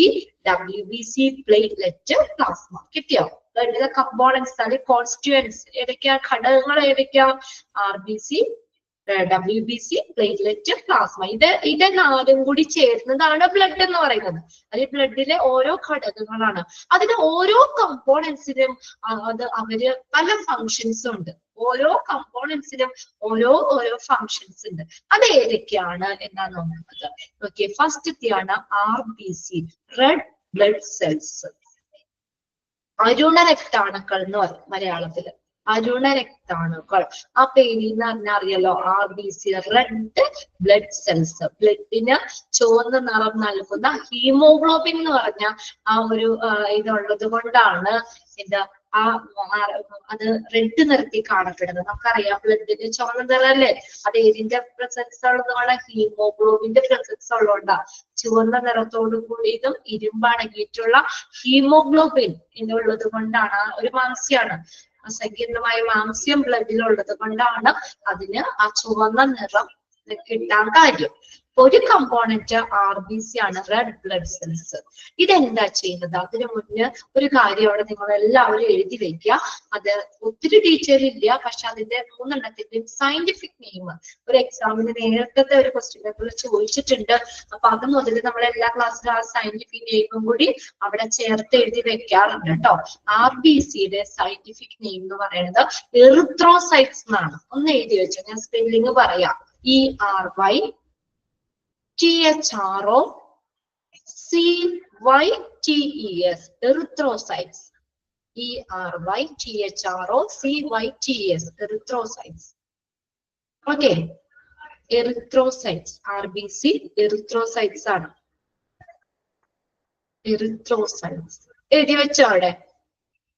WBC, platelet, plasma. കിട്ടിയോ? ബ്ലഡിലെ കമ്പോണൻസ് അല്ലെങ്കിൽ കോൺസ്റ്റിറ്റ്യൂവൻസ് ഏതൊക്കെയാ? ഘടകങ്ങൾ ഏതൊക്കെയാ? RBC, WBC, platelet, plasma. ഇത് 4 കൂടി ചേർന്നതാണ് ബ്ലഡ് എന്ന് പറയുന്നത്. അതിൽ ബ്ലഡിലെ ഓരോ ഘടകങ്ങളാണ്. അതിന് ഓരോ കമ്പോണൻസിനും അവര് പല ഫങ്ഷൻസും ഉണ്ട്. ഓരോ കമ്പോണൻസിനും ഓരോ ഫങ്ഷൻസ് ഉണ്ട്. അത് ഏതൊക്കെയാണ് എന്നാണ് നോക്കുന്നത്. ഓക്കെ, ഫസ്റ്റത്തെയാണ് RBC, റെഡ് ബ്ലഡ് സെൽസ്. അരുണ രക്താണുക്കൾ എന്ന് പറയും മലയാളത്തില്. അരുണ രക്താണുക്കൾ. ആ പേരിൽ നിന്ന് പറഞ്ഞാൽ അറിയാലോ, RBC, റെഡ് ബ്ലഡ് സെൽസ്. ബ്ലഡിന് ചുവന്ന നിറം നൽകുന്ന ഹീമോഗ്ലോബിൻ എന്ന് പറഞ്ഞ ആ ഒരു ഇതുള്ളത് കൊണ്ടാണ് അത് റെഡ് നിറത്തിൽ കാണപ്പെടുന്നത്. നമുക്കറിയാം ബ്ലഡിന് ചുവന്ന നിറല്ലേ, അത് ഏതിന്റെ പ്രസൻസ് ഉള്ളതാണ്? ഹീമോഗ്ലോബിന്റെ പ്രസൻസ് ഉള്ളതുകൊണ്ടാ ചുവന്ന നിറത്തോടു കൂടിയതും ഇരുമ്പടങ്ങിയിട്ടുള്ള ഹീമോഗ്ലോബിൻ എന്നുള്ളത് കൊണ്ടാണ്. ഒരു മാംസ്യമാണ്, സങ്കീർണമായ മാംസ്യം ബ്ലഡിലുള്ളത് കൊണ്ടാണ് അതിന് ആ ചുവന്ന നിറം കിട്ടാൻ കാര്യം. ഒരു കമ്പോണന്റ് RBC ആണ്, റെഡ് ബ്ലഡ് സെൽസ്. ഇതെന്താ ചെയ്യുന്നത്? അതിനു മുന്നേ ഒരു കാര്യം അവിടെ നിങ്ങൾ എല്ലാവരും എഴുതി വെക്കുക. അത് ഒത്തിരി ഡീറ്റെയിൽ ഇല്ല, പക്ഷെ അതിന്റെ 3 എണ്ണത്തിന്റെയും സയന്റിഫിക് നെയിം ഒരു എക്സാമിന് നേരത്തെ ഒരു ക്വസ്റ്റ്യൻ പേപ്പറിൽ ചോദിച്ചിട്ടുണ്ട്. അപ്പൊ അത് മുതൽ നമ്മൾ എല്ലാ ക്ലാസ്സിലും ആ സയന്റിഫിക് നെയിമും കൂടി അവിടെ ചേർത്ത് എഴുതി വെക്കാറുണ്ട് കേട്ടോ. RBCയുടെ സയന്റിഫിക് നെയിം എന്ന് പറയുന്നത് എറിത്രോസൈറ്റ്സ് എന്നാണ്. ഒന്ന് എഴുതി വെച്ചു, ഞാൻ സ്പെല്ലിങ് പറയാം. ERYTHROCYTES, erythrocytes. ERYTHROCYTES, erythrocytes. Okay, erythrocytes. RBC erythrocytes ആണ്. erythrocytes എഴുതി വെച്ചോ അവിടെ.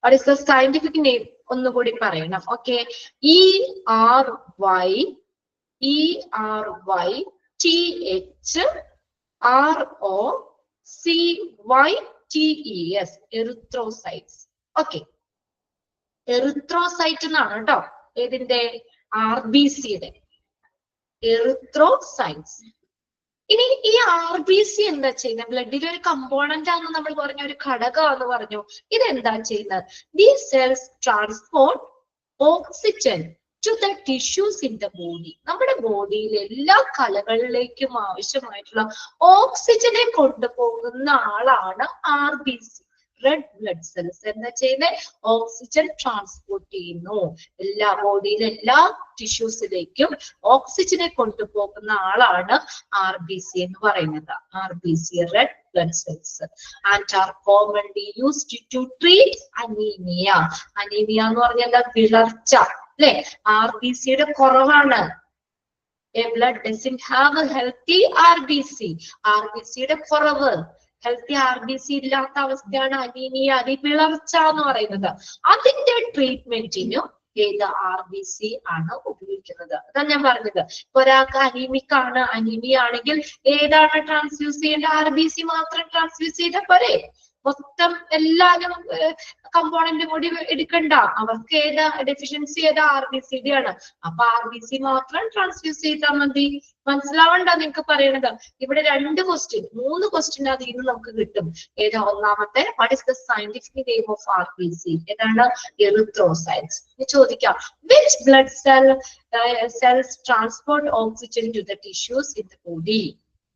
What is the scientific name? ഒന്നുകൂടി പറയണം. Okay, ERYTHROCYTES, erythrocytes. Okay, erythrocyte എന്നാണ് കേട്ടോ ഏതിന്റെ? RBCയുടെ എറിത്രോസൈറ്റ്സ്. ഇനി ഈ RBC എന്താ ചെയ്യുന്നത്? ബ്ലഡിലെ ഒരു കമ്പോണന്റ് ആണെന്ന് നമ്മൾ പറഞ്ഞു, ഒരു ഘടകമാണെന്ന് പറഞ്ഞു. ഇതെന്താ ചെയ്യുന്നത്? These cells transport oxygen to the tissues in the body. നമ്മുടെ ബോഡിയിലെ എല്ലാ കലകളിലേക്കും ആവശ്യമായിട്ടുള്ള ഓക്സിജനെ കൊണ്ടുപോകുന്ന ആളാണ് RBC. റെഡ് ബ്ലഡ് സെൽസ് എന്താ ചെയ്യുന്നത്? ഓക്സിജൻ ട്രാൻസ്പോർട്ട് ചെയ്യുന്നു. എല്ലാ ബോഡിയിലെ എല്ലാ ടിഷ്യൂസിലേക്കും ഓക്സിജനെ കൊണ്ടുപോകുന്ന ആളാണ് RBC എന്ന് പറയുന്നത്. RBC, red blood cells, and are commonly used to treat anaemia. Anaemia എന്ന് പറഞ്ഞാൽ എന്താ? വിളർച്ച, അല്ലെ? RBCയുടെ കുറവാണ്. A blood doesn't have a healthy RBC. RBCയുടെ കുറവ്, ഹെൽത്തി RBC ഇല്ലാത്ത അവസ്ഥയാണ് അനീമിയ, വിളർച്ച എന്ന് പറയുന്നത്. അതിന്റെ ട്രീറ്റ്മെന്റിനും ഏത് RBC ആണ് ഉപയോഗിക്കുന്നത്. അതാണ് ഞാൻ പറഞ്ഞത്. ഒരാൾക്ക് അനീമിക് ആണ്, അനീമിയ ആണെങ്കിൽ ഏതാണ് ട്രാൻസ്ഫ്യൂസ് ചെയ്യേണ്ടത്? RBC മാത്രം ട്രാൻസ്ഫ്യൂസ് ചെയ്താൽ പോരെ? മൊത്തം എല്ലാവരും കമ്പോണന്റ് കൂടി എടുക്കണ്ട. അവർക്ക് ഏതാ ഡെഫിഷ്യൻസി? ഏതാ? RBCD ആണ്. അപ്പൊ RBC മാത്രം ട്രാൻസ്ഫ്യൂസ് ചെയ്താൽ മതി. മനസ്സിലാവണ്ട നിങ്ങൾക്ക് പറയണത്? ഇവിടെ 2 ക്വസ്റ്റ്യൻ 3 ക്വസ്റ്റ്യൻ അതിൽ നിന്ന് നമുക്ക് കിട്ടും. ഏതാ? ഒന്നാമത്തെ, what is the scientific name of RBC? ഏതാണ്? എറിത്രോസൈറ്റ്സ്. ചോദിക്കാം, which blood cells transport oxygen to the tissues in the body?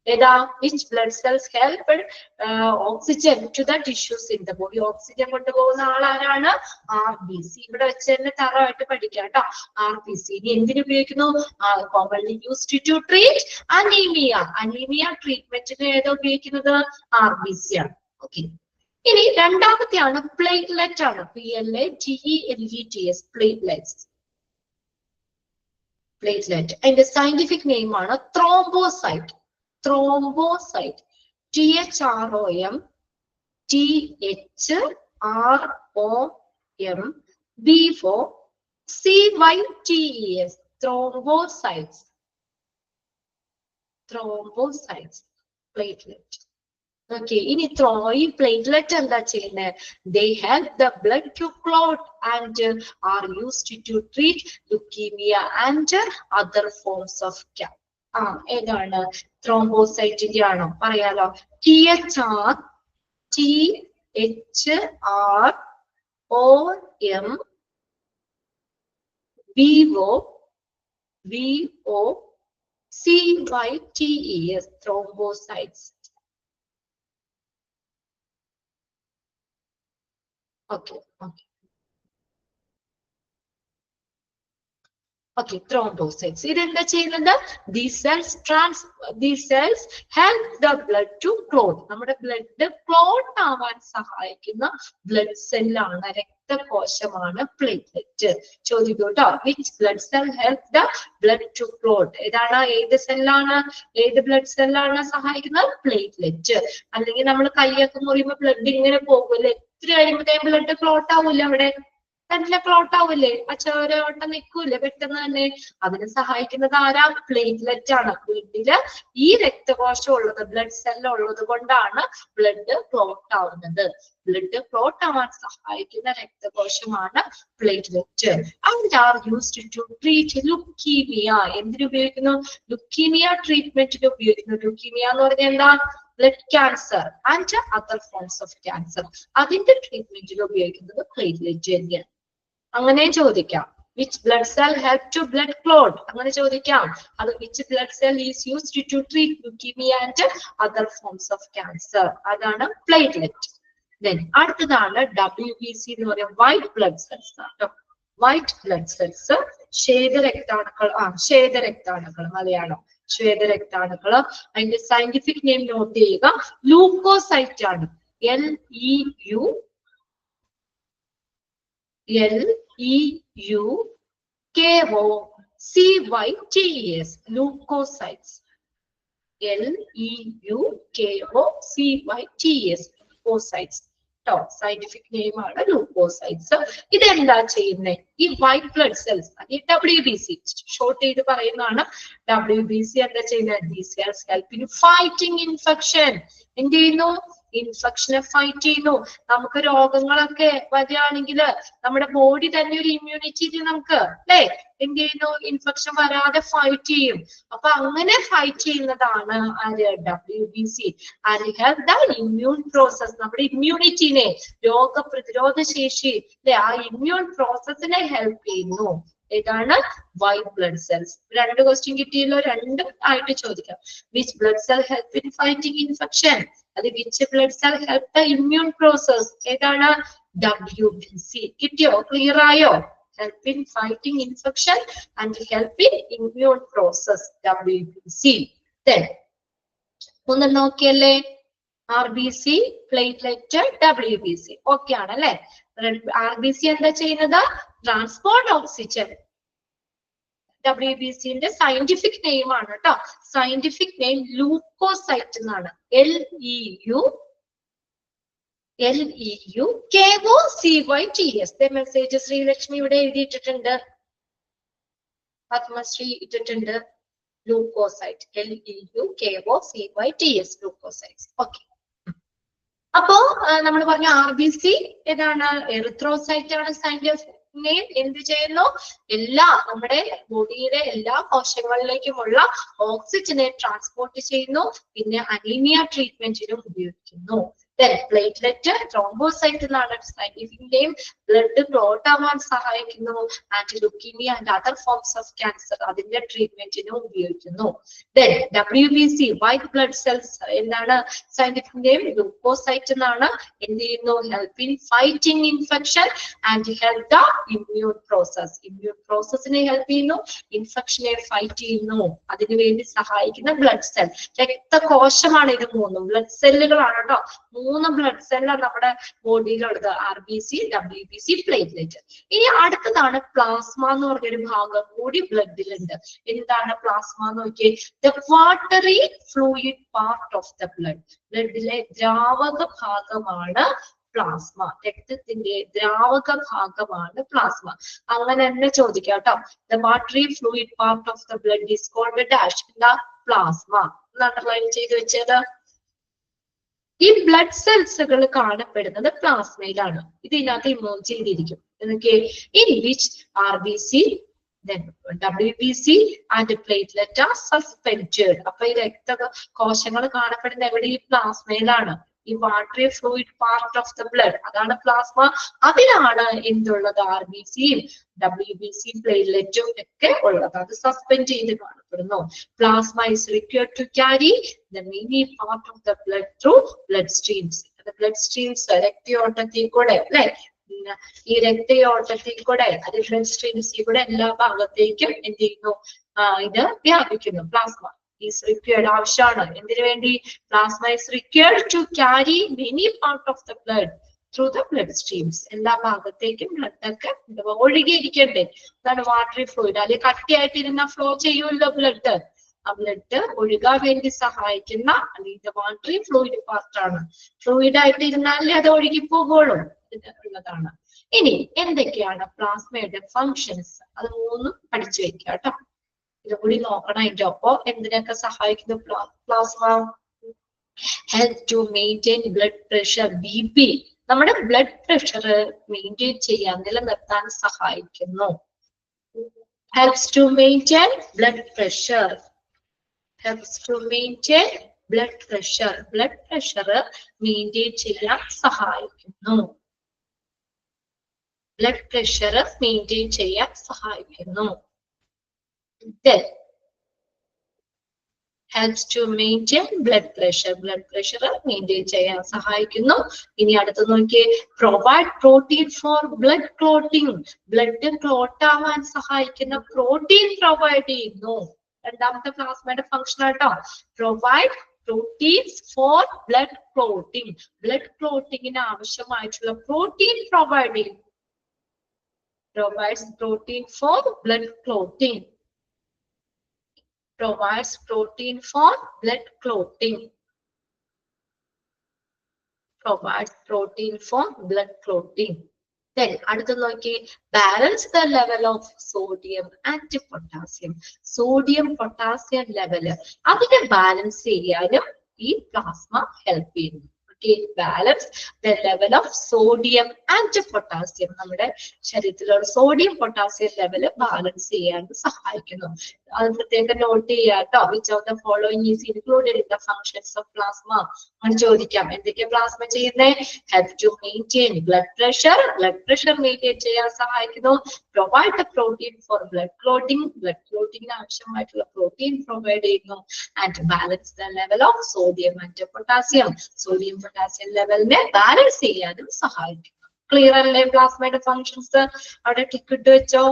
ഏതാ? which blood cells help oxygen to the tissues in the body? Oxygen കൊണ്ടുപോകുന്ന ആളാരാണ്? RBC. ഇവിടെ വെച്ച് തന്നെ തറവായിട്ട് പഠിക്കാം കേട്ടോ. RBC ഇനി എന്തിനു ഉപയോഗിക്കുന്നു? commonly used to treat anemia. Anaemia ട്രീറ്റ്മെന്റിന് ഏതാ ഉപയോഗിക്കുന്നത്? RBC ആണ്. ഓക്കെ. ഇനി രണ്ടാമത്തെയാണ് പ്ലേറ്റ്ലെറ്റ് ആണ്. PLATELETS, platelets. പ്ലേറ്റ്ലെറ്റ് അതിന്റെ സയന്റിഫിക് നെയിം ആണ് thrombocyte. Thrombocyte. THROMBOCYTES. Thrombocytes. Thrombocytes. Platelet. Okay. ഇനി ഈ പ്ലേറ്റ്ലെറ്റ് എന്താ ചെയ്യുന്നത്? They help the blood to clot and are used to treat leukemia and other forms of cancer. ഏതാണ്? ത്രോംബോസൈറ്റിന്റെ ആണോ? പറയാലോ. THROMBOCYTES. Thrombocytes. Okay. Okay, thrombocytes. ഇതെന്താ ചെയ്യുന്നത്? These cells help the blood to clot. നമ്മുടെ ബ്ലഡ് ക്ലോട്ട് ആവാൻ സഹായിക്കുന്ന ബ്ലഡ് സെല്ലാണ്, രക്തകോശമാണ് പ്ലേറ്റ്ലെറ്റ്. ചോദിക്കൂ കേട്ടോ. Which blood cell help the blood to clot? ഏതാണ്? ഏത് സെല്ലാണ്? ഏത് ബ്ലഡ് സെല്ലാണ് സഹായിക്കുന്നത്? പ്ലേറ്റ്ലെറ്റ്. അല്ലെങ്കിൽ നമ്മൾ കൈയൊക്കെ മുറിയുമ്പോൾ ബ്ലഡ് ഇങ്ങനെ പോകുമല്ലേ? ഇത്തിരി കഴിയുമ്പോഴത്തേക്കും ബ്ലഡ് ക്ലോട്ട് ആവൂല, അവിടെ തന്നെ ക്ലോട്ട് ആവില്ലേ? ചോരോട്ടം നിൽക്കൂല്ലേ പെട്ടെന്ന് തന്നെ? അതിന് സഹായിക്കുന്നത് ആരാ? പ്ലേറ്റ്ലെറ്റ് ആണ്. ബ്ലഡില് ഈ രക്തകോശം ഉള്ളത്, ബ്ലഡ് സെൽ ഉള്ളത് കൊണ്ടാണ് ബ്ലഡ് ക്ലോട്ട് ആവുന്നത്. ബ്ലഡ് ക്ലോട്ട് ആവാൻ സഹായിക്കുന്ന രക്തകോശമാണ് platelet. And are used to treat leukaemia. എന്തിനുപയോഗിക്കുന്നു? ലുക്കീമിയ ട്രീറ്റ്മെന്റിന് ഉപയോഗിക്കുന്നു. ലുക്കീമിയ എന്ന് പറഞ്ഞാൽ എന്താ? Blood cancer and other forms of cancer. അതിന്റെ ട്രീറ്റ്മെന്റിന് ഉപയോഗിക്കുന്നത് പ്ലേറ്റ്ലെറ്റ് തന്നെയാണ്. അങ്ങനെ ചോദിക്കാം. Which blood cell help to blood clot? അങ്ങനെ ചോദിക്കാം. അത് which blood cell is used to treat leukaemia and other forms of cancer? അതാണ് പ്ലേറ്റ്ലെറ്റ്. ദെൻ അടുത്തതാണ് WBC എന്ന് പറയുന്നത് വൈറ്റ് ബ്ലഡ് സെൽസ് ആണ്. വൈറ്റ് ബ്ലഡ് സെൽസ് ശ്വേതരക്താണുക്കൾ. മലയാളം ശ്വേതരക്താണുക്കൾ. അതിന്റെ സയന്റിഫിക് നെയിം നോട്ട് ചെയ്യുക. ലൂക്കോസൈറ്റ് ആണ്. LEUKOCYTES. Leukocytes. LEUKOCYTES. Leukocytes. Scientific name ആണ് ലൂക്കോസൈറ്റ്സ്. ഇതെന്താ ചെയ്യുന്നത്? ഈ വൈറ്റ് ബ്ലഡ് സെൽസ്, ഈ WBC ഷോർട്ട് ചെയ്ത് പറയുന്നതാണ്. WBC എന്താ ചെയ്യുന്നത്? These cells help in fighting infection. എന്ത് ചെയ്യുന്നു? ഇൻഫെക്ഷനെ ഫൈറ്റ് ചെയ്യുന്നു. നമുക്ക് രോഗങ്ങളൊക്കെ വരികയാണെങ്കിൽ നമ്മുടെ ബോഡി തന്നെ ഒരു ഇമ്മ്യൂണിറ്റി നമുക്ക് അല്ലെ എന്ത് ചെയ്യുന്നു, ഇൻഫെക്ഷൻ വരാതെ ഫൈറ്റ് ചെയ്യും. അപ്പൊ അങ്ങനെ ഫൈറ്റ് ചെയ്യുന്നതാണ് WBC. And help the immune process, നമ്മുടെ ഇമ്മ്യൂണിറ്റിനെ, രോഗപ്രതിരോധ ശേഷി അല്ലെ ആ ഇമ്മ്യൂൺ പ്രോസസ്സിനെ ഹെൽപ്പ് ചെയ്യുന്നു. ഏതാണ്? White blood cells. രണ്ട് ക്വസ്റ്റ്യൻ കിട്ടിയല്ലോ, രണ്ടും ആയിട്ട് ചോദിക്കാം. Which blood cell help in fighting infection? അത് which blood cell help the immune process? ഏതാണ്? WBC. കിട്ടിയോ? ക്ലിയർ ആയോ? Help in fighting infection and help in immune process, WBC. Then ഒന്ന് നോക്കിയല്ലേ, RBC, platelet, WBC. ഓക്കെ ആണല്ലേ? RBC എന്താ ചെയ്യുന്നത്? Transport oxygen. WBCന്റെ സയന്റിഫിക് നെയിം ആണ് കേട്ടോ. സയന്റിഫിക് നെയിം ലൂക്കോസൈറ്റ് എന്നാണ്. LEUKOCYTS. മെസ്സേജ് ശ്രീലക്ഷ്മി ഇവിടെ എഴുതിയിട്ടിട്ടുണ്ട്, പത്മശ്രീ ഇട്ടിട്ടുണ്ട്. Leukocyte, LEUKOCYTS, leukocytes. ഓക്കെ. അപ്പോ നമ്മൾ പറഞ്ഞ RBC ഏതാണ്? എറിത്രോസൈറ്റ് ആണ് സയന്റിഫിക് നെയിം. എന്ത് ചെയ്യുന്നു? നമ്മുടെ ബോഡിയിലെ എല്ലാ കോശങ്ങളിലേക്കുമുള്ള ഓക്സിജനെ ട്രാൻസ്പോർട്ട് ചെയ്യുന്നു. പിന്നെ അനീമിയ ട്രീറ്റ്മെന്റിനും ഉപയോഗിക്കുന്നു. പ്ലേറ്റ്ലെറ്റ്, ത്രോംബോസൈറ്റ് എന്നാണ് സയന്റിഫിക് നെയിം. ബ്ലഡ് ക്ലോട്ട് ആവാൻ സഹായിക്കുന്നു. And leukaemia and other forms of cancer, അതിന്റെ ട്രീറ്റ്മെന്റിനും ഉപയോഗിക്കുന്നു. WBC, വൈറ്റ് ബ്ലഡ് സെൽസ്, എന്താണ് സയന്റിഫിക് നെയിം? ലുക്കോസൈറ്റ് എന്നാണ്. എന്ത് ചെയ്യുന്നു? Help in fighting infection and help the immune process. Immune പ്രോസസ്സിനെ ഹെൽപ്പ് ചെയ്യുന്നു, ഇൻഫെക്ഷനെ ഫൈറ്റ് ചെയ്യുന്നു. അതിനുവേണ്ടി സഹായിക്കുന്ന ബ്ലഡ് സെൽ, രക്തകോശമാണ് ഇത് മൂന്നും. ബ്ലഡ് സെല്ലുകളാണ് കേട്ടോ. 3 ബ്ലഡ് സെല്ലാണ് നമ്മുടെ ബോഡിയിലുള്ളത്. RBC, WBC, platelet. ഇനി അടുത്തതാണ് പ്ലാസ്മ എന്ന് പറഞ്ഞൊരു ഭാഗം കൂടി ബ്ലഡിലുണ്ട്. എന്താണ് പ്ലാസ്മ എന്ന് നോക്കിയേ? The watery fluid part of the blood. ബ്ലഡിലെ ദ്രാവക ഭാഗമാണ് പ്ലാസ്മ. രക്തത്തിന്റെ ദ്രാവക ഭാഗമാണ് പ്ലാസ്മ. അങ്ങനെ തന്നെ ചോദിക്കാം കേട്ടോ. The watery fluid part of the blood is called dash. എന്താ? പ്ലാസ്മ. അണ്ടർലൈൻ ചെയ്ത് വെച്ചത്. ഈ ബ്ലഡ് സെൽസുകൾ കാണപ്പെടുന്നത് പ്ലാസ്മയിലാണ്. ഇതിനകത്ത് ഇമോജ് ചെയ്തിരിക്കും. എന്നൊക്കെ in which RBC, WBC and platelet are suspended. അപ്പൊ ഈ കോശങ്ങൾ കാണപ്പെടുന്ന എവിടെ? ഈ പ്ലാസ്മയിലാണ്. ഈ watery fluid part of the blood, അതാണ് പ്ലാസ്മ. അതിലാണ് എന്തുള്ളത്? RBCയും WBCയും പ്ലേറ്റ്ലെറ്റും ഒക്കെ ഉള്ളത്. അത് സസ്പെൻഡ് ചെയ്ത് കാണപ്പെടുന്നു. Plasma is required to carry the many part of the blood through blood streams. Blood streams, രക്തയോട്ടത്തിൽ കൂടെ അല്ലെ, ഈ രക്തയോട്ടത്തിൽ കൂടെ, അത് ബ്ലഡ് സ്ട്രീംസിൽ കൂടെ എല്ലാ ഭാഗത്തേക്കും എന്ത് ചെയ്യുന്നു? ഇത് വ്യാപിക്കുന്നു. പ്ലാസ്മ is required, ആവശ്യമാണ്. എന്തിനു വേണ്ടി? Plasma is required to carry many part of the blood through the blood streams. എല്ലാ ഭാഗത്തേക്കും ബ്ലഡ് ഒക്കെ ഒഴുകിയിരിക്കണ്ടേ? അതാണ് വാട്ടറി ഫ്ലൂയിഡ്. അല്ലെങ്കിൽ കട്ടിയായിട്ടിരുന്ന ഫ്ലോ ചെയ്യുമല്ലോ ബ്ലഡ്. ആ ബ്ലഡ് ഒഴുകാൻ വേണ്ടി സഹായിക്കുന്ന അല്ലെങ്കിൽ വാട്ടറി ഫ്ലൂയിഡ് പാർട്ടാണ്. ഫ്ലൂയിഡ് ആയിട്ടിരുന്നാലേ അത് ഒഴുകി പോകുള്ളൂ ഉള്ളതാണ്. ഇനി എന്തൊക്കെയാണ് പ്ലാസ്മയുടെ ഫങ്ഷൻസ്? അത് 3 പഠിച്ചു വെക്കുക കേട്ടോ. ഇതുകൂടി നോക്കണം. അതിന്റെ ഒപ്പം എന്തിനൊക്കെ സഹായിക്കുന്നു plasma? Help to maintain blood pressure, BP. നമ്മുടെ ബ്ലഡ് പ്രഷർ മെയിൻറ്റെയിൻ ചെയ്യാൻ, നിലനിർത്താൻ സഹായിക്കുന്നു. helps to maintain blood pressure. Helps to maintain blood pressure. Blood pressure maintain ചെയ്യാൻ സഹായിക്കുന്നു. Blood pressure maintain ചെയ്യാൻ സഹായിക്കുന്നു. Then helps to maintain blood pressure. Blood pressure maintain ചെയ്യാൻ സഹായിക്കുന്നു. ഇനി അടുത്ത് നോക്കിയേ, provide protein for blood clotting. Blood clot ആവാൻ സഹായിക്കുന്ന പ്രോട്ടീൻ പ്രൊവൈഡ് ചെയ്യുന്നു. രണ്ടാമത്തെ പ്ലാസ്മയുടെ ഫംഗ്ഷൻ ആട്ടോ. Provide proteins for blood clotting. Blood ക്ലോട്ടിങ്ങിന് ആവശ്യമായിട്ടുള്ള പ്രോട്ടീൻ പ്രൊവൈഡ് ചെയ്യുന്നു. Provides protein for blood clotting. Provides protein for blood clotting. Provides protein for blood clotting. Then അടുത്ത നോക്കി, balance the level of sodium and potassium. Sodium potassium level അതിനെ ബാലൻസ് ചെയ്യാനും ഈ പ്ലാസ്മ ഹെൽപ്പ് ചെയ്യുന്നു. Okay, balance the level of sodium and potassium. നമ്മുടെ ശരീരത്തിലുള്ള സോഡിയം പൊട്ടാസ്യം ലെവൽ ബാലൻസ് ചെയ്യാൻ സഹായിക്കുന്നു. അത് പ്രത്യേകം നോട്ട് ചെയ്യാട്ടോ. Which of the following is included in the functions of plasma? അങ്ങനെ ചോദിക്കാം. എന്തൊക്കെ പ്ലാസ്മ ചെയ്യുന്നത്? Help to maintain blood pressure maintain ചെയ്യാൻ സഹായിക്കുന്നു. Provide the protein for blood ക്ലോട്ടിംഗിന് ആവശ്യമായിട്ടുള്ള പ്രോട്ടീൻ പ്രൊവൈഡ് ചെയ്യുന്നു. And balance the level of sodium and potassium. Sodium potassium ലെവലിനെ ബാലൻസ് ചെയ്യാനും സഹായിക്കും. ക്ലിയർ അല്ലേ പ്ലാസ്മയുടെ ഫങ്ഷൻസ്? അവിടെ ടിക്ക് ഇട്ട് വെച്ചോ.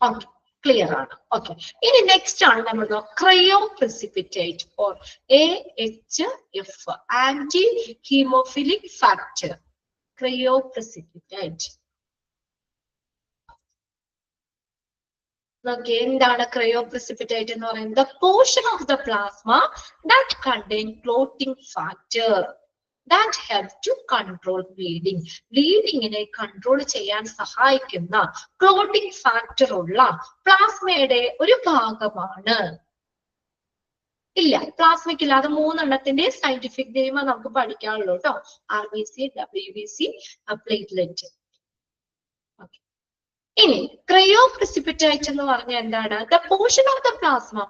ഓക്കെ, ക്ലിയർ ആണ്. ഓക്കെ, ഇനി നെക്സ്റ്റ് ആണ് നമ്മൾ cryoprecipitate or AHF, anti haemophilic factor. Cryoprecipitate. Okay, എന്താണ് ക്രയോ precipitate എന്ന് പറയുന്നത്? The portion of the plasma that contain clotting factor that helps to control bleeding. ബ്ലീഡിങ്ങിനെ കൺട്രോൾ ചെയ്യാൻ സഹായിക്കുന്ന ക്ലോട്ടിംഗ് ഫാക്ടർ ഉള്ള പ്ലാസ്മയുടെ ഒരു ഭാഗമാണ്. ഇല്ല, പ്ലാസ്മയ്ക്ക് ഇല്ലാതെ 3 എണ്ണത്തിന്റെ സയന്റിഫിക് നെയിം നമുക്ക് പഠിക്കാനുള്ളൂ കേട്ടോ. RBC, WBC, platelet. ഇനി ക്രയോ precipitate എന്ന് പറഞ്ഞാൽ എന്താണ്? ദ പോർഷൻ ഓഫ് ദ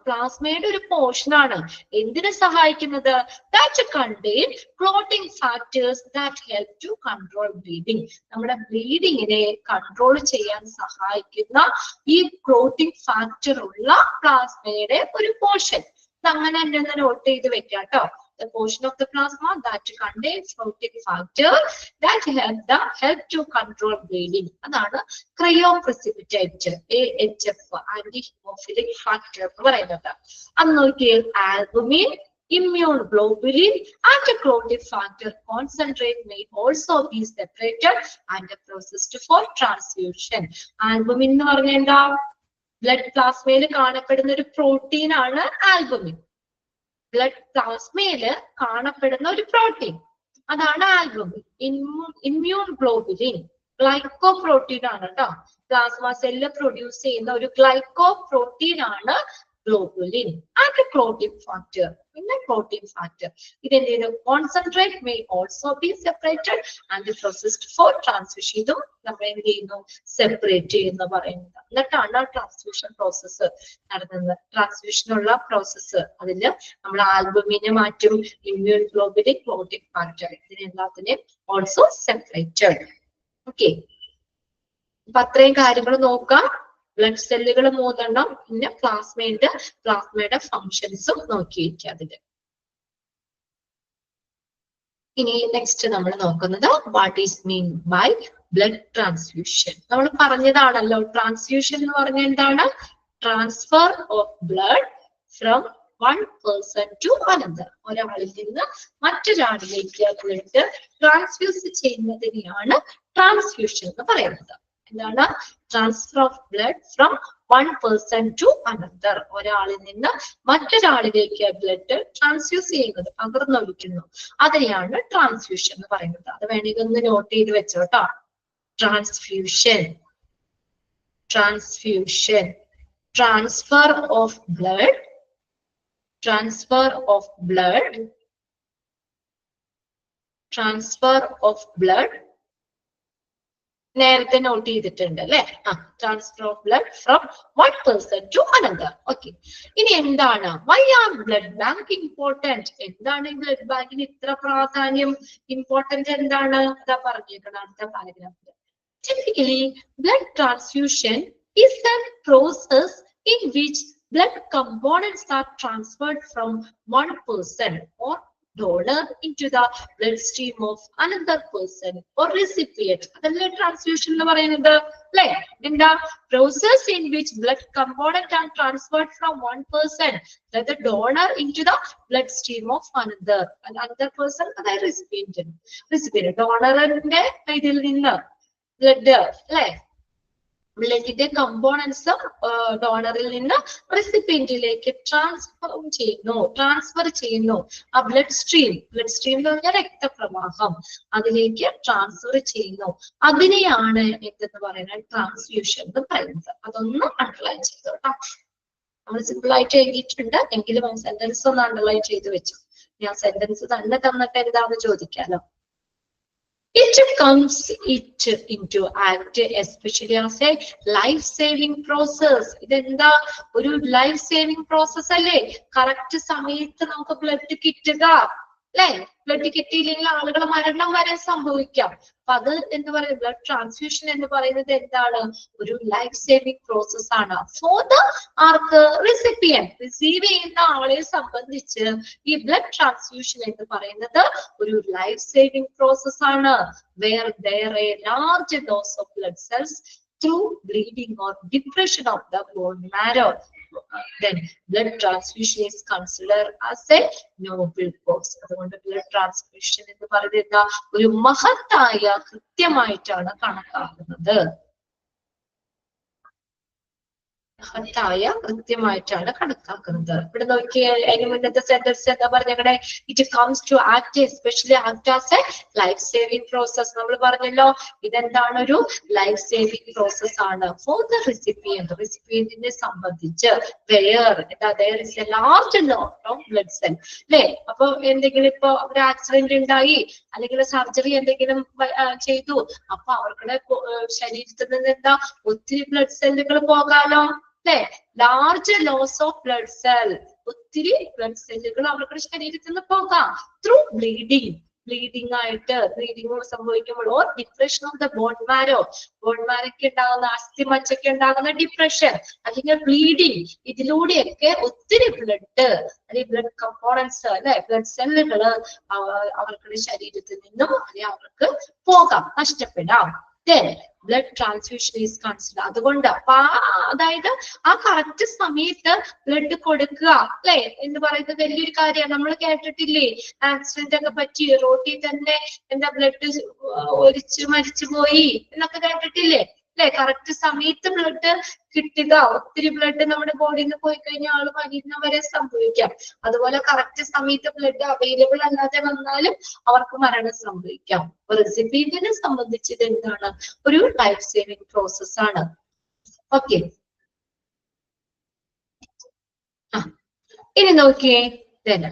പ്ലാസ്മയുടെ ഒരു പോർഷൻ ആണ് എന്തിനെ സഹായിക്കുന്നത്? That contain clotting factors that help to control bleeding. നമ്മുടെ ബ്ലീഡിങ്ങിനെ കൺട്രോൾ ചെയ്യാൻ സഹായിക്കുന്ന ഈ ക്ലോട്ടിംഗ് ഫാക്ടർ ഉള്ള പ്ലാസ്മയുടെ ഒരു പോർഷൻ. അങ്ങനെ തന്നെ ഒന്ന് നോട്ട് ചെയ്ത് വെക്കാം കേട്ടോ. The portion of the plasma that contains clotting factor that help to control bleeding. അതാണ് cryo precipitate, AHF, anti haemophilic factor എന്ന് പറയുന്നത്. അത് നോക്കിയാൽ albumin, immune globulin and clotting factor concentrate may also be separated and processed for transfusion. Albumin എന്ന് പറഞ്ഞാൽ എന്താ? ബ്ലഡ് പ്ലാസ്മയിൽ കാണപ്പെടുന്ന ഒരു പ്രോട്ടീൻ ആണ് ആൽബുമിൻ. ബ്ലഡ് പ്ലാസ്മയില് കാണപ്പെടുന്ന ഒരു പ്രോട്ടീൻ, അതാണ് albumin. Immune globulin glyco protein ആണ് കേട്ടോ. പ്ലാസ്മ സെല്ല് പ്രൊഡ്യൂസ് ചെയ്യുന്ന ഒരു ഗ്ലൈക്കോ പ്രോട്ടീൻ ആണ് globulin and clotting factor. പിന്നെ clotting factor ഇതിന്റെ concentrate may also be separated and processed for transfusion. ഇതും നമ്മൾ എന്ത് ചെയ്യുന്നു? സെപ്പറേറ്റ് ചെയ്യുന്ന പറയുന്നത്. എന്നിട്ടാണ് ട്രാൻസ്ഫ്യൂഷൻ പ്രോസസ്സ് നടത്തുന്നത്. ട്രാൻസ്ഫ്യൂഷനുള്ള പ്രോസസ്സ് അതില് നമ്മൾ ആൽബുമിനെ മാറ്റും, ഇമ്മ്യൂൺ ഗ്ലോബുലിൻ, ക്ലോട്ടിംഗ് ഫാക്ടർ ഇതിനെല്ലാത്തിനെയും ഓൾസോ സെപ്പറേറ്റഡ്. ഓക്കെ, അപ്പൊ അത്രയും കാര്യങ്ങൾ നോക്കാം. ബ്ലഡ് സെല്ലുകൾ 3 എണ്ണം, പിന്നെ പ്ലാസ്മയുടെ ഫങ്ഷൻസും നോക്കിയിരിക്കുക അതില്. ഇനി നെക്സ്റ്റ് നമ്മൾ നോക്കുന്നത് what is mean by blood transfusion. നമ്മൾ പറഞ്ഞതാണല്ലോ, ട്രാൻസ്ഫ്യൂഷൻ എന്ന് പറഞ്ഞാൽ എന്താണ്? Transfer of blood from one person to another. ഒരാളിൽ നിന്ന് മറ്റൊരാളിലേക്ക് ബ്ലഡ് ട്രാൻസ്ഫ്യൂസ് ചെയ്യുന്നതിനെയാണ് ട്രാൻസ്ഫ്യൂഷൻ എന്ന് പറയുന്നത്. എന്താണ്? Transfer of blood from one person to another. ഒരാളിൽ നിന്ന് മറ്റൊരാളിലേക്ക് ബ്ലഡ് ട്രാൻസ്ഫ്യൂസ് ചെയ്യുന്നത്, പകർന്നൊഴിക്കുന്നു, അതിനെയാണ് ട്രാൻസ്ഫ്യൂഷൻ എന്ന് പറയുന്നത്. അത് വേണമെങ്കിൽ ഒന്ന് നോട്ട് ചെയ്ത് വെച്ചോട്ടോ. Transfusion, transfer of blood, transfer of blood നേരത്തെ നോട്ട് ചെയ്തിട്ടുണ്ട് അല്ലെ? Transfer of blood from one person to another. Okay, ഇനി എന്താണ് why are blood bank important? എന്താണ് ഈ ബ്ലഡ് ബാങ്കിന് ഇത്ര പ്രാധാന്യം, ഇമ്പോർട്ടന്റ് എന്താണ്? അതാ പറഞ്ഞേക്കണം അടുത്ത പാരഗ്രാഫിൽ. Typically, blood transfusion is a process in which blood components are transferred from one person or donor into the bloodstream of another person or recipient. അതല്ലേ ട്രാൻസ്ഫ്യൂഷൻ എന്ന് പറയുന്നത് അല്ലേ? എന്താ? process in which blood component are transferred from one person, the donor, into the bloodstream of another person, അതായത് recipient. ഡോണറിന്റെ ഇതിൽ നിന്ന് ബ്ലഡ് അല്ലേ ബ്ലഡിന്റെ കമ്പോണൻസ് ഡോണറിൽ നിന്ന് റെസിപ്പിയന്റിലേക്ക് ട്രാൻസ്ഫർ ചെയ്യുന്നു. ആ ബ്ലഡ് സ്ട്രീം എന്ന് പറഞ്ഞാൽ രക്തപ്രവാഹം അതിലേക്ക് ട്രാൻസ്ഫർ ചെയ്യുന്നു. അതിനെയാണ് എന്തെന്ന് പറയുന്നത് ട്രാൻസ്ഫ്യൂഷൻ എന്ന് പറയുന്നത്. അതൊന്ന് അണ്ടർലൈൻ ചെയ്തു കേട്ടോ. നമ്മൾ സിമ്പിൾ ആയിട്ട് എഴുതിയിട്ടുണ്ട്, എങ്കിലും സെന്റൻസ് ഒന്ന് അണ്ടർലൈൻ ചെയ്ത് വെച്ചു. ഞാൻ സെന്റൻസ് തന്നെ തന്നിട്ട് എന്താന്ന് ചോദിക്കാലോ. It comes into act especially as a life-saving process. ഇതെന്താ ഒരു ലൈഫ് സേവിങ് പ്രോസസ് അല്ലേ? കറക്റ്റ് സമയത്ത് നമുക്ക് ബ്ലഡ് കിട്ടുക അല്ലെ? ബ്ലഡ് കിട്ടിയില്ലെങ്കിൽ ആളുകൾ മരണം വരെ സംഭവിക്കാം. അപ്പൊ അത് എന്ന് പറയുന്നത് ബ്ലഡ് ട്രാൻസ്ഫ്യൂഷൻ എന്ന് പറയുന്നത് എന്താണ്? ഒരു ലൈഫ് സേവിങ് പ്രോസസ് ആണ്. ഫോർ ദ ആർക്ക് റെസിപ്പിയന്റ്, റിസീവ് ചെയ്യുന്ന ആളെ സംബന്ധിച്ച് ഈ ബ്ലഡ് ട്രാൻസ്ഫ്യൂഷൻ എന്ന് പറയുന്നത് ഒരു ലൈഫ് സേവിങ് പ്രോസസ് ആണ്. Where there a large dose of blood cells through bleeding or depression of the bone marrow, then blood transfusion is considered as a noble cause. അതുകൊണ്ട് ബ്ലഡ് ട്രാൻസ്ഫ്യൂഷൻ എന്ന് പറയുന്നത് ഒരു മഹത്തായ കൃത്യമായിട്ടാണ് കണക്കാക്കുന്നത്. കൃത്യമായിട്ടാണ് കണക്കാക്കുന്നത്. ഇവിടെ നോക്കിയേ, അതിന് മുന്നത്തെ സെന്റൻസ് എന്താ പറഞ്ഞേ? It comes to act especially act as a life saving process. നമ്മൾ പറഞ്ഞല്ലോ ഇതെന്താണ്? ഒരു ലൈഫ് സേവിങ് പ്രോസസ് ആണ്. ഫോർ ദ റെസിപ്പിയന്റിനെ സംബന്ധിച്ച് there is a large lot of blood cell അല്ലെ? അപ്പൊ എന്തെങ്കിലും ഇപ്പൊ ഒരു ആക്സിഡന്റ് ഉണ്ടായി അല്ലെങ്കിൽ സർജറി എന്തെങ്കിലും ചെയ്തു, അപ്പൊ അവരുടെ ശരീരത്തിൽ നിന്ന് എന്താ ഒത്തിരി ബ്ലഡ് സെല്ലുകൾ പോകാലോ അല്ലെ? Large loss of blood cell, ഒത്തിരി ബ്ലഡ് സെല്ലുകൾ അവരുടെ ശരീരത്തിൽ നിന്ന് പോകാം. ത്രൂ ബ്ലീഡിങ് സംഭവിക്കുമ്പോൾ, or depression of the bone marrow ഉണ്ടാകുന്ന അസ്ഥിമജ്ജയ്ക്ക് ഉണ്ടാകുന്ന ഡിപ്രഷൻ അല്ലെങ്കിൽ ബ്ലീഡിങ്, ഇതിലൂടെയൊക്കെ ഒത്തിരി ബ്ലഡ് അല്ലെങ്കിൽ ബ്ലഡ് കമ്പോണൻസ് അല്ലെ, ബ്ലഡ് സെല്ലുകള് അവരുടെ ശരീരത്തിൽ നിന്നും അല്ലെങ്കിൽ അവർക്ക് പോകാം, നഷ്ടപ്പെടാം. Blood transfusion is consider. അതുകൊണ്ട് അതായത് ആ കറക്റ്റ് സമയത്ത് ബ്ലഡ് കൊടുക്കുക അല്ലെ എന്ന് പറയുന്നത് വലിയൊരു കാര്യമാണ്. നമ്മൾ കേട്ടിട്ടില്ലേ, ആക്സിഡന്റ് ഒക്കെ പറ്റി റോഡിൽ തന്നെ എന്താ ബ്ലഡ് ഒലിച്ച് മരിച്ചു പോയി എന്നൊക്കെ കേട്ടിട്ടില്ലേ അല്ലെ? കറക്റ്റ് സമയത്ത് ബ്ലഡ് കിട്ടുക. ഒത്തിരി ബ്ലഡ് നമ്മുടെ ബോഡിയിൽ നിന്ന് പോയി കഴിഞ്ഞാൽ ആള് മരിക്കുന്ന വരെ സംഭവിക്കാം. അതുപോലെ കറക്റ്റ് സമയത്ത് ബ്ലഡ് അവൈലബിൾ അല്ലാതെ വന്നാലും അവർക്ക് മരണം സംഭവിക്കാം. റെസിപ്പിയന്റിനെ സംബന്ധിച്ച് ഇത് എന്താണ്? ഒരു ലൈഫ് സേവിങ് പ്രോസസ് ആണ്. ഓക്കെ, ഇനി നോക്കിയേ.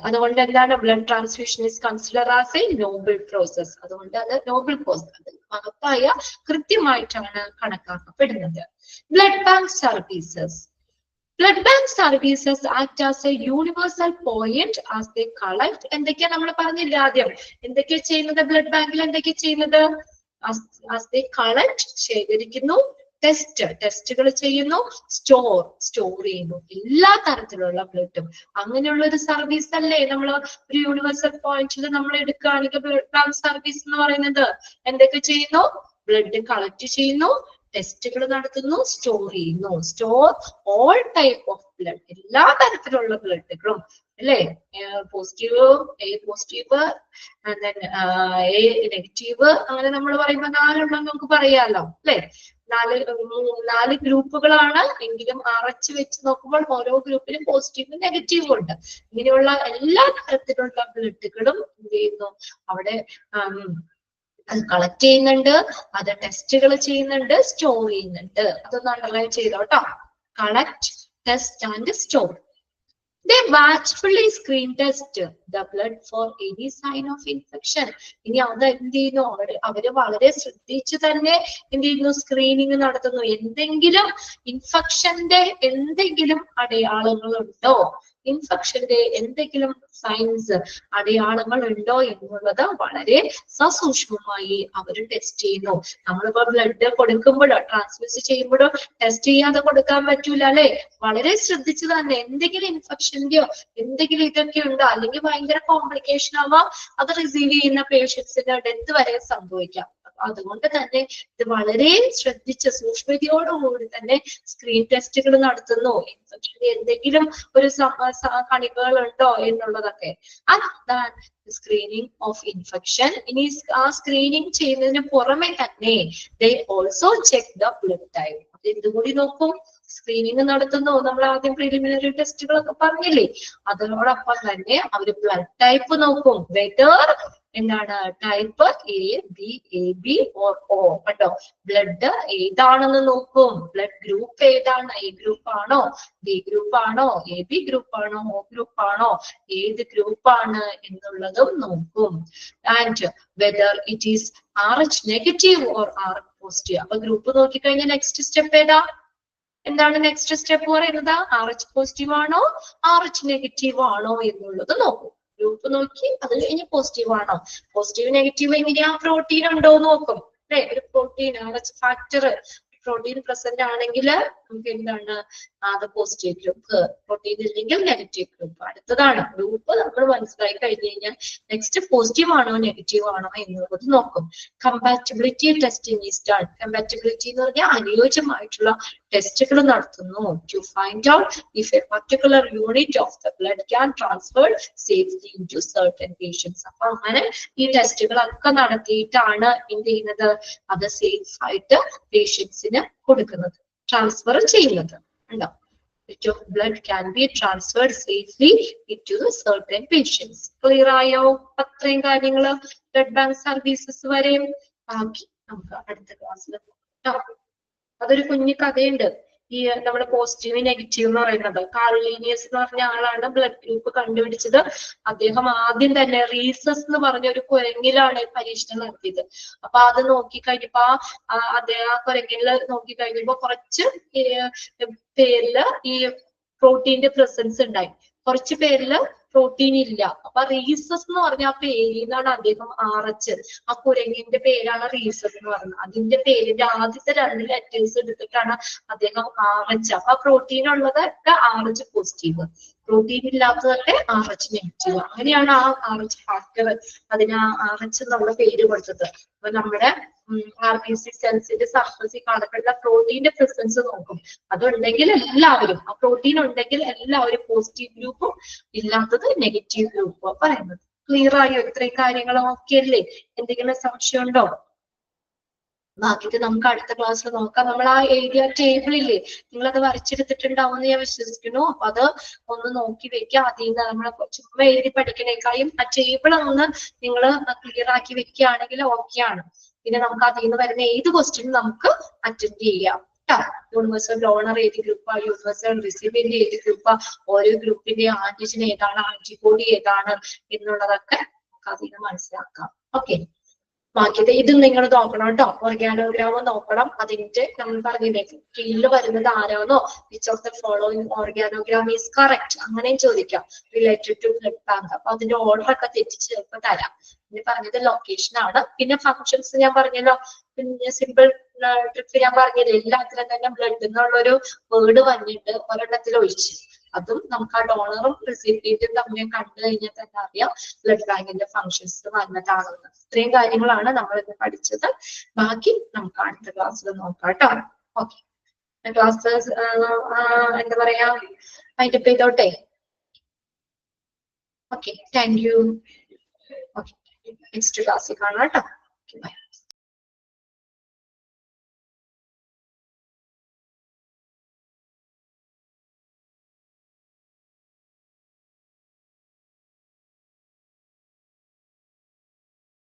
അതുകൊണ്ട് എന്താണ്? Blood transfusion is consider as A Noble process. അതുകൊണ്ട് അത് നോബിൾ പ്രോസസ്, അത് മഹത്തായ കൃത്യമായിട്ടാണ് കണക്കാക്കപ്പെടുന്നത്. Blood bank services. Blood bank services act as A universal point as they collect. എന്തൊക്കെയാ നമ്മൾ പറഞ്ഞില്ല ആദ്യം? എന്തൊക്കെയാ ചെയ്യുന്നത് ബ്ലഡ് ബാങ്കിൽ? എന്തൊക്കെയാ ചെയ്യുന്നത്? ആസ് ദേ കളക്ട്, ശേഖരിക്കുന്നു, ടെസ്റ്റുകൾ ചെയ്യുന്നു, സ്റ്റോർ ചെയ്യുന്നു, എല്ലാ തരത്തിലുള്ള ബ്ലഡും. അങ്ങനെയുള്ള ഒരു സർവീസ് അല്ലേ നമ്മൾ ഒരു യൂണിവേഴ്സൽ പോയിന്റിൽ നമ്മൾ എടുക്കുകയാണെങ്കിൽ ബ്ലഡ് ബാങ്ക് സർവീസ് എന്ന് പറയുന്നത്. എന്തൊക്കെ ചെയ്യുന്നു? ബ്ലഡ് കളക്ട് ചെയ്യുന്നു, ടെസ്റ്റുകൾ നടത്തുന്നു, സ്റ്റോർ ചെയ്യുന്നു. Store all type of blood, എല്ലാ തരത്തിലുള്ള ബ്ലഡുകളും അല്ലെ? Positive, A positive, A negative, അങ്ങനെ നമ്മൾ പറയുമ്പോൾ 4 നമുക്ക് പറയാലോ അല്ലെ? 4 ഗ്രൂപ്പുകളാണ് എങ്കിലും അറച്ച് വെച്ച് നോക്കുമ്പോൾ ഓരോ ഗ്രൂപ്പിലും പോസിറ്റീവും നെഗറ്റീവും ഉണ്ട്. ഇങ്ങനെയുള്ള എല്ലാ തരത്തിലുള്ള ബ്ലഡുകളും എന്ത് ചെയ്യുന്നു? അവിടെ അത് കളക്ട് ചെയ്യുന്നുണ്ട്, അത് ടെസ്റ്റുകൾ ചെയ്യുന്നുണ്ട്, സ്റ്റോർ ചെയ്യുന്നുണ്ട്. അതൊന്ന് അണ്ടർലൈൻ ചെയ്തോട്ടോ. Collect, test and store. They watchfully screen test the blood for any sign of infection. ഇനി അത് എന്ത് ചെയ്യുന്നു? അവര് വളരെ ശ്രദ്ധിച്ച് തന്നെ എന്ത് ചെയ്യുന്നു? സ്ക്രീനിങ് നടത്തുന്നു. എന്തെങ്കിലും ഇൻഫെക്ഷന്റെ എന്തെങ്കിലും അടയാളങ്ങൾ ഉണ്ടോ, ഇൻഫെക്ഷന്റെ എന്തെങ്കിലും സൈൻസ്, അടയാളങ്ങൾ ഉണ്ടോ എന്നുള്ളത് വളരെ സസൂക്ഷ്മമായി അവർ ടെസ്റ്റ് ചെയ്യുന്നു. നമ്മളിപ്പോ ബ്ലഡ് കൊടുക്കുമ്പോഴോ ട്രാൻസ്ഫ്യൂസ് ചെയ്യുമ്പോഴോ ടെസ്റ്റ് ചെയ്യാതെ കൊടുക്കാൻ പറ്റൂല അല്ലെ? വളരെ ശ്രദ്ധിച്ച് തന്നെ എന്തെങ്കിലും ഇൻഫെക്ഷന്റെയോ എന്തെങ്കിലും ഇതൊക്കെ ഉണ്ടോ, അല്ലെങ്കിൽ ഭയങ്കര കോംപ്ലിക്കേഷൻ ആവാം, അത് റിസീവ് ചെയ്യുന്ന പേഷ്യൻസിന്റെ ഡെത്ത് വരെ സംഭവിക്കാം. അതുകൊണ്ട് തന്നെ ഇത് വളരെ ശ്രദ്ധിച്ച് സൂക്ഷ്മതയോടുകൂടി തന്നെ സ്ക്രീൻ ടെസ്റ്റുകൾ നടത്തുന്നു. ഇൻഫെക്ഷന്റെ എന്തെങ്കിലും ഒരു കണികകൾ ഉണ്ടോ എന്നുള്ളതൊക്കെ. അതാണ് സ്ക്രീനിങ് ഓഫ് ഇൻഫെക്ഷൻ. ഇനി ആ സ്ക്രീനിങ് ചെയ്യുന്നതിന് പുറമെ തന്നെ they also check the blood type. ഇതുകൂടി നോക്കും. സ്ക്രീനിങ് നടത്തുന്നു. നമ്മൾ ആദ്യം പ്രിലിമിനറി ടെസ്റ്റുകളൊക്കെ പറഞ്ഞില്ലേ, അതോടൊപ്പം തന്നെ അവര് ബ്ലഡ് ടൈപ്പ് നോക്കും. വെദർ എന്താണ് ടൈപ്പ് AB or O കേട്ടോ. ബ്ലഡ് ഏതാണെന്ന് നോക്കും. ബ്ലഡ് ഗ്രൂപ്പ് ഏതാണ്? A ഗ്രൂപ്പ് ആണോ, B ഗ്രൂപ്പ് ആണോ, AB ഗ്രൂപ്പ് ആണോ, O ഗ്രൂപ്പ് ആണോ, ഏത് ഗ്രൂപ്പ് ആണ് എന്നുള്ളതും നോക്കും. And whether it is RH negative or RH positive. അപ്പൊ ഗ്രൂപ്പ് നോക്കിക്കഴിഞ്ഞാൽ നെക്സ്റ്റ് സ്റ്റെപ്പ് ഏതാ? എന്താണ് നെക്സ്റ്റ് സ്റ്റെപ്പ് പറയുന്നത്? RH പോസിറ്റീവ് ആണോ RH നെഗറ്റീവ് ആണോ എന്നുള്ളത് നോക്കും. ഗ്രൂപ്പ് നോക്കി അത് കഴിഞ്ഞ് പോസിറ്റീവ് ആണോ. പോസിറ്റീവ് നെഗറ്റീവ് എങ്ങനെയാ? പ്രോട്ടീൻ ഉണ്ടോ എന്ന് നോക്കും അല്ലെ. ഒരു protein RH factor protein present ആണെങ്കിൽ നമുക്ക് എന്താണ് അത് പോസിറ്റീവ് ഗ്രൂപ്പ്, പ്രോട്ടീൻ ഇല്ലെങ്കിൽ നെഗറ്റീവ് ഗ്രൂപ്പ്. അടുത്തതാണ് ഗ്രൂപ്പ് നമ്മൾ മനസ്സിലായി കഴിഞ്ഞു കഴിഞ്ഞാൽ നെക്സ്റ്റ് പോസിറ്റീവ് ആണോ നെഗറ്റീവ് ആണോ എന്നുള്ളത് നോക്കും. Compatibility testing is done. Compatibility എന്ന് പറഞ്ഞാൽ അനുയോജ്യമായിട്ടുള്ള ടെസ്റ്റുകൾ നടത്തുന്നു. To find out if a particular unit of the blood can transfer safely in to certain patients. അപ്പൊ അങ്ങനെ ഈ ടെസ്റ്റുകളൊക്കെ നടത്തിയിട്ടാണ് എന്ത് ചെയ്യുന്നത്? അത് സേഫ് ആയിട്ട് പേഷ്യൻസിന് കൊടുക്കുന്നത്, ട്രാൻസ്ഫർ ചെയ്യുന്നത്. ഉണ്ടോ? Bit of blood can be transferred safely into certain patients. Clear ആയോ? അത്രയും കാര്യങ്ങള് ബ്ലഡ് ബാങ്ക് സർവീസസ് വരെയും. ബാക്കി നമുക്ക് അടുത്ത ക്ലാസ്സിൽ നോക്കാം. അതൊരു കുഞ്ഞു കഥയുണ്ട്. ഈ നമ്മുടെ പോസിറ്റീവ് നെഗറ്റീവ് എന്ന് പറയുന്നത്. കാർൾ ലീനിയസ് എന്ന് പറഞ്ഞ ആളാണ് ബ്ലഡ് ഗ്രൂപ്പ് കണ്ടുപിടിച്ചത്. അദ്ദേഹം ആദ്യം തന്നെ റീസസ് എന്ന് പറഞ്ഞ ഒരു കുരങ്ങിലാണ് പരീക്ഷണം നടത്തിയത്. അപ്പൊ അത് നോക്കിക്കഴിഞ്ഞപ്പോ അദ്ദേഹം ആ കുരങ്ങില് നോക്കിക്കഴിഞ്ഞപ്പോ കുറച്ച് പേരില് ഈ പ്രോട്ടീന്റെ പ്രസൻസ് ഉണ്ടായി, കുറച്ച് പേരില് പ്രോട്ടീൻ ഇല്ല. അപ്പൊ റീസസ് എന്ന് പറഞ്ഞ ആ പേരിൽ നിന്നാണ് അദ്ദേഹം RH, ആ കുരങ്ങിന്റെ പേരാണ് റീസസ് എന്ന് പറയുന്നത്. അതിന്റെ പേരിന്റെ ആദ്യത്തെ 2 ലെറ്റേഴ്സ് എടുത്തിട്ടാണ് അദ്ദേഹം RH. അപ്പൊ പ്രോട്ടീൻ ഉള്ളതൊക്കെ RH പോസിറ്റീവ്, പ്രോട്ടീൻ ഇല്ലാത്തതൊക്കെ RH നെഗറ്റീവ്. അങ്ങനെയാണ് ആ RH ഫാക്ടർ അതിന് RH എന്നുള്ള പേര് കൊടുത്തത്. അപ്പൊ നമ്മുടെ RBC സെൽസിന്റെ സർഫസിൽ കാണപ്പെടുന്ന പ്രോട്ടീന്റെ പ്രസൻസ് നോക്കും. അതുണ്ടെങ്കിൽ എല്ലാവരും, ആ പ്രോട്ടീൻ ഉണ്ടെങ്കിൽ എല്ലാവരും പോസിറ്റീവ് ഗ്രൂപ്പും ഇല്ലാത്തത് നെഗറ്റീവ് ഗ്രൂപ്പും പറയുന്നത്. ക്ലിയർ ആയോ? ഇത്രയും കാര്യങ്ങൾ ഓക്കെ അല്ലേ? എന്തെങ്കിലും സംശയം ഉണ്ടോ? ബാക്കിയിട്ട് നമുക്ക് അടുത്ത ക്ലാസ്സിൽ നോക്കാം. നമ്മൾ ആ ഏരിയ ടേബിൾ ഇല്ലേ, നിങ്ങളത് വരച്ചെടുത്തിട്ടുണ്ടാവും എന്ന് ഞാൻ വിശ്വസിക്കുന്നു. അപ്പൊ അത് ഒന്ന് നോക്കി വെക്കുക. അതിൽ നിന്ന് നമ്മൾ ചുമ്മാ എഴുതി പഠിക്കണേക്കായും ആ ടേബിൾ ഒന്ന് നിങ്ങൾ ക്ലിയർ ആക്കി വെക്കുകയാണെങ്കിൽ ഓക്കെയാണ്. പിന്നെ നമുക്ക് അതിൽ നിന്ന് വരുന്ന ഏത് ക്വസ്റ്റ്യനും നമുക്ക് അറ്റൻഡ് ചെയ്യാം. യൂണിവേഴ്സൽ ഡോണർ ഏത് ഗ്രൂപ്പാ, യൂണിവേഴ്സൽ റിസിപ്പിയന്റ് ഏത് ഗ്രൂപ്പാ, ഓരോ ഗ്രൂപ്പിന്റെ ആന്റിജൻ ഏതാണ്, ആന്റിബോഡി ഏതാണ് എന്നുള്ളതൊക്കെ നമുക്ക് അതിൽ നിന്ന് മനസ്സിലാക്കാം. ഓക്കെ, ബാക്കിയത് ഇതും നിങ്ങൾ നോക്കണം കേട്ടോ. ഓർഗാനോഗ്രാം നോക്കണം. അതിന്റെ നമ്മൾ പറഞ്ഞില്ലേ കീഴിൽ വരുന്നത് ആരാന്നോ, which of the following organogram is correct, അങ്ങനെയും ചോദിക്കാം റിലേറ്റഡ് ടു ബ്ലഡ് ബാങ്ക്. അപ്പൊ അതിന്റെ ഓർഡർ ഒക്കെ തെറ്റിച്ച് ചിലപ്പോൾ തരാം. പിന്നെ പറഞ്ഞത് ലൊക്കേഷൻ ആണ്. പിന്നെ ഫങ്ഷൻസ് ഞാൻ പറഞ്ഞല്ലോ, പിന്നെ സിമ്പിൾ ട്രിക്ക് ഞാൻ പറഞ്ഞില്ലേ, എല്ലാത്തിലും തന്നെ ബ്ലഡ് എന്നുള്ളൊരു വേർഡ് വന്നിട്ട് ഒരെണ്ണത്തിൽ ഒഴിച്ച്, അതും നമുക്ക് ആ ഡോണറും റെസിപ്പിയന്റും തമ്മിൽ കണ്ടു കഴിഞ്ഞാൽ തന്നെ അറിയാം ബ്ലഡ് ബാങ്കിന്റെ ഫങ്ഷൻസ് വന്നതാണെന്ന്. ഇത്രയും കാര്യങ്ങളാണ് നമ്മൾ ഇന്ന് പഠിച്ചത്. ബാക്കി നമുക്ക് അടുത്ത ക്ലാസ്സിൽ നോക്കാം കേട്ടോ. ഓക്കെ, ക്ലാസ് എന്താ പറയാ വൈൻഡപ്പ് ചെയ്തോട്ടെ. Okay, thank you. Okay, next ക്ലാസ്സിൽ കാണാം കേട്ടോ. ബൈ.